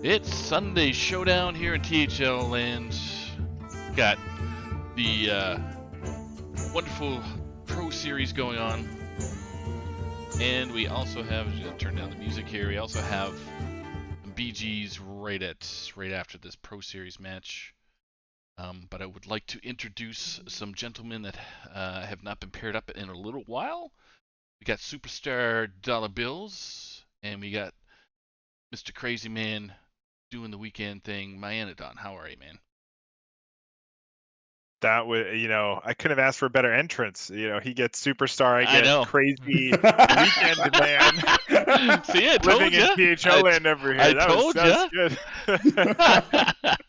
It's Sunday Showdown here in THL land. Got the wonderful Pro Series going on. And we also have, just turn down the music here, we also have BGs right after this Pro Series match. But I would like to introduce some gentlemen that have not been paired up in a little while. We got Superstar Dollar Bills, and we got Mr. Crazy Man doing the weekend thing. Myanodon, how are you, man? That would, I couldn't have asked for a better entrance. He gets superstar, I I get know. crazy weekend man. See, I told Living in you. THL land over I here. That was told that was you.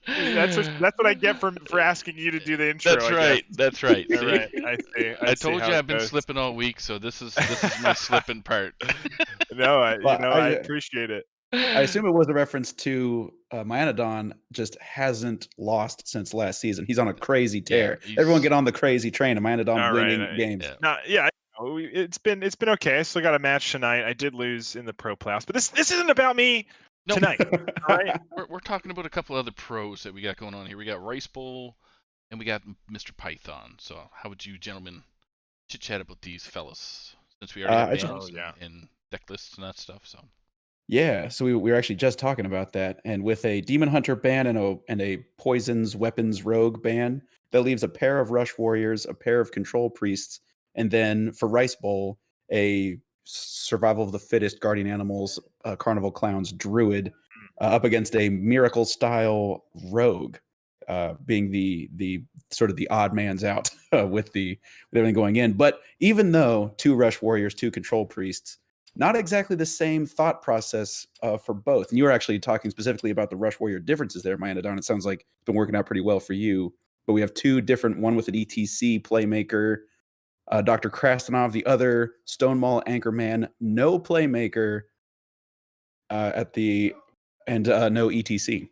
good. That's what I get for asking you to do the intro, That's I guess. right. That's right. All See, right, I see. I I see told how you it I've been goes. slipping all week, so this is my slipping part. No, Well, I appreciate it. I assume it was a reference to Myanodon just hasn't lost since last season. He's on a crazy Yeah, tear. Everyone he's get on the crazy train of Myanodon All right. winning games. yeah. Not yeah. It's been okay. I still got a match tonight. I did lose in the pro playoffs, but this isn't about me Nope. tonight. All right. We're talking about a couple other pros that we got going on here. We got Rice Bowl and we got Mr. Python. So how would you gentlemen chit chat about these fellas? Since we already have I just, names Oh yeah. and deck lists and that stuff. So yeah, so we were actually just talking about that, and with a Demon Hunter ban and a Poisons Weapons Rogue ban, that leaves a pair of Rush Warriors, a pair of Control Priests, and then for Rice Bowl, a Survival of the Fittest Guardian Animals Carnival Clowns Druid up against a Miracle style Rogue, being the sort of the odd man's out with everything going in. But even though two Rush Warriors, two Control Priests, not exactly the same thought process for both. And you were actually talking specifically about the Rush Warrior differences there, Myanodon. It sounds like it's been working out pretty well for you. But we have two different, one with an ETC playmaker, Dr. Krastanov, the other Stonemaul Anchorman, no playmaker at the and no ETC.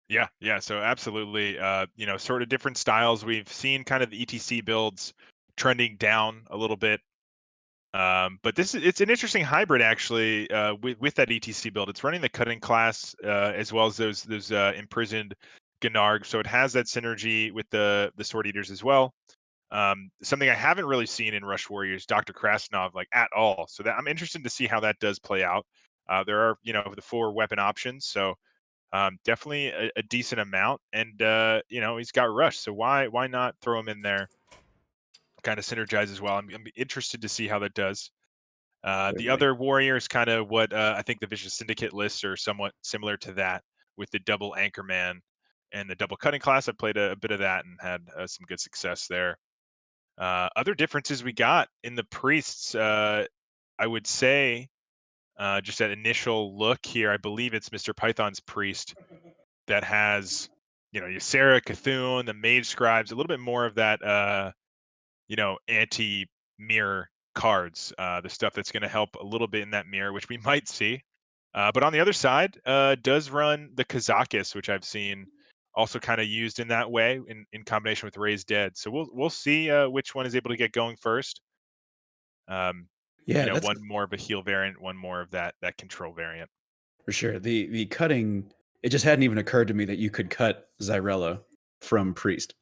Yeah. So absolutely. Sort of different styles. We've seen kind of the ETC builds trending down a little bit. But it's an interesting hybrid actually with that ETC build. It's running the cutting class as well as those imprisoned Gnarg, so it has that synergy with the Sword Eaters as well. Something I haven't really seen in Rush Warriors, Dr. Krasnov, like at all. So that I'm interested to see how that does play out. There are the 4 weapon options, so definitely a decent amount, and he's got Rush, so why not throw him in there? Kind of synergize as well. I'm interested to see how that does. The Certainly. other warrior is kind of what I think the Vicious Syndicate lists are somewhat similar to that, with the double Anchorman and the double cutting class. I played a bit of that and had some good success there. Other differences we got in the priests, I would say, just that initial look here, I believe it's Mr. Python's priest that has, Ysera, Cthulhu, the Mage Scribes, a little bit more of that, anti-mirror cards, the stuff that's going to help a little bit in that mirror, which we might see. But on the other side, does run the Kazakis, which I've seen also kind of used in that way in combination with Raised Dead. So we'll see which one is able to get going first. Yeah, that's One more of a heal variant, one more of that control variant. for sure. The cutting, it just hadn't even occurred to me that you could cut Zyrella from Priest.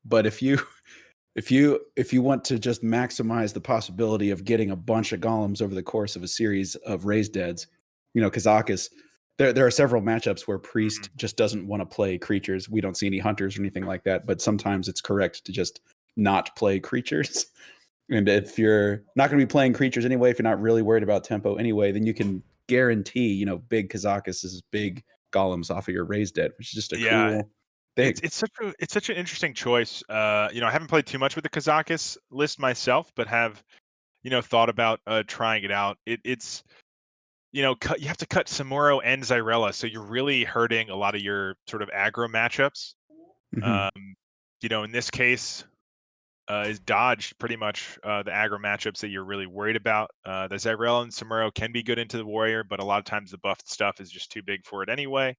But if you want to just maximize the possibility of getting a bunch of golems over the course of a series of raised deads, Kazakis, there are several matchups where Priest just doesn't want to play creatures. We don't see any hunters or anything like that, but sometimes it's correct to just not play creatures. And if you're not going to be playing creatures anyway, if you're not really worried about tempo anyway, then you can guarantee, big Kazakis is big golems off of your raised dead, which is just a Yeah, cool thing. it's such an interesting choice. I haven't played too much with the Kazakis list myself, but have thought about trying it out. It's you have to cut Samuro and Zyrella, so you're really hurting a lot of your sort of aggro matchups. Mhm. Um, in this case, is dodge pretty much the aggro matchups that you're really worried about. The Zyrella and Samuro can be good into the warrior, but a lot of times the buffed stuff is just too big for it anyway.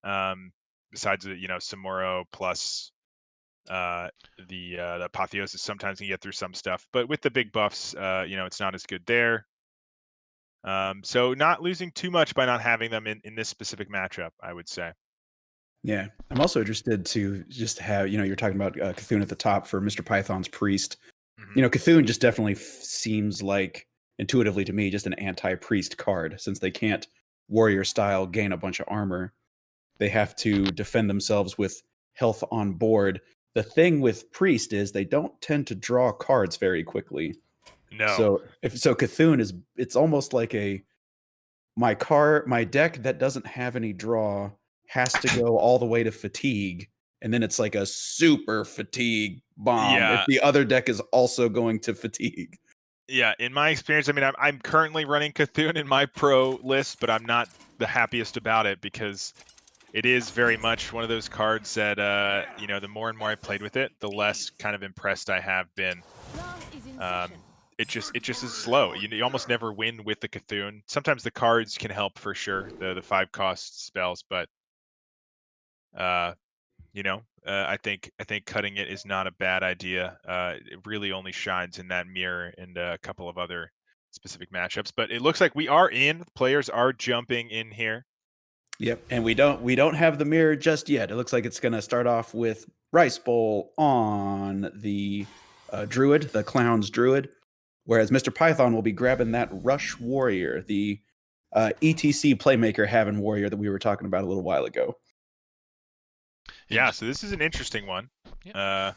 Besides Samuro plus the apotheosis sometimes can get through some stuff, but with the big buffs, it's not as good there. So not losing too much by not having them in this specific matchup, I would say. Yeah, I'm also interested to just have, you're talking about Cthulhu at the top for Mr. Python's priest. Mhm. Cthulhu just definitely seems like, intuitively to me, just an anti-priest card, since they can't warrior style gain a bunch of armor. They have to defend themselves with health on board. The thing with priest is they don't tend to draw cards very quickly. No. So Cthulhu it's almost like my deck that doesn't have any draw has to go all the way to fatigue, and then it's like a super fatigue bomb if Yeah. the other deck is also going to fatigue. Yeah, in my experience, I mean, I'm currently running Cthulhu in my pro list, but I'm not the happiest about it because it is very much one of those cards that, the more and more I played with it, the less kind of impressed I have been. It just is slow. You almost never win with the Cthulhu. Sometimes the cards can help for sure, the 5 cost spells, but uh, I think cutting it is not a bad idea. It really only shines in that mirror and a couple of other specific matchups. But it looks like we are in. Players are jumping in here. Yep, and we don't have the mirror just yet. It looks like it's going to start off with Rice Bowl on the druid, the clown's druid, whereas Mr. Python will be grabbing that Rush Warrior, the ETC playmaker having warrior that we were talking about a little while ago. Yeah, so this is an interesting one. Yeah.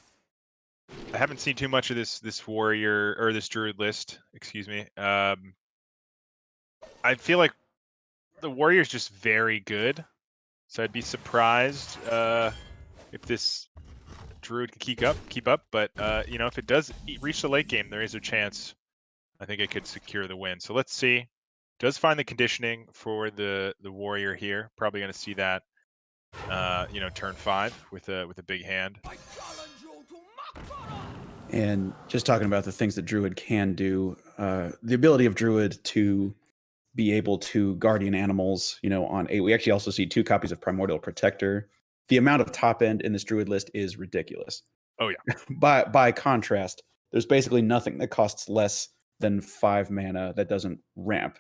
I haven't seen too much of this warrior or this druid list. Excuse me. I feel like the warrior is just very good, so I'd be surprised if this druid can keep up. But if it does reach the late game, there is a chance. I think it could secure the win. So let's see. Does find the conditioning for the warrior here. Probably going to see that. Turn 5 with a big hand. And just talking about the things that Druid can do, the ability of Druid to be able to guardian animals, on 8. We actually also see 2 copies of Primordial Protector. The amount of top end in this Druid list is ridiculous. Oh yeah. By contrast, there's basically nothing that costs less than 5 mana that doesn't ramp.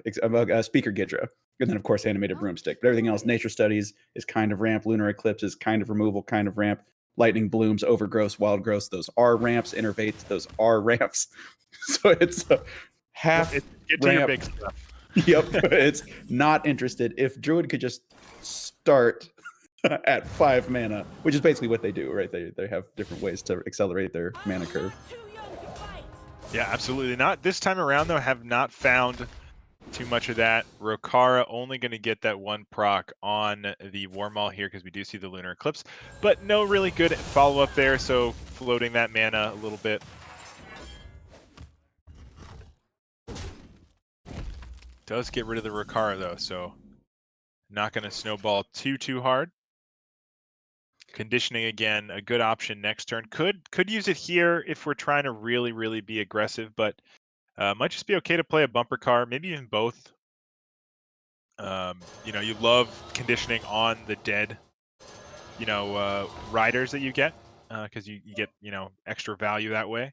Speaker Gidra, and then of course Animated Broomstick. But everything else, Nature Studies is kind of ramp, Lunar Eclipse is kind of removal, kind of ramp. Lightning Blooms, Overgrowth, Wild Growth, those are ramps. Innervates, those are ramps. So it's half Get to ramp. your big stuff. Yep, it's not interested. If Druid could just start at 5 mana, which is basically what they do, right? They have different ways to accelerate their mana curve. Yeah, absolutely. Not this time around, though. Have not found too much of that. Rokara only going to get that 1 proc on the Warmaul here because we do see the Lunar Eclipse, but no really good follow-up there, so floating that mana a little bit. Does get rid of the Rokara, though, so not going to snowball too hard. Conditioning again, a good option next turn. Could use it here if we're trying to really be aggressive, but might just be okay to play a bumper card, maybe even both. You love conditioning on the dead, riders that you get, because you get, extra value that way.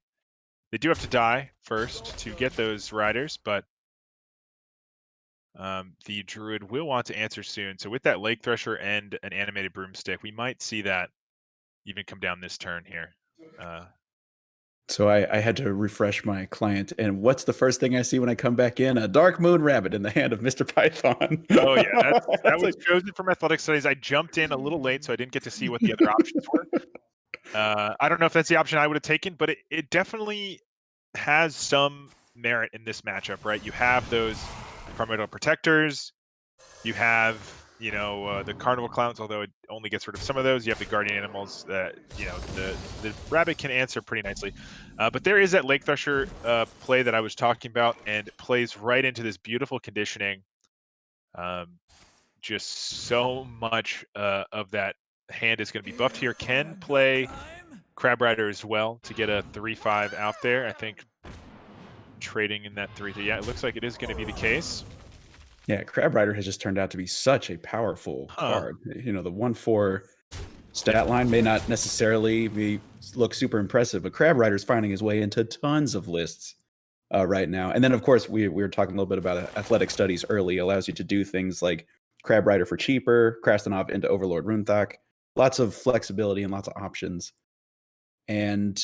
They do have to die first to get those riders, but the druid will want to answer soon. So with that Lake Thresher and an Animated Broomstick, we might see that even come down this turn here. So I had to refresh my client, and what's the first thing I see when I come back in? A Dark Moon Rabbit in the hand of Mr. Python. Oh yeah, that was like, chosen from Athletic Studies. I jumped in a little late, so I didn't get to see what the other options were. I don't know if that's the option I would have taken, but it definitely has some merit in this matchup, right? You have those Primordial Protectors, you have the Carnival Clowns, although it only gets rid of some of those. You have the Guardian Animals that the rabbit can answer pretty nicely, but there is that Lake Thresher play that I was talking about, and it plays right into this beautiful conditioning. Just so much of that hand is going to be buffed here. Can play Crab Rider as well to get a 3/5 out there. I think trading in that 3/3. Yeah, it looks like it is going to be the case. Yeah, Crab Rider has just turned out to be such a powerful card. The 1/4 stat line may not necessarily look super impressive, but Crab Rider's finding his way into tons of lists. right now. And then, of course, we were talking a little bit about athletic studies early. Allows you to do things like Crab Rider for cheaper, Krastenov into Overlord Runthak. Lots of flexibility and lots of options. And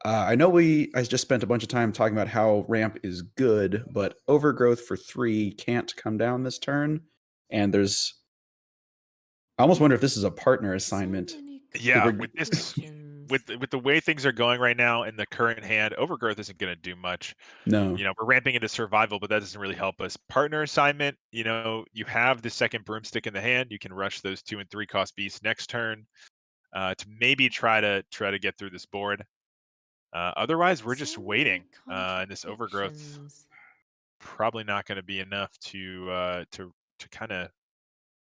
I know I just spent a bunch of time talking about how ramp is good, but Overgrowth for 3 can't come down this turn. And I almost wonder if this is a partner assignment. Yeah, with this, with the way things are going right now in the current hand, Overgrowth isn't going to do much. No. You know, we're ramping into survival, but that doesn't really help us. Partner assignment, you know, you have the second broomstick in the hand. You can rush those 2 and 3 cost beasts next turn to maybe try to get through this board. Otherwise, we're just waiting. And this Overgrowth probably not going to be enough to kind of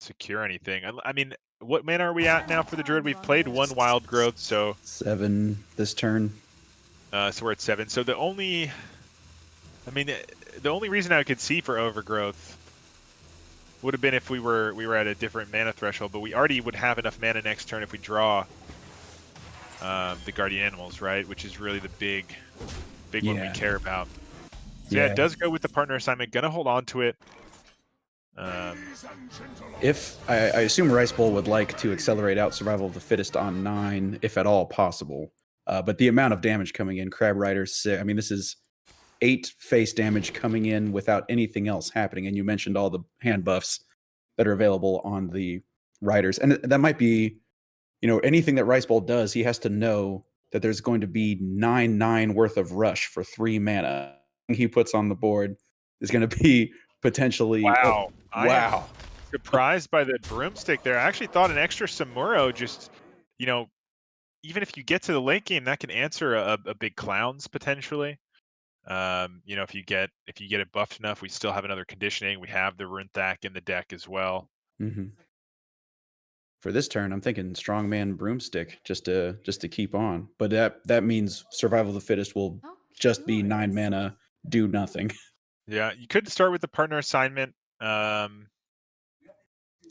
secure anything. I mean, what mana are we at now for the Druid? We've played 1 Wild Growth, so 7 this turn. So we're at 7. So the only reason I could see for Overgrowth would have been if we were at a different mana threshold, but we already would have enough mana next turn if we draw the Guardian Animals, right? Which is really the big one we care about. So yeah, it does go with the partner assignment. Gonna hold on to it. If I assume Rice Bowl would like to accelerate out Survival of the Fittest on 9, if at all possible. But the amount of damage coming in, Crab Rider 6. I mean, this is 8 face damage coming in without anything else happening. And you mentioned all the hand buffs that are available on the riders, and that might be, anything that Rice Bowl does. He has to know that there's going to be 9/9 worth of rush for 3 mana. He puts on the board is going to be potentially. Wow! I am surprised by the broomstick there. I actually thought an extra Samuro just, even if you get to the late game, that can answer a big clowns potentially. If you get it buffed enough, we still have another conditioning. We have the Runthak in the deck as well. Mm-hmm. For this turn, I'm thinking Strongman Broomstick just to keep on. But that means Survival of the Fittest will just be 9 mana, do nothing. Yeah, you could start with the partner assignment.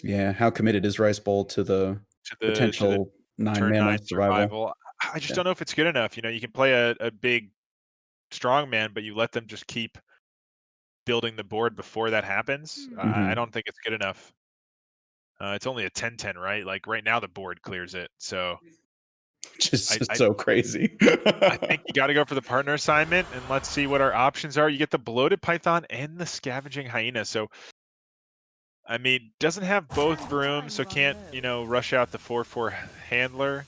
Yeah, how committed is Rice Bowl to the potential 9 mana survival? I just don't know if it's good enough. You can play a big strongman, but you let them just keep building the board before that happens. Mm-hmm. I don't think it's good enough. It's only a 10/10, right? Like right now the board clears it. So just so crazy. I think you got to go for the partner assignment, and let's see what our options are. You get the bloated python and the scavenging hyena. So I mean, doesn't have both brooms, so can't, rush out the 4/4 handler,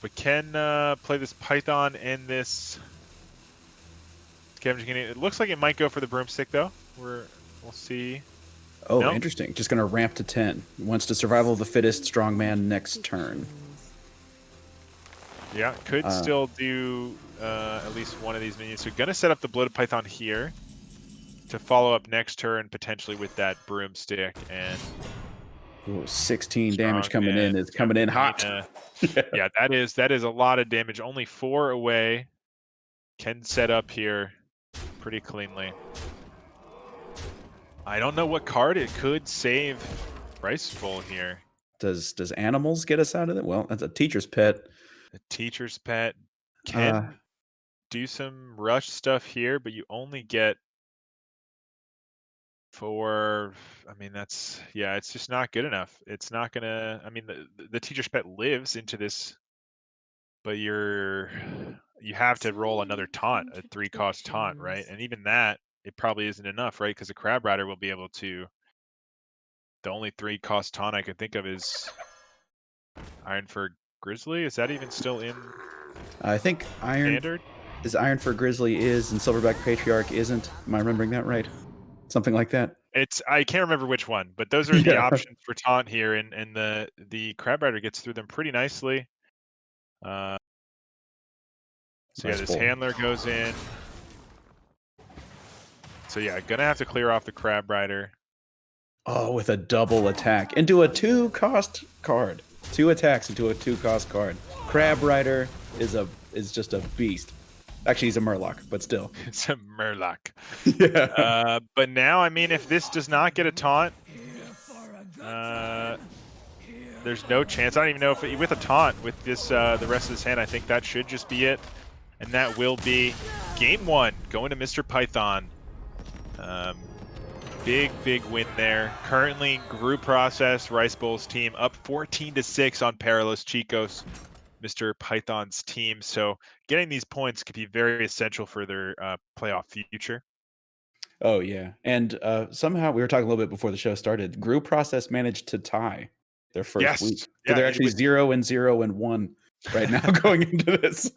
but can play this python and this scavenging hyena. It looks like it might go for the broomstick though. We'll see. Oh, nope. Interesting. Just going to ramp to 10. Wants to Survival of the Fittest strongman next turn. Yeah, could still do at least one of these minions. So going to set up the bloated python here to follow up next turn potentially with that broomstick. And 16 damage coming in. It's coming in hot. Yeah, that is a lot of damage. Only 4 away. Can set up here pretty cleanly. I don't know what card it could save Rice Bowl here. Does animals get us out of it? Well, that's a teacher's pet. A teacher's pet can do some rush stuff here, but you only get 4. I mean, it's just not good enough. It's not gonna. I mean, the teacher's pet lives into this, but you have to roll another taunt, a 3-cost taunt, right? And even that, it probably isn't enough, right? Because the Crab Rider will be able to. The only 3-cost taunt I could think of is Ironfur Grizzly. Is that even still in? I think standard is Ironfur Grizzly is and Silverback Patriarch isn't. Am I remembering that right? Something like that. I can't remember which one, but those are the options for taunt here, and the Crab Rider gets through them pretty nicely. So this handler goes in. So yeah, gonna have to clear off the Crab Rider. Oh, with a double attack into a 2-cost card. 2 attacks into a 2-cost card. Crab Rider is just a beast. Actually, he's a Murloc, but still. It's a Murloc. Yeah. But now, I mean, if this does not get a taunt, there's no chance. I don't even know if with a taunt with this the rest of this hand, I think that should just be it. and that will be game 1 going to Mr. Python. Big win there. Currently, group process, Rice Bowls team up 14-6 on Perilous Chicos, Mr. Python's team. So getting these points could be very essential for their playoff future. Oh yeah, and somehow we were talking a little bit before the show started. Group process managed to tie their first week, Yes, so yeah, they're actually 0-0-1 right now going into this.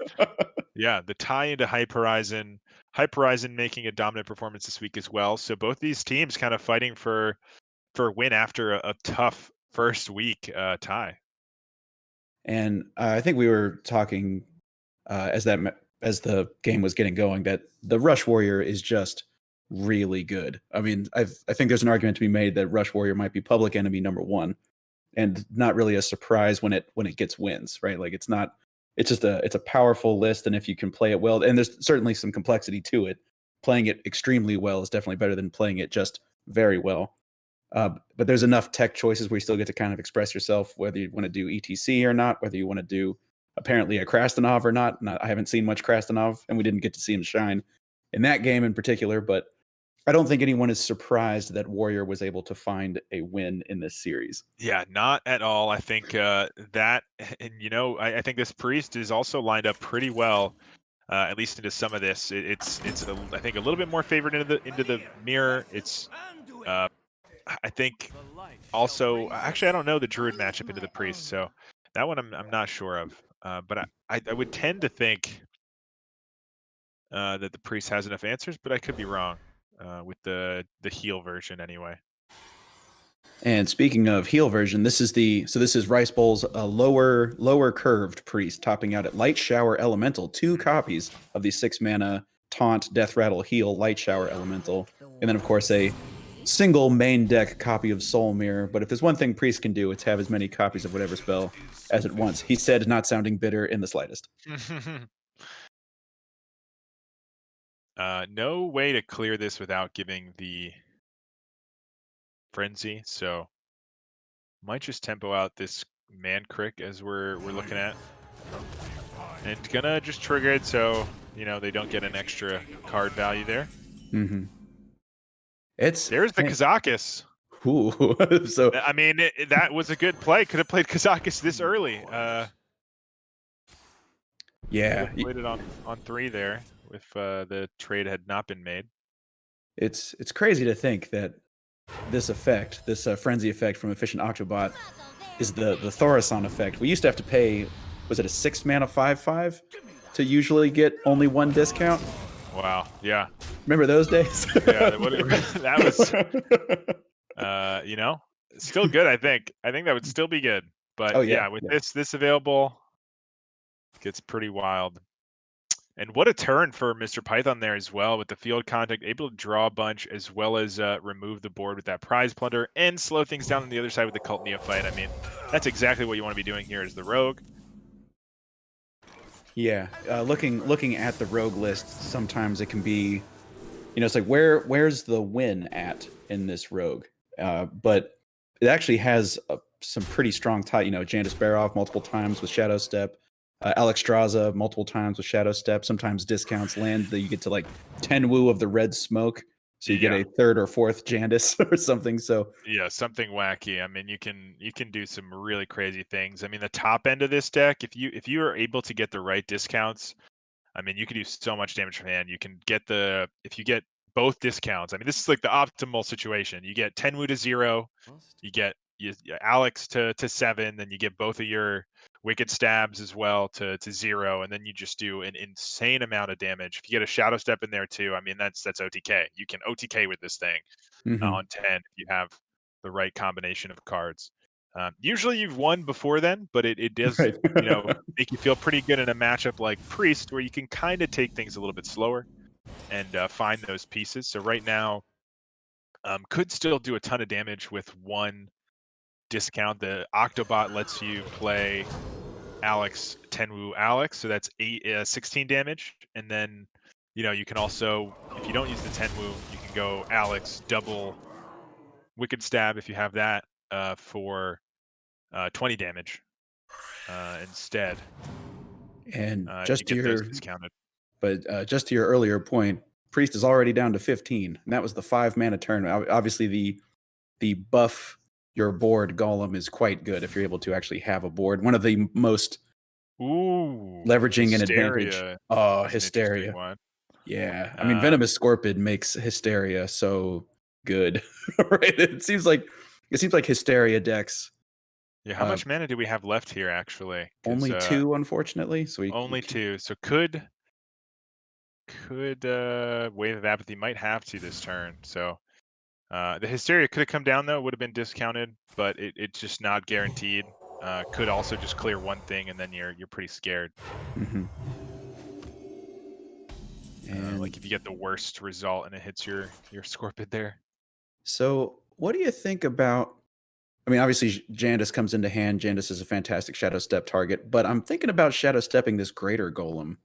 yeah, the tie into Hype Horizon. Hype Horizon making a dominant performance this week as well. So both these teams kind of fighting for a win after a tough first week tie. And I think we were talking as the game was getting going that the Rush Warrior is just really good. I mean, I think there's an argument to be made that Rush Warrior might be public enemy number 1, and not really a surprise when it gets wins, right? Like it's not. It's just it's a powerful list, and if you can play it well, and there's certainly some complexity to it. Playing it extremely well is definitely better than playing it just very well. But there's enough tech choices where you still get to kind of express yourself, whether you want to do ETC or not, whether you want to do apparently a Krastanov or not. I haven't seen much Krastanov, and we didn't get to see him shine in that game in particular. But I don't think anyone is surprised that Warrior was able to find a win in this series. Yeah, not at all. I think that, and I think this Priest is also lined up pretty well, at least into some of this. It's I think a little bit more favored into the mirror. It's I think also actually I don't know the Druid matchup into the Priest, so that one I'm not sure of. But I would tend to think that the Priest has enough answers, but I could be wrong with the heal version anyway. And speaking of heal version, this is Rice Bowl's lower curved priest, topping out at Light Shower Elemental, 2 copies of the 6 mana taunt, death rattle, heal, Light Shower Elemental, and then of course a single main deck copy of Soul Mirror. But if there's one thing priest can do, it's have as many copies of whatever spell as it wants. He said, not sounding bitter in the slightest. No way to clear this without giving the frenzy, so might just tempo out this man crick as we're looking at, and gonna just trigger it so they don't get an extra card value there. Mm-hmm. There's the Kazakis. Ooh. So I mean, that was a good play. Could have played Kazakis this early. Yeah, played it on 3 there if the trade had not been made. It's crazy to think that this effect, this frenzy effect from Efficient Octobot, is the Thorison effect. We used to have to pay, was it a 6 mana 5/5 to usually get only 1 discount? Wow, yeah. Remember those days? Yeah, that was, still good. I think that would still be good. But Oh, yeah, with this available, it gets pretty wild. And what a turn for Mr. Python there as well, with the field contact, able to draw a bunch as well as remove the board with that prize plunder and slow things down on the other side with the Cult Neophyte. I mean, that's exactly what you want to be doing here as the rogue. Yeah, looking at the rogue list, sometimes it can be, it's like where's the win at in this rogue? But it actually has some pretty strong tie. Jandis Barov multiple times with Shadow Step, Alex Straza multiple times with Shadow Step. Sometimes discounts land that you get to like 10 woo of the red smoke, so you get a 3rd or 4th Jandis or something. So yeah, something wacky. I mean, you can do some really crazy things. I mean, the top end of this deck, if you are able to get the right discounts, I mean, you can do so much damage from hand. You can get if you get both discounts. I mean, this is like the optimal situation. You get 10 woo to 0, you get Alex to 7, then you get both of your wicked stabs as well to 0, and then you just do an insane amount of damage. If you get a shadow step in there too, I mean, that's OTK. You can OTK with this thing on 10 if you have the right combination of cards. Usually you've won before then, but it does right. make you feel pretty good in a matchup like Priest, where you can kind of take things a little bit slower and find those pieces. So right now, could still do a ton of damage with 1 discount. The Octobot lets you play Alex 10 woo Alex, so that's 16 damage, and then you can also, if you don't use the 10 woo, you can go Alex double wicked stab if you have that for 20 damage instead. And If just you to get those your discounted. But just to your earlier point, Priest is already down to 15, and that was the 5-mana turn. Obviously, the buff your board golem is quite good if you're able to actually have a board. One of the most leveraging an advantage. Hysteria Oh, is an interesting Hysteria. one. Yeah, I mean, Venomous Scorpid makes Hysteria so good, right? It seems like Hysteria decks. Yeah, how much mana do we have left here, actually? 'Cause, Only 2, unfortunately. So only 2. So could Wave of Apathy might have to this turn. So the Hysteria could have come down, though. It would have been discounted, but it's just not guaranteed. Could also just clear one thing, and then you're pretty scared. Mhm. And Like if you get the worst result and it hits your Scorpid there. so, what do you think about? I mean, obviously, Jandis comes into hand. Jandis is a fantastic Shadow Step target, but I'm thinking about Shadow Stepping this Greater Golem.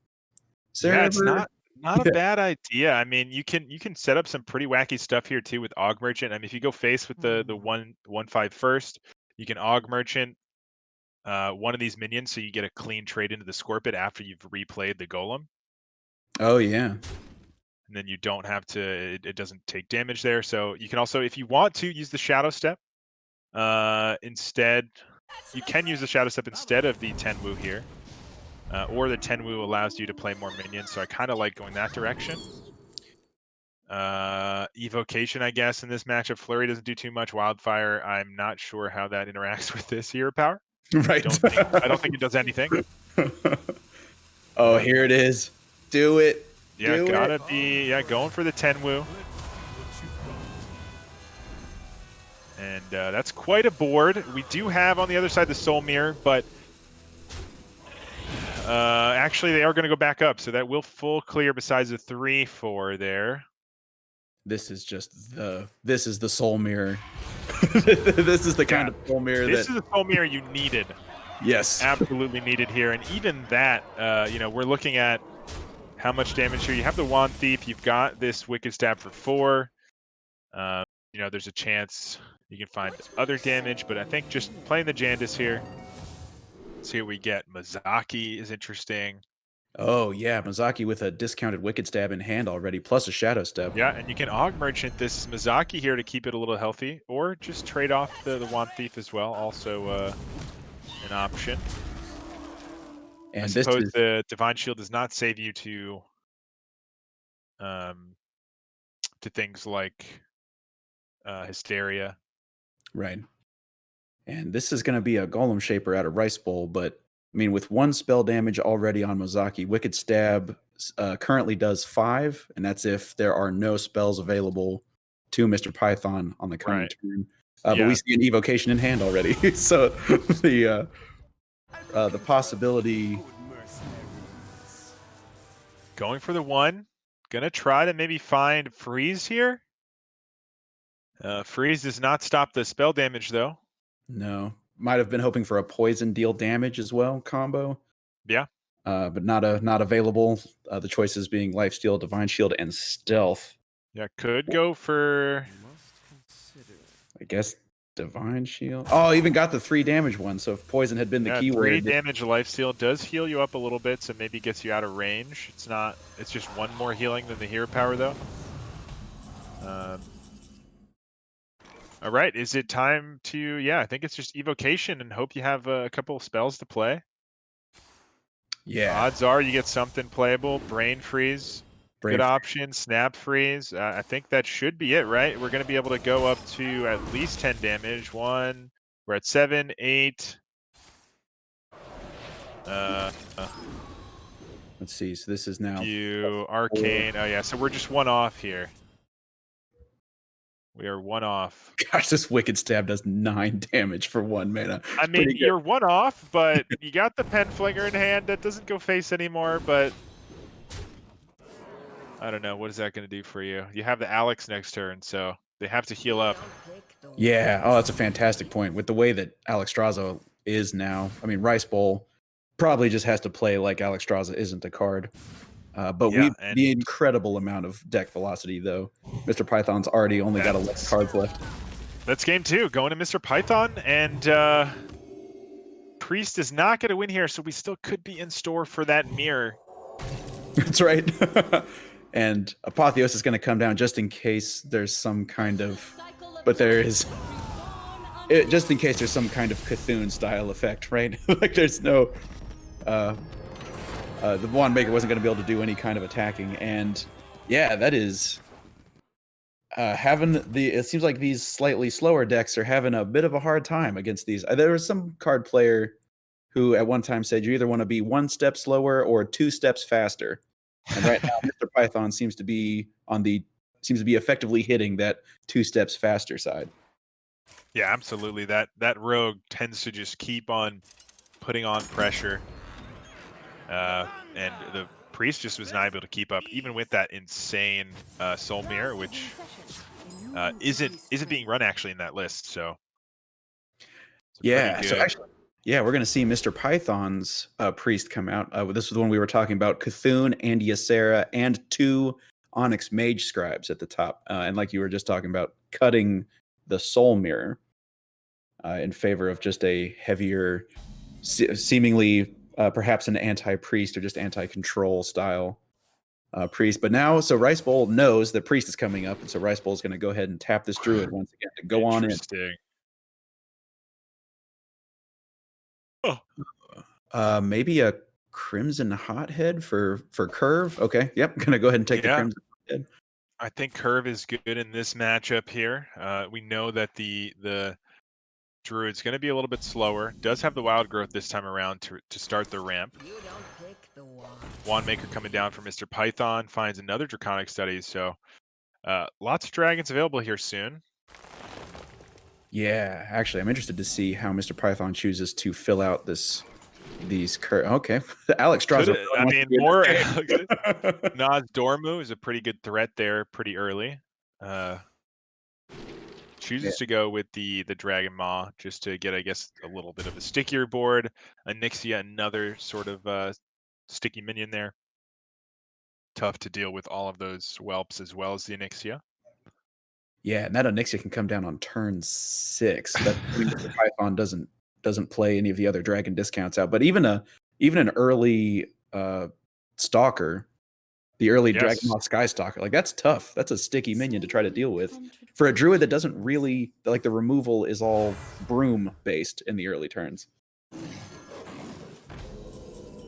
Is there Yeah, ever? it's not a Yeah. bad idea. I mean, you can set up some pretty wacky stuff here too with Aug Merchant. I mean, if you go face with the 1/5 first, you can Aug Merchant one of these minions, so you get a clean trade into the Scorpid after you've replayed the Golem, Oh yeah. and then you don't have to. It doesn't take damage there. So you can also, if you want to, use the Shadow Step instead. You can use the Shadow Step instead of the Tenwu here. Or the Tenwu allows you to play more minions, so I kind of like going that direction. Evocation, I guess, in this matchup. Flurry doesn't do too much. Wildfire, I'm not sure how that interacts with this hero power. Right. I don't think it does anything. Oh, here it is. Do it. Yeah, Do gotta it. be going for the Tenwu. And that's quite a board. We do have on the other side the Soul Mirror, but actually they are going to go back up, so that will full clear besides the 3/4 there. This is the Soul Mirror. This is the kind of Soul Mirror This that is a Soul Mirror you needed. yes, Absolutely needed here, and even that, we're looking at how much damage here. You have the Wand Thief, you've got this Wicked Stab for 4. There's a chance you can find other damage, but I think just playing the Jandis here. See what we get. Mizaki is interesting. Oh yeah, Mizaki with a discounted Wicked Stab in hand already, plus a Shadow Step. Yeah, and you can Aug Merchant this Mizaki here to keep it a little healthy, or just trade off the Wand Thief as well. Also an option. And I this suppose is the Divine Shield does not save you to things like Hysteria. right. And this is going to be a Golem Shaper out of Rice Bowl, but I mean, with 1 spell damage already on Mizaki, Wicked Stab currently does 5, and that's if there are no spells available to Mr. Python on the coming turn. But we see an Evocation in hand already, so the possibility. Going for the 1. Gonna try to maybe find Freeze here. Freeze does not stop the spell damage, though. No. Might have been hoping for a poison deal damage as well combo. Yeah. But not available. The choices being Lifesteal, Divine Shield, and Stealth. Yeah, could go for... I guess Divine Shield. Oh, even got the 3 damage one. So if poison had been the keyword. 3 damage Lifesteal does heal you up a little bit, so maybe gets you out of range. It's just 1 more healing than the hero power, though. All right, is it time to, I think it's just Evocation and hope you have a couple of spells to play. Yeah. Odds are you get something playable. Brain Freeze, good option. Snap Freeze. I think that should be it, right? We're going to be able to go up to at least 10 damage. 1, we're at 7, 8. Let's see. So this is now. Arcane. Oh, yeah. So we're just 1 off here. We are 1 off. Gosh, this Wicked Stab does 9 damage for 1 mana. I mean, you're 1 off, but you got the Pen Flinger in hand. That doesn't go face anymore, but I don't know. What is that going to do for you? You have the Alex next turn, so they have to heal up. Yeah. Oh, that's a fantastic point. With the way that Alexstrasza is now, I mean, Rice Bowl probably just has to play like Alexstrasza isn't a card. But the incredible amount of deck velocity, though. Mr. Python's already only got 11 cards left. That's game 2. Going to Mr. Python, and Priest is not going to win here, so we still could be in store for that mirror. That's right. And Apotheos is going to come down just in case there's some kind of, but there is, just in case there's some kind of Cthulhu style effect, right? Like there's no, the Wand Maker wasn't going to be able to do any kind of attacking, and yeah, that is having it seems like these slightly slower decks are having a bit of a hard time against these. There was some card player who at one time said you either want to be 1 step slower or 2 steps faster. And right now, Mr. Python seems to be effectively hitting that 2 steps faster side. Yeah, absolutely. That rogue tends to just keep on putting on pressure, and the priest just was not able to keep up, even with that insane soul mirror, which isn't being run actually in that list. So yeah, so actually, yeah, we're gonna see Mr. Python's priest come out. This is the one we were talking about: Cthulhu and Ysera, and 2 Onyx Mage Scribes at the top, and like you were just talking about, cutting the soul mirror in favor of just a heavier, seemingly perhaps an anti-priest or just anti-control style priest. But now, so Rice Bowl knows that priest is coming up, and so Rice Bowl is going to go ahead and tap this druid once again to go on in. Interesting. Maybe a Crimson Hothead for Curve. Okay, yep, gonna go ahead and take the Crimson Hothead. I think Curve is good in this matchup here. We know that the Druid's going to be a little bit slower. Does have the wild growth this time around to start the ramp. Wand Maker coming down for Mr. Python, finds another Draconic Studies. So lots of dragons available here soon. Yeah, actually, I'm interested to see how Mr. Python chooses to fill out these okay, Alex draws. I mean, more Nas Dormu is a pretty good threat there, pretty early. Chooses to go with the Dragon Maw just to get, I guess, a little bit of a stickier board. Onyxia, another sort of sticky minion there. Tough to deal with all of those whelps as well as the Onyxia. Yeah, and that Onyxia can come down on turn 6. That Mr. Python doesn't play any of the other dragon discounts out. But even an early Stalker, the early Dragon Maw Sky Stalker, like that's tough. That's a sticky minion to try to deal with. For a druid that doesn't really, like, the removal is all broom based in the early turns.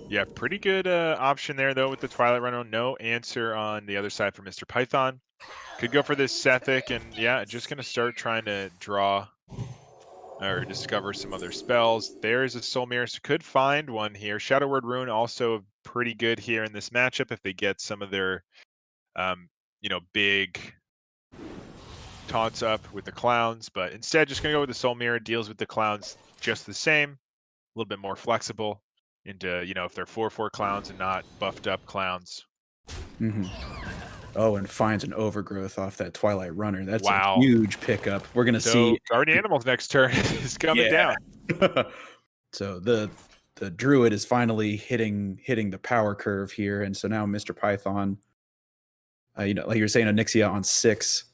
Yeah, pretty good option there though with the Twilight Runner. No answer on the other side for Mr. Python. Could go for this Sethic, and yeah, just gonna start trying to draw or discover some other spells. There's a Soul Mirror, so could find one here. Shadow Word Rune also pretty good here in this matchup if they get some of their big taunts up with the clowns, but instead just gonna go with the Soul Mirror. Deals with the clowns just the same, a little bit more flexible into if they're 4/4 clowns and not buffed up clowns. Oh, and finds an Overgrowth off that Twilight Runner. That's wow. A huge pickup. We're gonna see Guardian Animals next turn is coming down. So the druid is finally hitting the power curve here, and so now Mr. Python, like you were saying, Onyxia on 6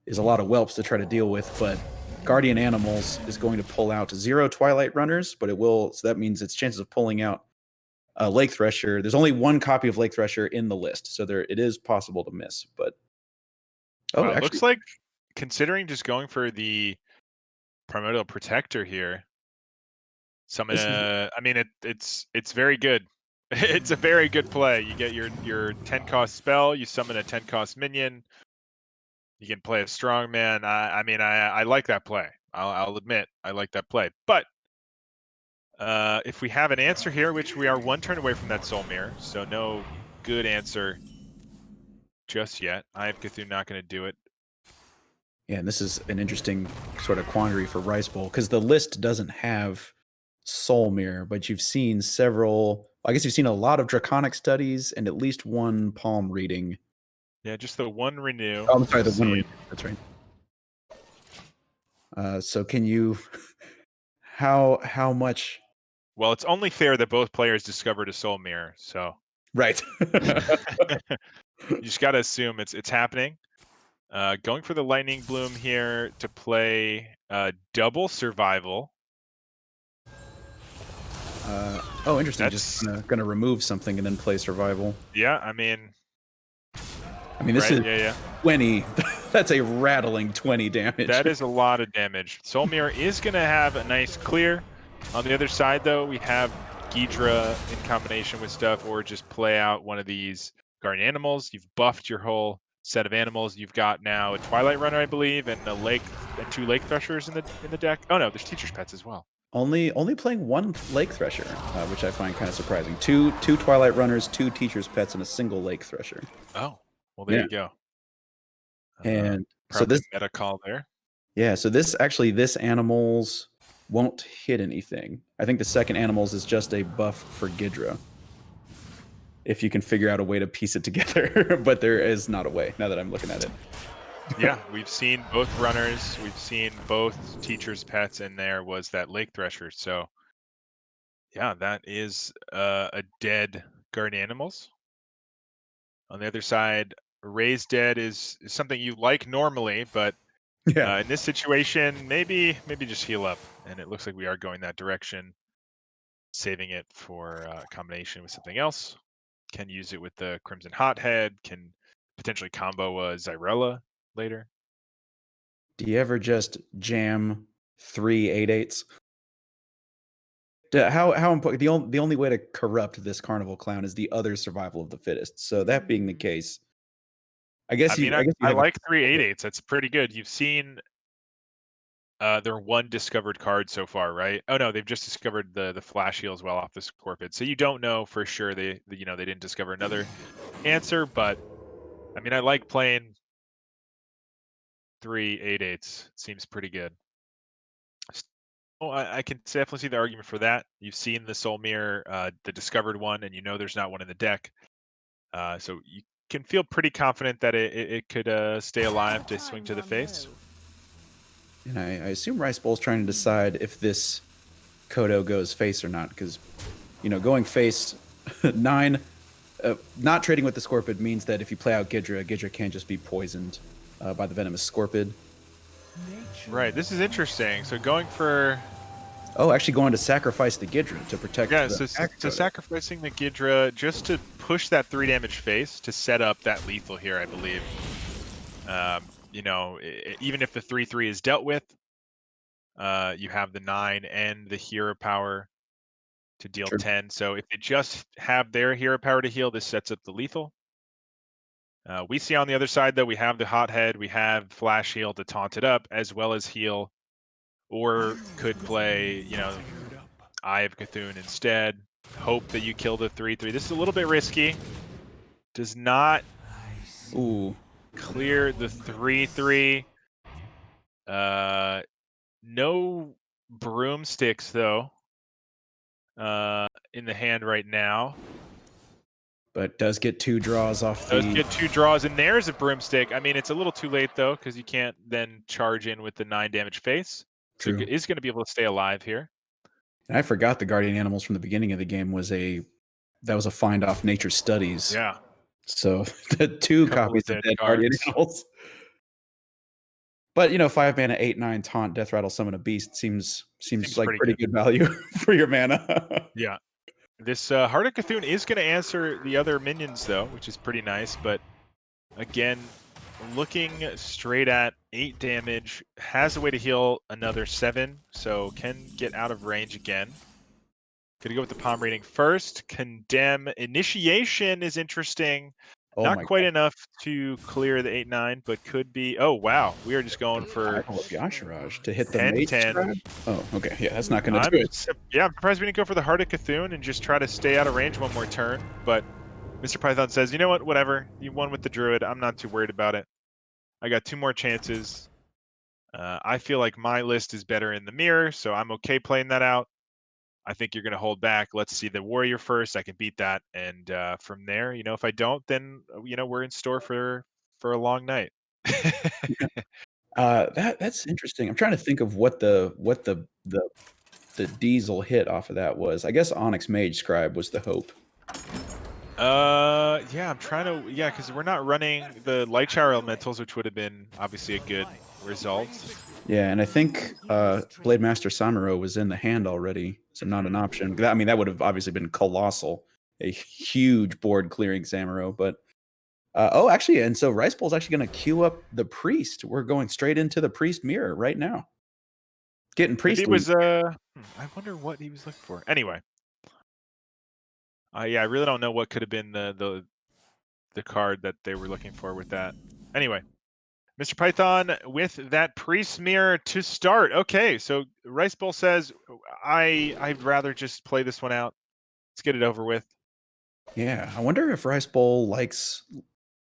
is a lot of whelps to try to deal with, but Guardian Animals is going to pull out 0 Twilight Runners, but so that means its chances of pulling out Lake Thresher. There's only 1 copy of Lake Thresher in the list, so it is possible to miss. But it looks like, considering just going for the Primordial Protector here, I mean, it's very good. It's a very good play. You get your 10 cost spell, you summon a 10 cost minion. You can play a strong man. I mean, I like that play. I'll admit I like that play. But if we have an answer here, which we are 1 turn away from that Soul Mirror, so no good answer just yet. I have Cthulhu not going to do it. Yeah, and this is an interesting sort of quandary for Rice Bowl, because the list doesn't have Soul Mirror, but you've seen you've seen a lot of Draconic Studies and at least 1 palm reading. Yeah, just the 1 renew. Oh, I'm sorry, the 1 renew. That's right. So can you, how much? Well, it's only fair that both players discovered a Soul Mirror, so. Right. You just got to assume it's happening. Going for the Lightning Bloom here to play double Survival. Oh, interesting. Just gonna remove something and then play survival. Yeah, I mean, this right, is yeah. 20. That's a rattling 20 damage. That is a lot of damage. Soul Mirror is going to have a nice clear. On the other side, though, we have Ghidra in combination with stuff, or just play out one of these guardian animals. You've buffed your whole set of animals. You've got now a Twilight Runner, I believe, and a lake and 2 Lake Threshers in the deck. Oh no, there's Teacher's Pets as well. Only playing 1 Lake Thresher, which I find kind of surprising. Two Twilight Runners, 2 Teacher's Pets, and a single Lake Thresher. Oh, well, there you go. And so probably this meta call there. Yeah, so this animals won't hit anything. I think the second animals is just a buff for Ghidra. If you can figure out a way to piece it together, but there is not a way now that I'm looking at it. Yeah, we've seen both runners, we've seen both Teacher's Pets, and there was that Lake Thresher. So yeah, that is a dead guardian animals. On the other side, Raised Dead is something you like normally, but Yeah. in this situation, maybe just heal up. And it looks like we are going that direction, saving it for a combination with something else. Can use it with the Crimson Hothead, can potentially combo a Zyrella later. Do you ever just jam 3 8/8s? How important? The only way to corrupt this carnival clown is the other survival of the fittest. So that being the case, I guess you I have a like 3 8/8s. That's pretty good. You've seen their 1 discovered card so far, right? Oh no, they've just discovered the flash heal as well off the Scorpid. So you don't know for sure they didn't discover another answer, but I mean, I like playing 3 8/8s. Seems pretty good. Oh, I can definitely see the argument for that. You've seen the Soul Mirror, the discovered one, and you know there's not one in the deck. So you can feel pretty confident that it could stay alive to swing to the face. And I assume Rice Bowl's trying to decide if this Kodo goes face or not, because going face 9, not trading with the Scorpid means that if you play out Ghidra can't just be poisoned by the venomous Scorpid. Right. This is interesting. So going for actually going to sacrifice the Ghidra to protect. Yeah, so sacrificing the Ghidra just to push that 3 damage face to set up that lethal here, I believe. Even if the 3/3 is dealt with, you have the 9 and the hero power to deal 10. So if they just have their hero power to heal, this sets up the lethal. We see on the other side, though, we have the Hothead, we have Flash Heal to taunt it up, as well as heal, or could play, Eye of Cthulhu instead. Hope that you kill the 3/3. This is a little bit risky. Does not clear the 3/3. No broomsticks though. In the hand right now. But does get 2 draws off Does get 2 draws, and there's a broomstick. I mean, it's a little too late though, because you can't then charge in with the 9 damage face. True. So it is going to be able to stay alive here. And I forgot the guardian animals from the beginning of the game was a find off Nature Studies. Yeah. So the 2 copies of dead guardian animals. But 5 mana, 8/9 taunt, death rattle, summon a beast seems like pretty good value for your mana. Yeah. This Heart of Cthulhu is going to answer the other minions though, which is pretty nice. But again, looking straight at 8 damage, has a way to heal another 7, so can get out of range again. Gonna go with the palm reading first. Condemn. Initiation is interesting. Not quite enough to clear the 8/9, but could be. Oh wow, we are just going for Yashiraj to hit the 10/10. Oh, okay, yeah, that's not going to do it. Yeah, I'm surprised we didn't go for the Heart of Cthulhu and just try to stay out of range one more turn. But Mr. Python says, you know what, whatever. You won with the Druid. I'm not too worried about it. I got 2 more chances. I feel like my list is better in the mirror, so I'm okay playing that out. I think you're going to hold back. Let's see the Warrior first. I can beat that. And from there, if I don't, then, we're in store for a long night. That's interesting. I'm trying to think of what the diesel hit off of that was. I guess Onyx Mage Scribe was the hope. Yeah, I'm trying to, because we're not running the Light Shower Elementals, which would have been obviously a good results. Yeah, and I think Blade Master Samuro was in the hand already, so not an option. I mean, that would have obviously been colossal, a huge board clearing Samuro. But oh, actually, and so Rice Bowl's actually going to queue up the priest. We're going straight into the priest mirror right now. Getting Maybe priest. it was I wonder what he was looking for. Anyway, yeah, I really don't know what could have been the card that they were looking for with that. Anyway, Mr. Python with that priest mirror to start. Okay, so Rice Bowl says, I'd rather just play this one out. Let's get it over with. Yeah, I wonder if Rice Bowl likes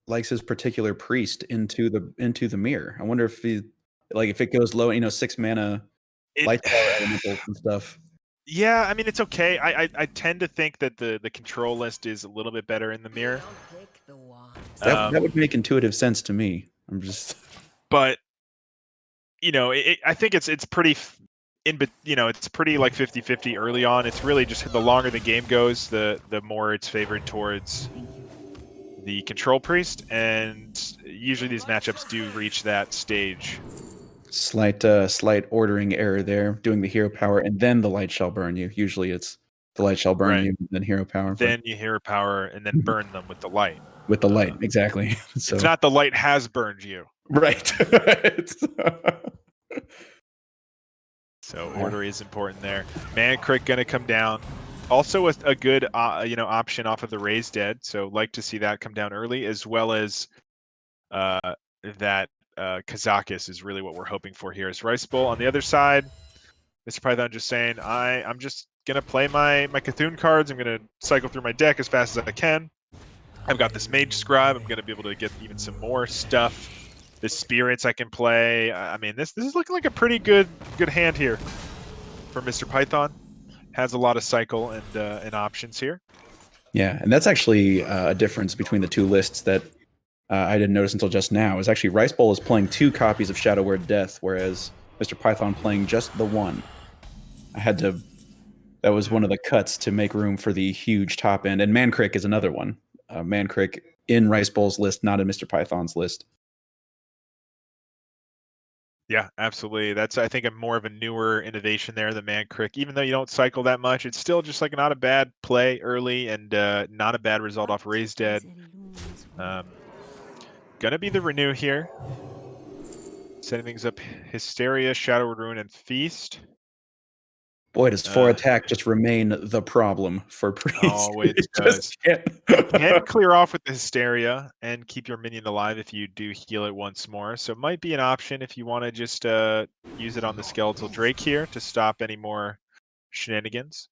his particular priest into the mirror. I wonder if he if it goes low, 6 mana light power elementals and stuff. Yeah, I mean it's okay. I tend to think that the control list is a little bit better in the mirror. That would make intuitive sense to me. I'm just, but I think it's pretty it's pretty like 50-50 early on. It's really just the longer the game goes, the more it's favored towards the control priest, and usually these matchups do reach that stage. slight ordering error there, doing the hero power and then the light shall burn you. Usually it's the light shall burn Right. you, then hero power. Then you hero power and then burn them with the light. With the light, exactly. So it's not the light has burned you. Right. So order is important there. Man Crick gonna come down. Also a good option off of the Raise Dead. So like to see that come down early, as well as that Kazakis is really what we're hoping for here. Is Rice Bowl on the other side? Mr. Python just saying, I'm just gonna play my Cthulhu cards. I'm gonna cycle through my deck as fast as I can. I've got this Mage Scribe. I'm gonna be able to get even some more stuff. The spirits I can play. I mean, this is looking like a pretty good hand here for Mr. Python. Has a lot of cycle and options here. Yeah, and that's actually a difference between the two lists that I didn't notice until just now. Is actually Rice Bowl is playing 2 copies of Shadow Word Death, whereas Mr. Python playing just the one. That was one of the cuts to make room for the huge top end, and Man Crick is another one. Man Crick in Rice Bowl's list, not in Mr. Python's list. Yeah, absolutely. That's, I think, a more of a newer innovation there, the Man Crick. Even though you don't cycle that much, it's still just like not a bad play early and not a bad result off Raise Dead. Gonna be the Renew here. Setting things up. Hysteria, Shadow Ruin, and Feast. Boy, does 4 attack just remain the problem for Priest. Oh, it does. You can clear off with the Hysteria and keep your minion alive if you do heal it once more. So it might be an option if you want to just use it on the Skeletal Drake here to stop any more shenanigans.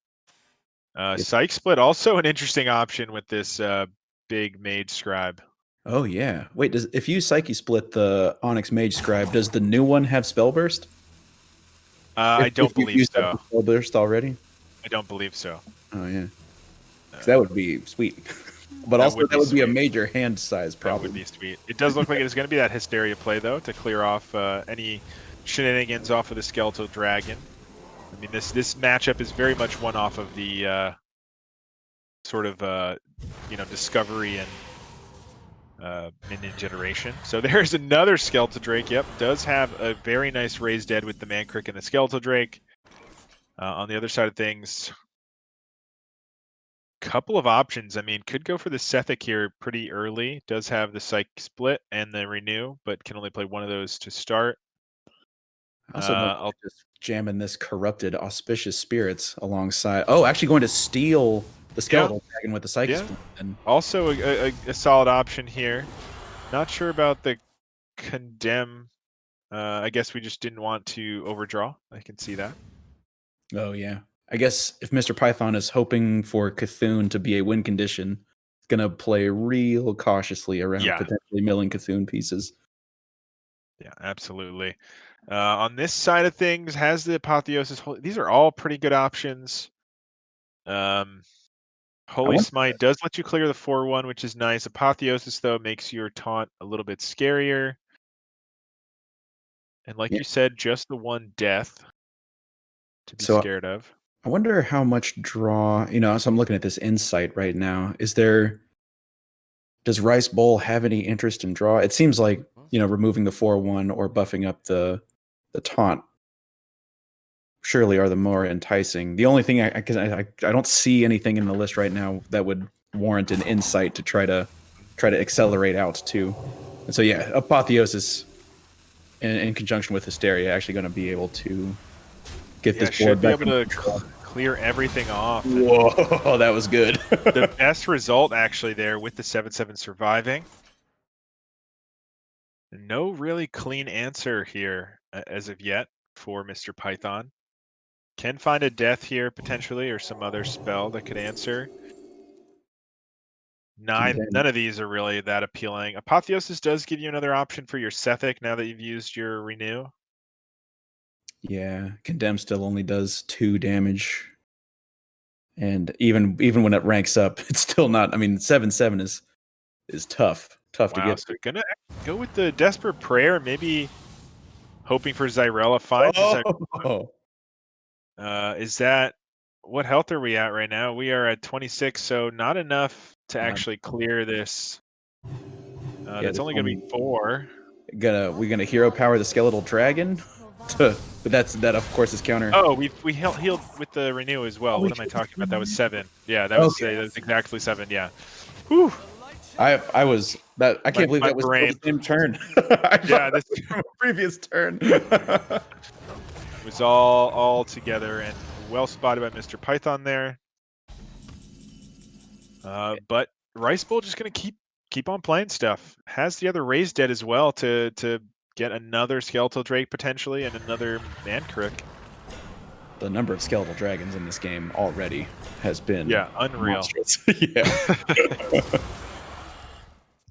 Psych Split, also an interesting option with this big Mage Scribe. Oh, yeah. Wait, if you Psyche Split the Onyx Mage Scribe, does the new one have Spell Burst? I don't believe so. Spell Burst already? I don't believe so. Oh, yeah. That would be sweet. But also, that would be a major hand size problem. That would be sweet. It does look like it's going to be that Hysteria play, though, to clear off any shenanigans off of the Skeletal Dragon. I mean, this matchup is very much one off of the sort of, discovery and minion generation. So there's another Skeletal Drake. Yep, does have a very nice Raise Dead with the Man Crick and the Skeletal Drake. On the other side of things, couple of options. I mean, could go for the Sethic here pretty early. Does have the Psych Split and the Renew, but can only play one of those to start. Also, I'll just jam in this Corrupted Auspicious Spirits alongside. Oh, actually going to steal the Skeletal Dragon with the Psychic Split. And also a solid option here. Not sure about the Condemn. I guess we just didn't want to overdraw. I can see that. Oh, yeah. I guess if Mr. Python is hoping for Cthulhu to be a win condition, it's going to play real cautiously around potentially milling Cthulhu pieces. Yeah, absolutely. On this side of things, has the Apotheosis. These are all pretty good options. Holy Smite does let you clear the 4/1, which is nice. Apotheosis, though, makes your taunt a little bit scarier. And like you said, just the one death to be scared of. I wonder how much draw, so I'm looking at this insight right now. Does Rice Bowl have any interest in draw? It seems like removing the 4/1 or buffing up the taunt surely are the more enticing. The only thing I don't see anything in the list right now that would warrant an insight to try to accelerate out to. And so yeah, Apotheosis in conjunction with Hysteria actually going to be able to get this board should be back able to clear everything off. Whoa, that was good. The best result actually there with the 7/7 surviving. No really clean answer here as of yet for Mr. Python. Can find a death here potentially, or some other spell that could answer. None of these are really that appealing. Apotheosis does give you another option for your Sethic now that you've used your Renew. Yeah, Condemn still only does 2 damage. And even when it ranks up, it's still not. I mean, 7/7 is tough to get. So gonna go with the Desperate Prayer, maybe hoping for Zyrella finds. Is that, what health are we at right now? We are at 26, so not enough to actually clear this. That's only gonna be 4. We're gonna hero power the skeletal dragon. But that of course is counter. Oh, we healed with the Renew as well. What am I talking about? That was 7. Yeah, that was exactly 7. Yeah. Whew. I can't believe that was the same turn. This previous turn. It was all together and well spotted by Mr. Python there. But Rice Bowl just gonna keep on playing stuff. Has the other Raised Dead as well to get another Skeletal Drake potentially and another Mankrik. The number of Skeletal Dragons in this game already has been unreal.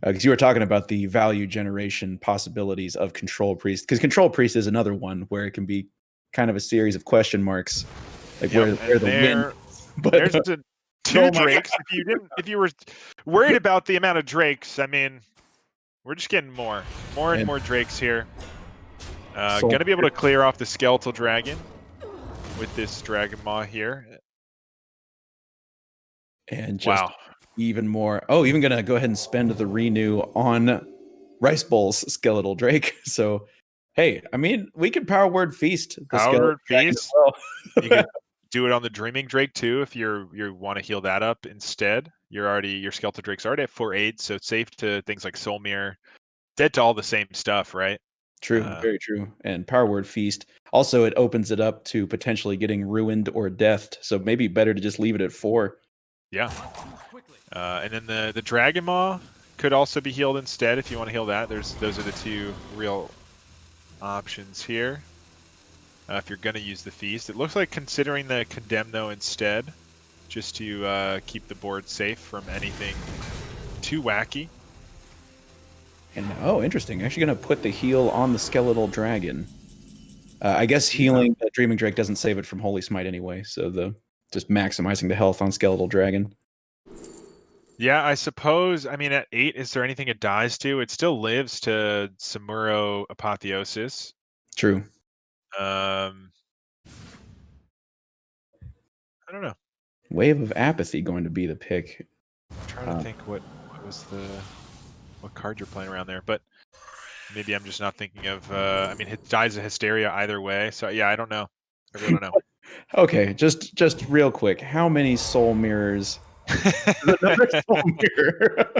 Because you were talking about the value generation possibilities of Control Priest, because Control Priest is another one where it can be kind of a series of question marks, like where the win. But there's the 2 Drakes. If you were worried about the amount of Drakes, I mean, we're just getting more and more Drakes here. Gonna be able to clear off the Skeletal Dragon with this Dragon Maw here. And just even more. Oh, even gonna go ahead and spend the Renew on Rice Bowl's Skeletal Drake. So, hey, I mean, we could Power Word Feast the Power Word Feast. As well. You could do it on the Dreaming Drake too if you want to heal that up instead. Your Skeletal Drake's already at 4/8, so it's safe to things like Soul Mirror. Dead to all the same stuff, right? True, very true. And Power Word Feast also, it opens it up to potentially getting ruined or deathed. So maybe better to just leave it at 4. Yeah. And then the Dragon Maw could also be healed instead if you want to heal that. Those are the 2 real options here. If you're going to use the Feast. It looks like considering the Condemn though instead, just to keep the board safe from anything too wacky. And interesting. Actually going to put the heal on the Skeletal Dragon. I guess healing the Dreaming Drake doesn't save it from Holy Smite anyway, so just maximizing the health on Skeletal Dragon. Yeah, I suppose. I mean, at 8, is there anything it dies to? It still lives to Samuro Apotheosis. True. I don't know. Wave of Apathy going to be the pick. I'm trying to think what card you're playing around there, but maybe I'm just not thinking of. I mean, it dies of Hysteria either way, so yeah, I don't know. I really don't know. Okay, just real quick, how many Soul Mirrors? Another Soul Mirror.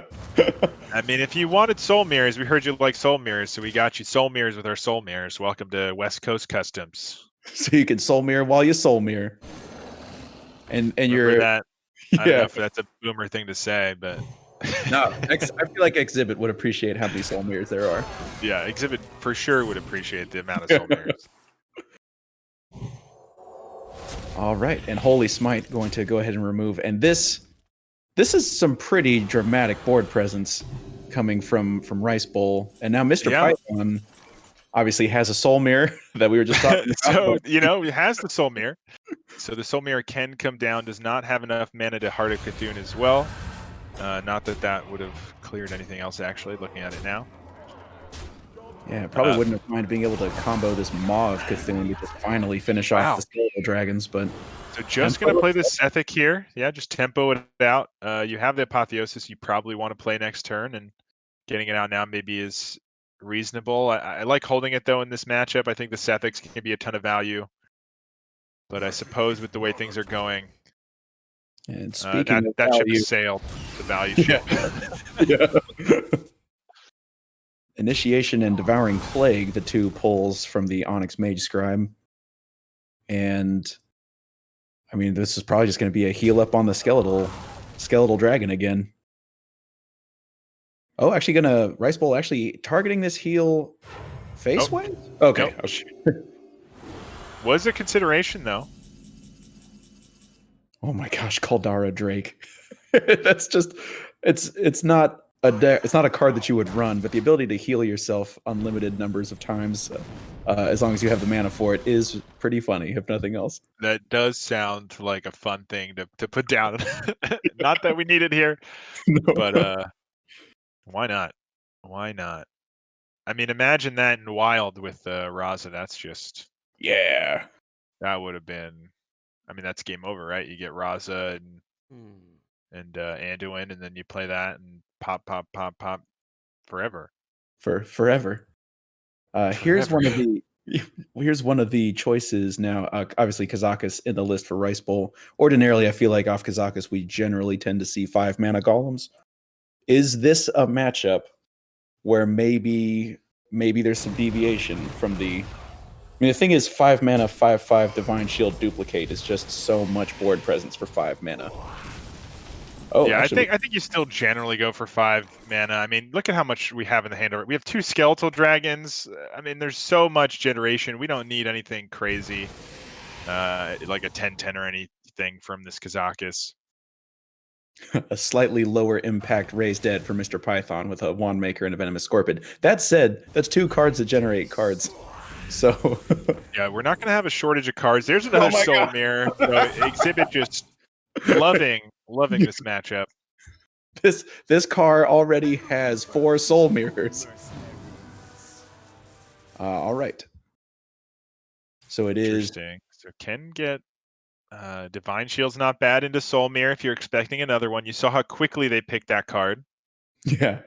I mean, if you wanted Soul Mirrors, we heard you like Soul Mirrors, so we got you Soul Mirrors with our Soul Mirrors. Welcome to West Coast Customs. So you can Soul Mirror while you Soul Mirror. And you're that. I don't know if that's a boomer thing to say, but no, I feel like Exhibit would appreciate how many Soul Mirrors there are. Yeah, Exhibit for sure would appreciate the amount of Soul Mirrors. All right, and Holy Smite going to go ahead and remove, and this is some pretty dramatic board presence coming from Rice Bowl, and now Mr. Python obviously has a Soul Mirror that we were just talking about. So it has the Soul Mirror, so the Soul Mirror can come down. Does not have enough mana to Heart of Cthulhu as well. Not that would have cleared anything else actually. Looking at it now. Yeah, probably wouldn't have minded being able to combo this Maw of Cthulhu to just finally finish off the Skeletal Dragons, but so just gonna play the Sethic here. Yeah, just tempo it out. You have the Apotheosis you probably want to play next turn, and getting it out now maybe is reasonable. I like holding it though in this matchup. I think the Sethix can be a ton of value. But I suppose with the way things are going, And speaking of that ship value, has sailed. The value yeah. ship. Yeah. Initiation and Devouring Plague, the two pulls from the Onyx Mage Scribe. And I mean, this is probably just going to be a heal up on the skeletal dragon again. Oh, actually gonna Rice Bowl actually targeting this heal face way? Okay. Nope. Was a consideration though. Oh my gosh, Caldara Drake. That's just it's not it's not a card that you would run, but the ability to heal yourself unlimited numbers of times, as long as you have the mana for it, is pretty funny, if nothing else. That does sound like a fun thing to put down. Not that we need it here, No. but why not? Why not? I mean, imagine that in Wild with Raza. That's just Yeah. that would have been. I mean, that's game over, right? You get Raza and Anduin, and then you play that and pop forever. For forever. Here's one of the choices now. Obviously, Kazakus in the list for Rice Bowl. Ordinarily, I feel like off Kazakus, we generally tend to see 5 mana golems. Is this a matchup where maybe there's some deviation from the? I mean, the thing is, 5 mana, 5/5 Divine Shield duplicate is just so much board presence for 5 mana. Oh, yeah, actually, I think you still generally go for 5 mana. I mean, look at how much we have in the hand. We have 2 skeletal dragons. I mean, there's so much generation. We don't need anything crazy, like a 10/10 or anything from this Kazakus. a slightly lower impact Raised Dead for Mr. Python with a Wand Maker and a Venomous Scorpion. That said, that's 2 cards that generate cards. So yeah, we're not going to have a shortage of cards. There's another my Soul God. Mirror. Exhibit just loving this matchup. This car already has 4 Soul Mirrors. All right. So it is. Interesting. So can get Divine Shield's not bad into Soul Mirror if you're expecting another one. You saw how quickly they picked that card. Yeah.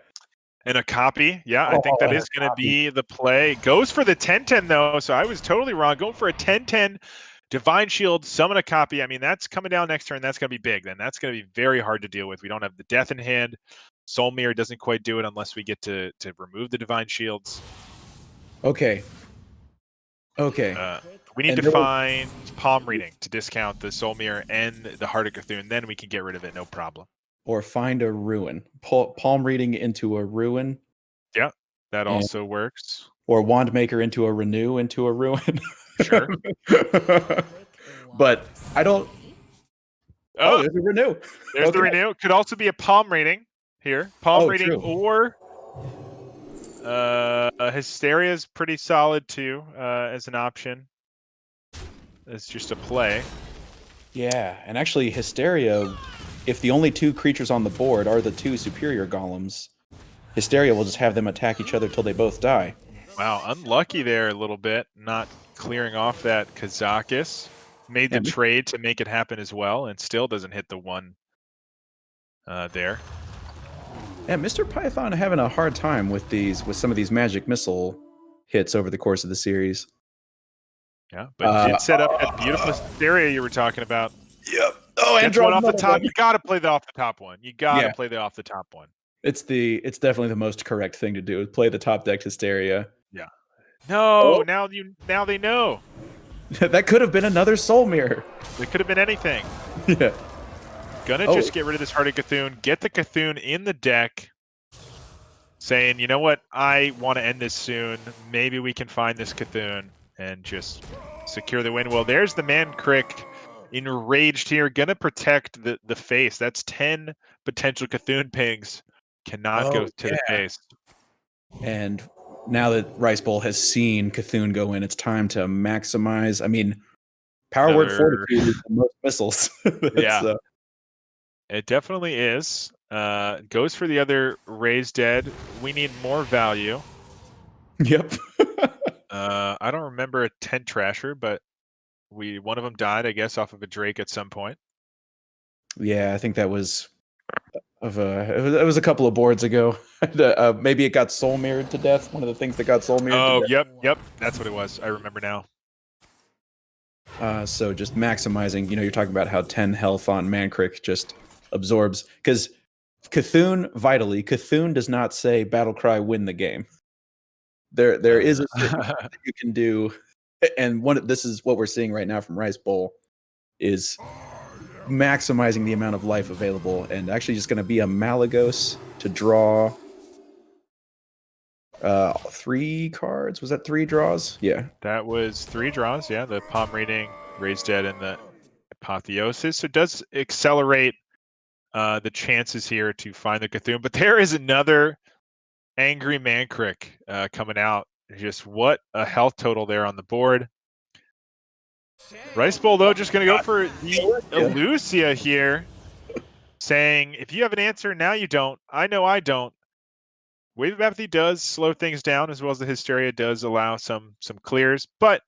And a copy. Yeah, I think that is going to be the play. Goes for the 10/10 though, so I was totally wrong. Going for a 10/10 Divine Shield, summon a copy. I mean, that's coming down next turn. That's going to be big. Then that's going to be very hard to deal with. We don't have the death in hand. Soul Mirror doesn't quite do it unless we get to remove the Divine Shields. Okay. We need to find Palm Reading to discount the Soul Mirror and the Heart of Cthulhu. Then we can get rid of it, no problem. Or find a ruin. Palm Reading into a ruin. Yeah, that also works. Or Wand Maker into a renew into a ruin. Sure. But I don't. Oh, there's a renew. There's the renew. Could also be a Palm Reading here. Palm Reading true. or Hysteria is pretty solid too as an option. It's just a play. Yeah, and actually Hysteria, if the only 2 creatures on the board are the 2 superior golems, Hysteria will just have them attack each other till they both die. Wow, unlucky there a little bit, not clearing off that Kazakus. Made the trade to make it happen as well, and still doesn't hit the 1 there. Yeah, Mr. Python having a hard time with some of these magic missile hits over the course of the series. Yeah, but did set up that beautiful area you were talking about. Yep. Oh, and one off the top. You got to play the off the top one. You got to play the off the top one. It's definitely the most correct thing to do. Play the top decked Hysteria. Yeah. No, now they know. That could have been another Soul Mirror. It could have been anything. Yeah. Gonna just get rid of this Heart of Cthulhu, get the Cthulhu in the deck, saying, you know what, I want to end this soon. Maybe we can find this Cthulhu and just secure the win. Well, there's the Man Crick enraged here, gonna protect the face. That's 10 potential Cthulhu pings. Cannot go to the face. And now that Rice Bowl has seen Cthulhu go in, it's time to maximize. I mean, Power Word Fortitude is the most missiles. Yeah. It definitely is. Goes for the other Raised Dead. We need more value. Yep. I don't remember a Tent Trasher, but one of them died, I guess, off of a Drake at some point. Yeah, I think that was it was a couple of boards ago. Maybe it got soul mirrored to death. One of the things that got soul mirrored. Oh, to death. yep. That's what it was. I remember now. So just maximizing. You're talking about how 10 health on Mancrick just absorbs, because Cthulhu does not say battle cry win the game. There is a certain that you can do, and this is what we're seeing right now from Rice Bowl is maximizing the amount of life available, and actually just going to be a Malagos to draw 3 cards. Was that 3 draws? Yeah. That was 3 draws. Yeah, the palm reading, Raised Dead, and the Apotheosis. So it does accelerate the chances here to find the Cthulhu. But there is another Angry Mancrick coming out. Just what a health total there on the board. Rice Bowl, though, just going to go for the Elusia here, saying, if you have an answer, now you don't. I know I don't. Wave of Apathy does slow things down, as well as the Hysteria does allow some clears. But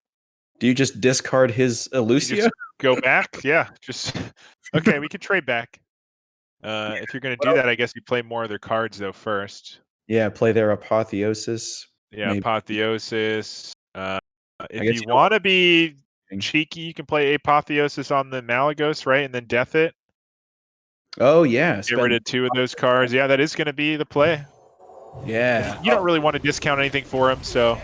do you just discard his Elusia? Just go back? Yeah. Just okay, we can trade back. If you're going to do that, I guess you play more of their cards, though, first. Yeah, play their Apotheosis. Yeah, maybe. Apotheosis. If you you want to be cheeky, you can play Apotheosis on the Malagos, right? And then death it. Oh, yeah. Get rid of 2 of those cards. Yeah, that is going to be the play. Yeah. You don't really want to discount anything for him, so.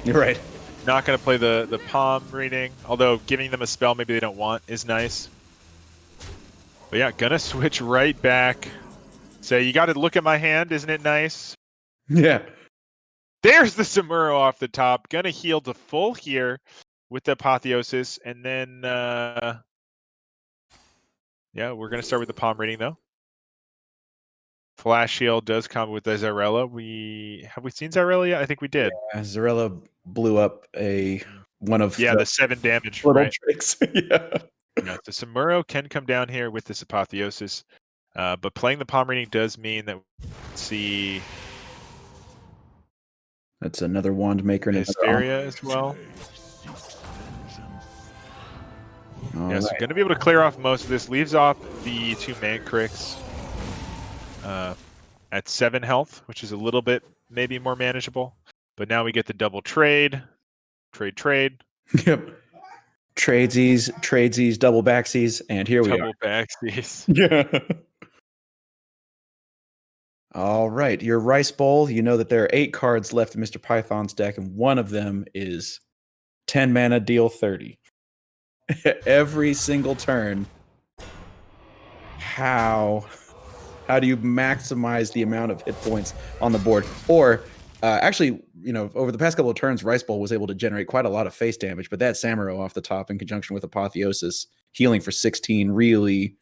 You're right. Not going to play the palm reading, although giving them a spell maybe they don't want is nice. But yeah, going to switch right back. Say, you got to look at my hand, isn't it nice? Yeah. There's the Samuro off the top. Gonna heal to full here with the Apotheosis. And then, yeah, we're going to start with the palm reading, though. Flash Shield does come with the Zarella. Have we seen Zarella yet? I think we did. Yeah, Zarella blew up one of the 7 damage, little right? tricks. Yeah. Yeah, the Samuro can come down here with this Apotheosis. But playing the palm reading does mean that we see... That's another wand maker and Hysteria as well. All so right. going to be able to clear off most of this. Leaves off the 2 Mancricks at 7 health, which is a little bit maybe more manageable. But now we get the double trade. Trade. Yep. Tradesies, double backsies, and here we are. Double backsies. Yeah. All right, your Rice Bowl, you know that there are 8 cards left in Mr. Python's deck, and one of them is 10 mana, deal 30. Every single turn. How do you maximize the amount of hit points on the board? Or actually, over the past couple of turns, Rice Bowl was able to generate quite a lot of face damage, but that Samuro off the top in conjunction with Apotheosis healing for 16 really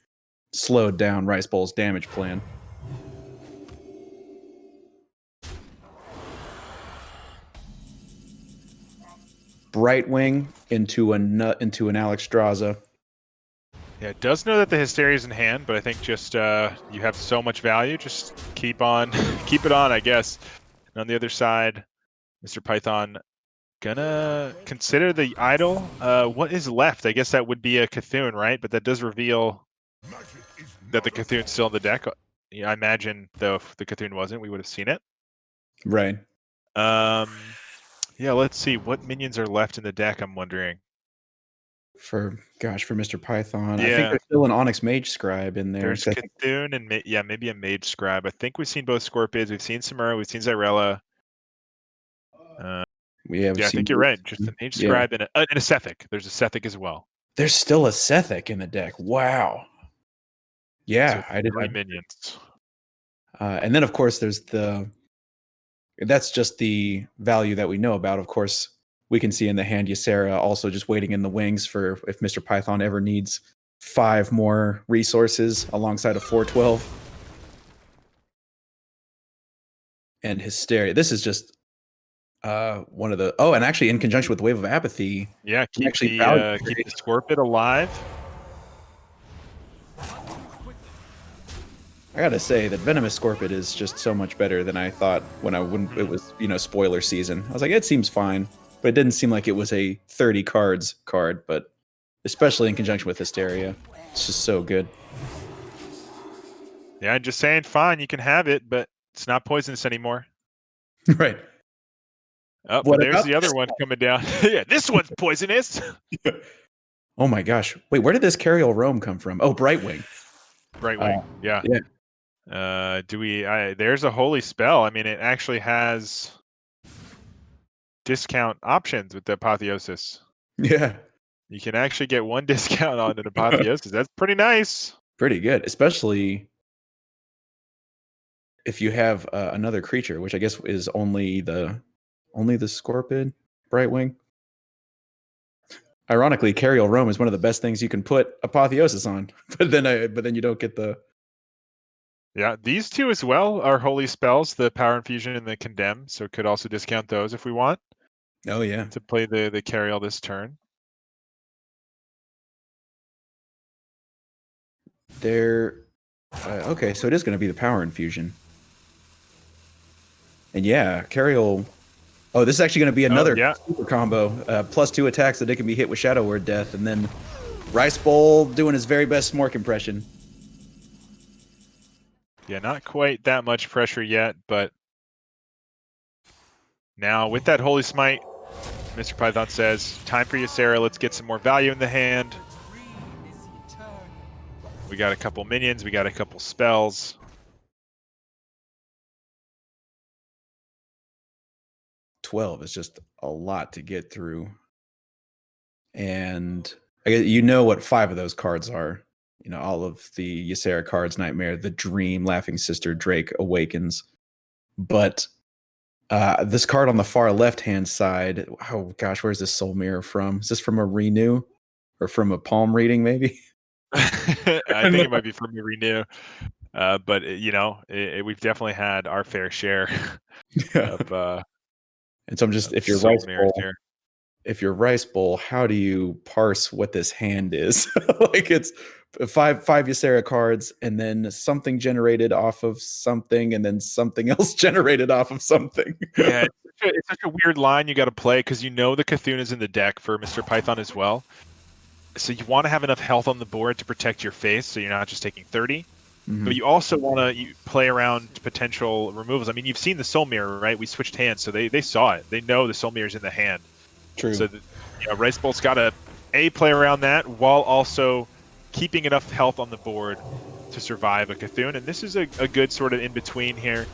slowed down Rice Bowl's damage plan. Brightwing into an Alexstrasza. Yeah, it does know that the Hysteria is in hand, but I think just you have so much value, just keep it on, I guess. And on the other side, Mr. Python gonna consider the idol. What is left? I guess that would be a Cthulhu, right? But that does reveal that the Cthulhu's still in the deck. Yeah, I imagine, though, if the Cthulhu wasn't, we would have seen it. Right. Yeah, let's see. What minions are left in the deck, I'm wondering. For Mr. Python. Yeah. I think there's still an Onyx Mage Scribe in there. There's Cthulhu and maybe a Mage Scribe. I think we've seen both Scorpions. We've seen Samuro. We've seen Zyrella. I think you're right. Just a Mage Scribe and a Sethic. There's a Sethic as well. There's still a Sethic in the deck. Wow. Yeah, so 3 minions. And then, of course, there's that's just the value that we know about. Of course, we can see in the hand Ysera also just waiting in the wings for if Mr. Python ever needs 5 more resources alongside a 412. And Hysteria. This is just one of the... Oh, and actually in conjunction with Wave of Apathy... Yeah, keep the Scorpid alive. I gotta say that Venomous Scorpid is just so much better than I thought when it was, spoiler season. I was like, it seems fine, but it didn't seem like it was a 30 cards card, but especially in conjunction with Hysteria, it's just so good. Yeah, just saying, fine, you can have it, but it's not poisonous anymore. Right. Oh, What and there's about the other this one coming down. Yeah, this one's poisonous. Oh my gosh. Wait, where did this Carriel Rome come from? Oh, Brightwing. Right Uh, wing. Yeah. yeah. There's a holy spell. I mean, it actually has discount options with the apotheosis. Yeah. You can actually get one discount on an apotheosis. That's pretty nice. Pretty good, especially if you have another creature, which I guess is only the Scorpid Brightwing. Ironically, Carriel Rome is one of the best things you can put apotheosis on, but then you don't get the. Yeah, these two as well are holy spells, the power infusion and the condemn. So could also discount those if we want Oh yeah, to play the Carriel this turn. they're okay. So it is going to be the power infusion, and yeah, Carriel. Oh, this is actually going to be another yeah. super combo. +2 attacks that it can be hit with Shadow Word Death, and then Rice Bowl doing his very best Smork impression. Yeah, not quite that much pressure yet, but now with that Holy Smite, Mr. Python says, time for you, Sarah. Let's get some more value in the hand. We got a couple minions. We got a couple spells. $12 is just a lot to get through. And I guess you know what 5 of those cards are. You know, all of the Ysera cards, Nightmare, the Dream, Laughing Sister, Drake, Awakens. But this card on the far left-hand side, oh gosh, where's this Soul Mirror from? Is this from a Renew? Or from a palm reading, maybe? I think it might be from a Renew. But, we've definitely had our fair share Yeah. of And so I'm just, if you're Soul Rice Mirrors Bowl, here. how do you parse what this hand is? Like it's five Ysera cards, and then something generated off of something, and then something else generated off of something. Yeah, it's such a weird line you got to play because the Cthulhu is in the deck for Mr. Python as well. So you want to have enough health on the board to protect your face, so you're not just taking 30. Mhm. But you also want to play around potential removals. I mean, you've seen the Soul Mirror, right? We switched hands, so they saw it. They know the Soul Mirror is in the hand. True. So Rice Bolt's got to play around that while also keeping enough health on the board to survive a Cthulhu. And this is a good sort of in between here.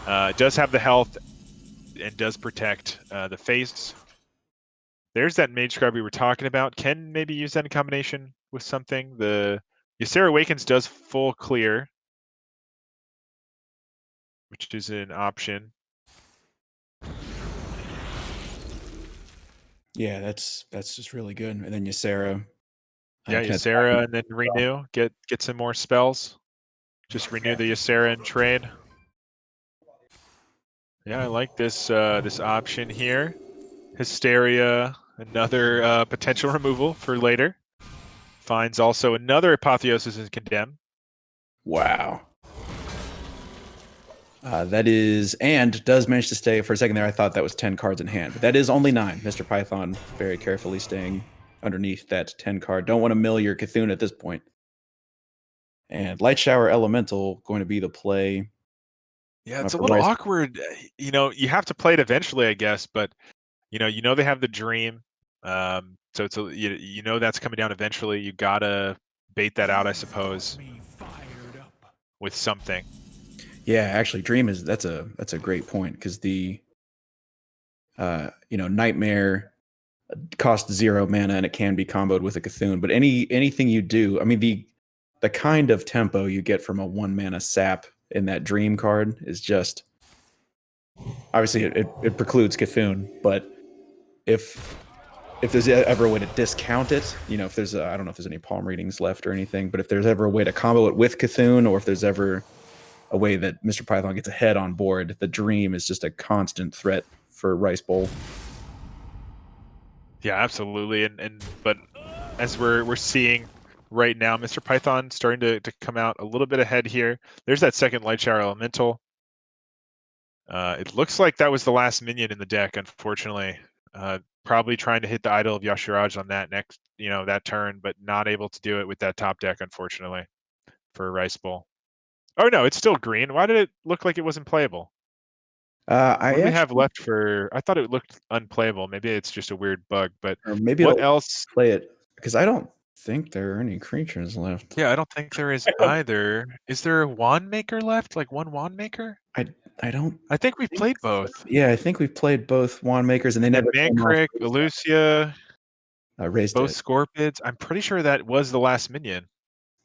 It does have the health and does protect the face. There's that Mage Scribe we were talking about. Can maybe use that in combination with something. The Ysera Awakens does full clear, which is an option. Yeah, that's just really good. And then Ysera. Yeah, Ysera and then renew. Get some more spells. Just renew the Ysera and trade. Yeah, I like this this option here. Hysteria, another potential removal for later. Finds also another Apotheosis and Condemn. Wow. That is, and does manage to stay for a second there. I thought that was 10 cards in hand, but that is only 9. Mr. Python very carefully staying underneath that 10 card. Don't want to mill your Cthulhu at this point. And Light Shower Elemental going to be the play. Yeah, it's a little awkward. You have to play it eventually, I guess, but they have the Dream. So it's that's coming down eventually. You gotta bait that out, I suppose, with something. Yeah, actually, Dream is that's a great point because the Nightmare costs 0 mana and it can be comboed with a Cthulhu. But anything you do, I mean the kind of tempo you get from a 1 mana sap in that Dream card is just obviously it precludes Cthulhu, but if there's ever a way to discount it, if there's I don't know if there's any palm readings left or anything, but if there's ever a way to combo it with Cthulhu, or if there's ever a way that Mr. Python gets ahead on board, the Dream is just a constant threat for Rice Bowl. Yeah, absolutely. But as we're seeing right now, Mr. Python starting to come out a little bit ahead here. There's that second Light Shower Elemental. It looks like that was the last minion in the deck, unfortunately. Probably trying to hit the Idol of Yashiraj on that next, that turn, but not able to do it with that top deck, unfortunately, for Rice Bowl. Oh no, it's still green. Why did it look like it wasn't playable? I What do we have actually, left for? I thought it looked unplayable. Maybe it's just a weird bug. But or maybe what it'll else? play it because I don't think there are any creatures left. Yeah, I don't think there is I don't. either. Is there a wand maker left? Like one wand maker? I, I don't I think we've think played so. both. Yeah, I think we've played both wand makers, and they And then never came off Mankrik, Elucia, raised both it. Scorpids. I'm pretty sure that was the last minion.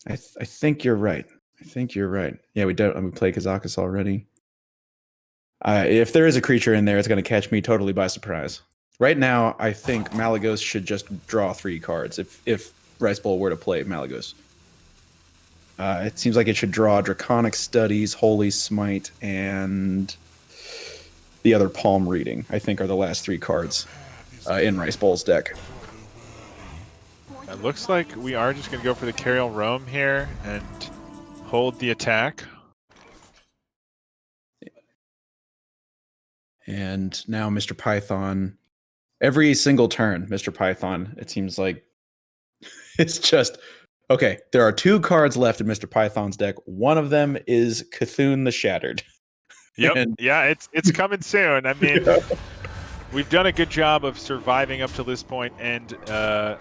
I think you're right. I think you're right. Yeah, we played Kazakus already. If there is a creature in there, it's going to catch me totally by surprise. Right now, I think Malagos should just draw 3 cards if Rice Bowl were to play Malagos. It seems like it should draw Draconic Studies, Holy Smite, and the other Palm Reading, I think, are the last 3 cards in Rice Bowl's deck. It looks like we are just going to go for the Carriel Roam here and hold the attack. And now Mr. Python, every single turn, Mr. Python, it seems like it's just okay. There are 2 cards left in Mr. Python's deck. One of them is Cthulhu the Shattered. Yep. And, Yeah, it's coming soon. I mean, yeah. we've done a good job of surviving up to this point, and oh,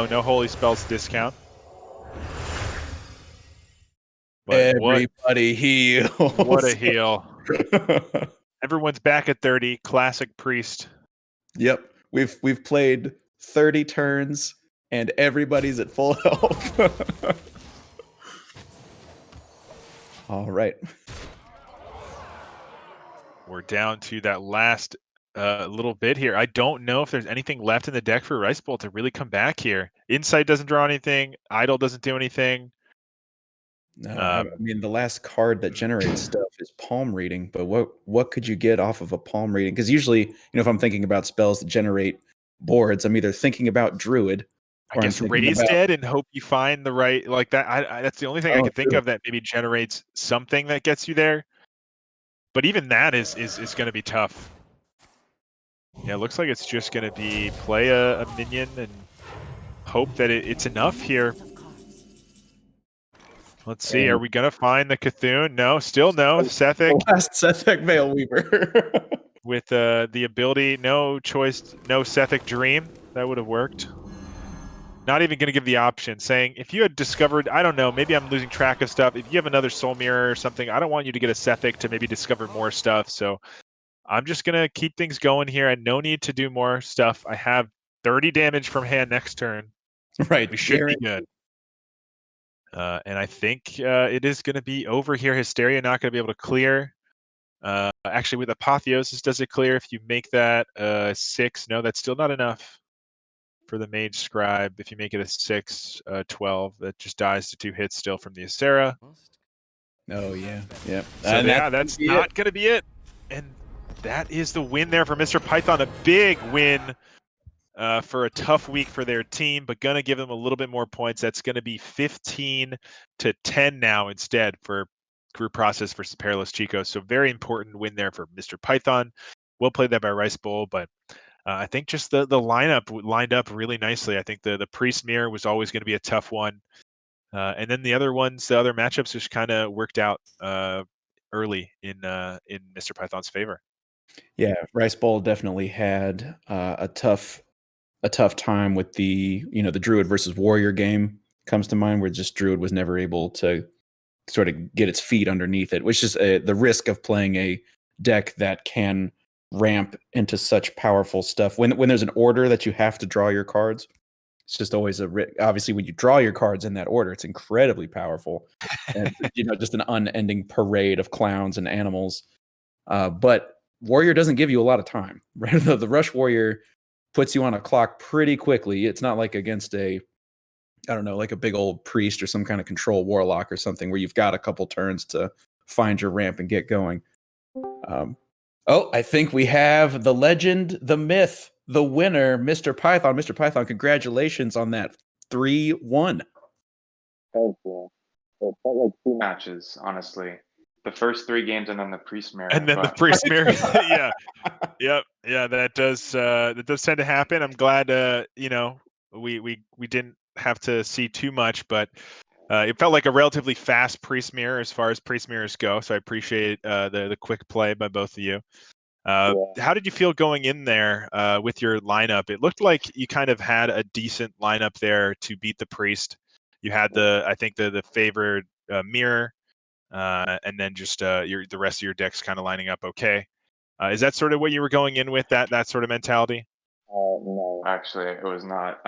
no Holy Spells discount. But Everybody heals. what a heal. Everyone's back at 30. Classic Priest. Yep. We've played 30 turns and everybody's at full health. All right. We're down to that last little bit here. I don't know if there's anything left in the deck for Rice Bowl to really come back here. Insight doesn't draw anything. Idol doesn't do anything. No, I mean the last card that generates stuff is palm reading, but what could you get off of a palm reading? Because usually, if I'm thinking about spells that generate boards, I'm either thinking about Druid I or I'm guess thinking raise about dead and hope you find the right like that. That's the only thing I oh, could think true. of that maybe generates something that gets you there. But even that is going to be tough. Yeah, it looks like it's just going to be play a minion and hope that it's enough here. Let's see. Are we going to find the Cthulhu? No, still no. Sethic. The last Sethek Veil Weaver. With the ability, no choice, no Sethic Dream. That would have worked. Not even going to give the option, saying if you had discovered, I don't know, maybe I'm losing track of stuff. If you have another Soul Mirror or something, I don't want you to get a Sethic to maybe discover more stuff. So I'm just going to keep things going here. And no need to do more stuff. I have 30 damage from hand next turn. Right. We should be good. And I think it is going to be over here. Hysteria not going to be able to clear. Actually, with Apotheosis, does it clear if you make that 6? No, that's still not enough for the Mage Scribe. If you make it a 6, 12, that just dies to 2 hits still from the Acera. Oh, yeah. Yep. So yeah, that's not going to be it. And that is the win there for Mr. Python. A big win for a tough week for their team, but going to give them a little bit more points. That's going to be 15-10 now instead for group process versus Perilous Chico. So very important win there for Mr. Python. We'll play that by Rice Bowl, but I think just the lineup lined up really nicely. I think the Priest Mirror was always going to be a tough one. And then the other ones, the other matchups just kind of worked out early in Mr. Python's favor. Yeah, Rice Bowl definitely had a tough time with the the Druid versus Warrior game comes to mind, where just Druid was never able to sort of get its feet underneath it, which is the risk of playing a deck that can ramp into such powerful stuff. When there's an order that you have to draw your cards, it's just always obviously when you draw your cards in that order, it's incredibly powerful, and just an unending parade of clowns and animals. But Warrior doesn't give you a lot of time. Right, the Rush Warrior puts you on a clock pretty quickly. It's not like against I don't know, like a big old priest or some kind of control warlock or something where you've got a couple turns to find your ramp and get going. I think we have the legend, the myth, the winner, Mr. Python. Mr. Python, congratulations on that 3-1. Thank you. It felt like 2 matches, honestly. The first 3 games and then the Priest Mirror. And then the Priest Mirror. Yeah. Yep. Yeah, that does tend to happen. I'm glad we didn't have to see too much, but It felt like a relatively fast priest mirror as far as priest mirrors go, so I appreciate the quick play by both of you. Yeah. How did you feel going in there with your lineup? It looked like you kind of had a decent lineup there to beat the priest. You had I think the favored mirror, and then just the rest of your decks kind of lining up okay. Is that sort of what you were going in with, that sort of mentality? No, actually, it was not.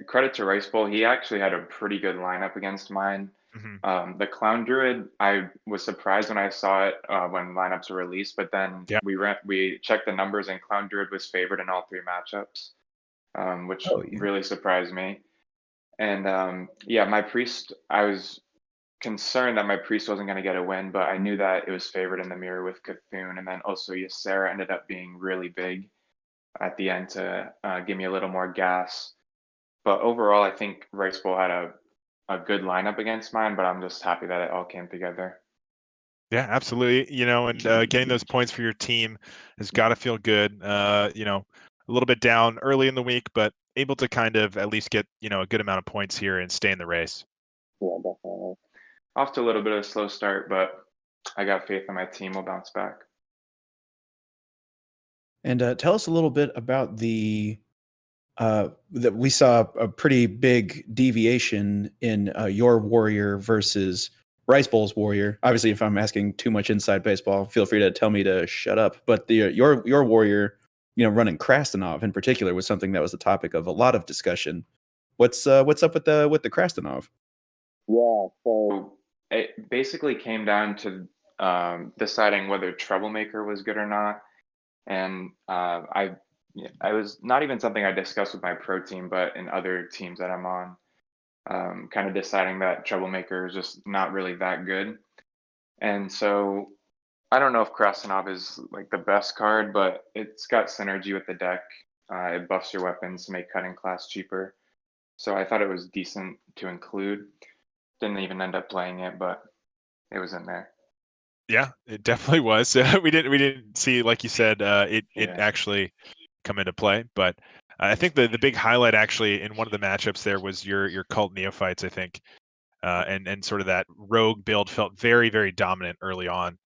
Credit to Rice Bowl. He actually had a pretty good lineup against mine. Mm-hmm. The Clown Druid, I was surprised when I saw it when lineups were released, but then Yeah. we checked the numbers and Clown Druid was favored in all 3 matchups, which Oh, yeah. really surprised me. And yeah, my priest, I was concerned that my priest wasn't going to get a win, but I knew that it was favored in the mirror with Cthulhu, and then also Ysera ended up being really big at the end to give me a little more gas. But overall, I think Rice Bowl had a good lineup against mine, but I'm just happy that it all came together. Yeah, absolutely. And getting those points for your team has got to feel good. A little bit down early in the week, but able to kind of at least get, a good amount of points here and stay in the race. Yeah, definitely. Off to a little bit of a slow start, but I got faith in my team will bounce back. And tell us a little bit about that we saw a pretty big deviation in your warrior versus Rice Bowl's warrior. Obviously, if I'm asking too much inside baseball, feel free to tell me to shut up. But your warrior, running Krastenov in particular was something that was the topic of a lot of discussion. What's up with the Krastenov? Yeah, so it basically came down to deciding whether Troublemaker was good or not. And I was not even something I discussed with my pro team, but in other teams that I'm on, kind of deciding that Troublemaker is just not really that good. And so I don't know if Krasinov is like the best card, but it's got synergy with the deck. It buffs your weapons to make cutting class cheaper. So I thought it was decent to include. Didn't even end up playing it, but it was in there. Yeah, it definitely was. We didn't see, like you said, it Yeah. actually come into play. But I think the big highlight actually in one of the matchups there was your cult neophytes, I think, and sort of that rogue build felt very, very dominant early on.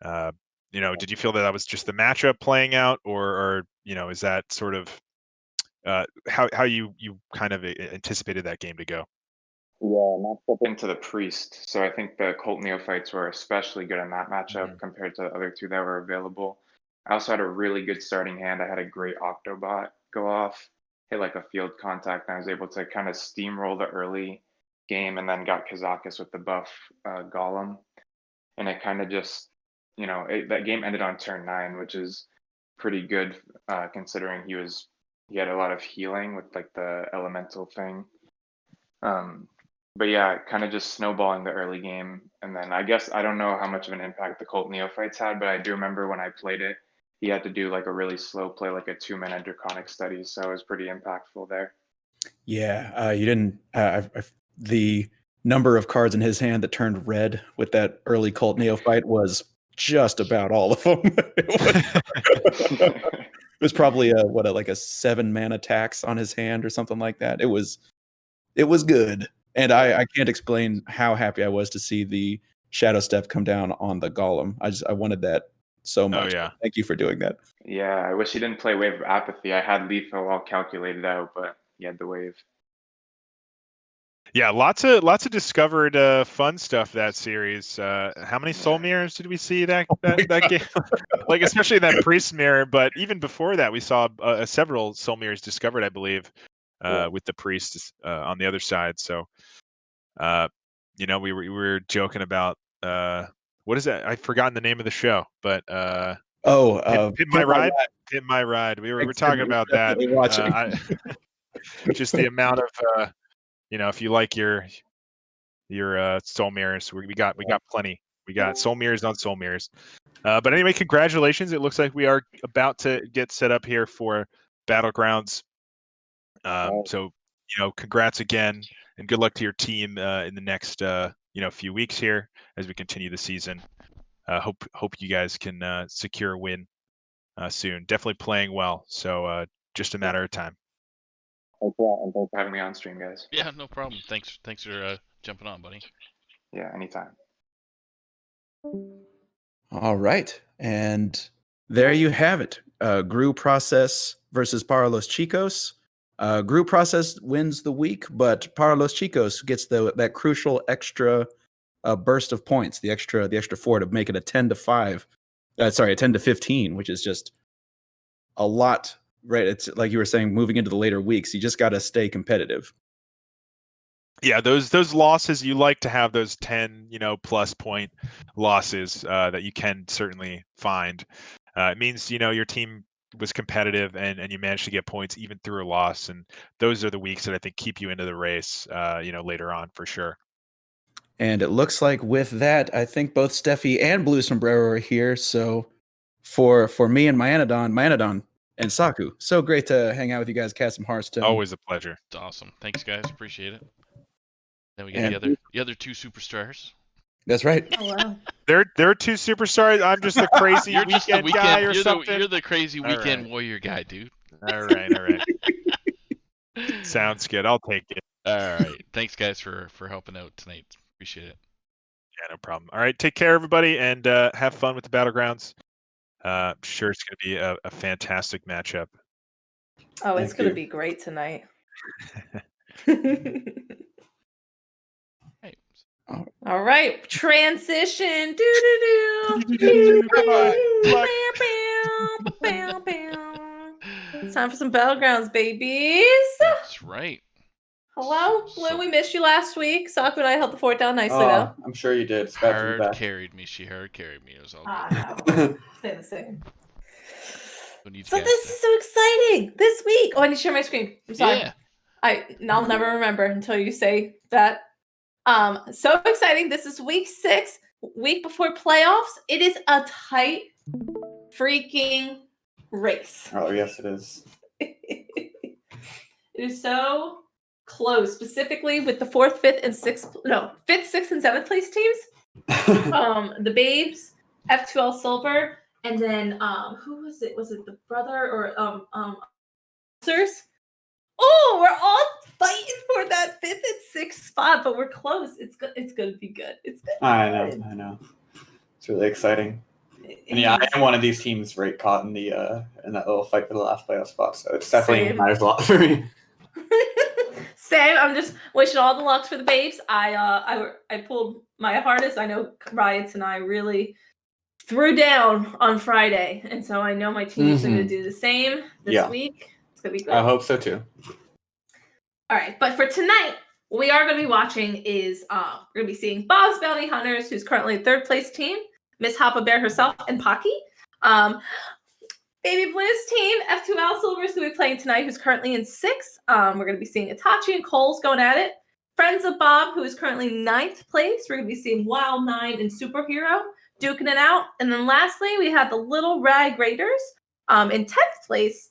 Did you feel that was just the matchup playing out, or is that sort of how you kind of anticipated that game to go? Yeah, matched up into the priest. So I think the cult neophytes were especially good in that matchup Mhm. compared to the other 2 that were available. I also had a really good starting hand. I had a great Octobot go off, hit like a field contact, and I was able to kind of steamroll the early game and then got Kazakis with the buff Golem. And it kind of just, that game ended on turn 9, which is pretty good considering he had a lot of healing with like the elemental thing. But yeah, kind of just snowballing the early game. And then I guess I don't know how much of an impact the Cult Neophytes had, but I do remember when I played it, he had to do like a really slow play, like a 2-minute Draconic Study. So it was pretty impactful there. Yeah, you didn't. The number of cards in his hand that turned red with that early cult neophyte was just about all of them. It was probably like a 7-mana tax on his hand or something like that. It was good, and I can't explain how happy I was to see the Shadow Step come down on the Golem. I wanted that so much. yeah. Thank you for doing that. Yeah, I wish he didn't play Wave of Apathy. I had lethal all calculated out, but he had the wave. Yeah, lots of discovered fun stuff that series. How many soul mirrors did we see that game? Like especially in that priest mirror, but even before that, we saw several soul mirrors discovered, I believe, with the priests on the other side. So, we were joking about what is that? I've forgotten the name of the show, but Pimp My Ride. Pimp My Ride. We're talking about that. Definitely watching. Just the amount of if you like your soul mirrors, we got plenty. We got soul mirrors on soul mirrors. But anyway, congratulations. It looks like we are about to get set up here for Battlegrounds. So, congrats again, and good luck to your team in the next few weeks here as we continue the season. Hope you guys can secure a win soon. Definitely playing well. So just a matter of time. Thanks a lot, and thanks for having me on stream, guys. Yeah, no problem. Thanks for jumping on, buddy. Yeah, anytime. All right. And there you have it. Gru Process versus Para Los Chicos. Gru Process wins the week, but Para Los Chicos gets that crucial extra burst of points, the extra 4 to make it a 10-5. A 10-15, which is just a lot, right? It's like you were saying, moving into the later weeks, you just got to stay competitive. Yeah, those losses, you like to have those 10 plus point losses that you can certainly find. It means your team was competitive and you managed to get points even through a loss, and those are the weeks that I think keep you into the race later on for sure. And it looks like with that, I think both Steffi and Blue Sombrero are here. So for me and Myanodon and Saku, so great to hang out with you guys, cast some Hearthstone. Always a pleasure. It's awesome. Thanks, guys. Appreciate it. Then we got And the other two superstars. that's right. Oh wow. There are two superstars. I'm just a crazy You're weekend, just the weekend guy or you're something. you're the crazy All weekend right. warrior guy, dude. All right. Sounds good. I'll take it. All right. Thanks, guys, for helping out tonight. Appreciate it. Yeah, no problem. All right, take care, everybody, and have fun with the Battlegrounds. I'm sure it's going to be a fantastic matchup. Oh, it's Thank gonna you. be great tonight. Hey. All right, transition. Do. It's time for some Battlegrounds, babies. That's right. Hello, Blue. We missed you last week. Saku and I held the fort down nicely, though. I'm sure you did. It's bad to be Hard back. carried me. She hard carried me. It was all good. No. Stay the same. Who needs So gas this today? is so exciting. This week. Oh, I need to share my screen. I'm sorry. Yeah. I'll never remember until you say that. So exciting. This is week 6, week before playoffs. It is a tight freaking race. Oh, yes, it is. It is so close, specifically with the 4th, 5th, and 6th, 5th, 6th, and 7th place teams. The Babes, F2L Silver, and then who was it? Was it the brother or Officers? Oh, we're all fighting for that 5th and 6th spot, but we're close. It's gonna be good. It's good. I know. It's really exciting. And yeah, I am one of these teams right caught in the in that little fight for the last playoff spot, so it's definitely Same. matters a lot for me. Same. I'm just wishing all the luck for the Babes. I pulled my hardest. I know Riots and I really threw down on Friday, and so I know my teams are going to do the same this week. It's going to be good. I hope so too. All right, but for tonight, what we are going to be watching is we're going to be seeing Bob's Bounty Hunters, who's currently a 3rd place team, Miss Hoppa Bear herself, and Pocky. Baby Blues team, F2L Silver is going to be playing tonight, who's currently in 6th. We're going to be seeing Itachi and Coles going at it. Friends of Bob, who is currently 9th place. We're going to be seeing Wild 9 and Superhero duking it out. And then lastly, we have the Little Rag Raiders in 10th place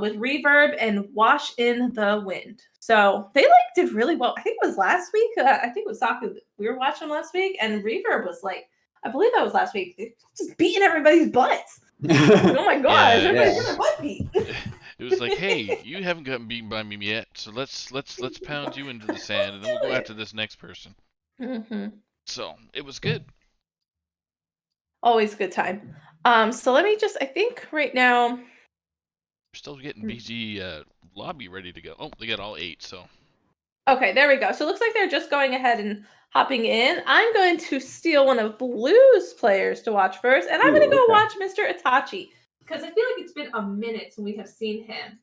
with Reverb and Wash in the Wind. So they did really well. I think it was last week. I think it was Saku. We were watching last week, and Reverb was I believe that was last week. Just beating everybody's butts. Oh my gosh, everybody's getting their butt beat. It was like, hey, you haven't gotten beaten by me yet, so let's pound you into the sand, and then we'll go after this next person. Mm-hmm. So it was good. Always a good time. So let me I think right now. We're still getting BG lobby ready to go. Oh, they got all 8, so. Okay, there we go. So it looks like they're just going ahead and hopping in. I'm going to steal one of Blue's players to watch first, and I'm going to go watch Mr. Itachi, because I feel like it's been a minute since we have seen him.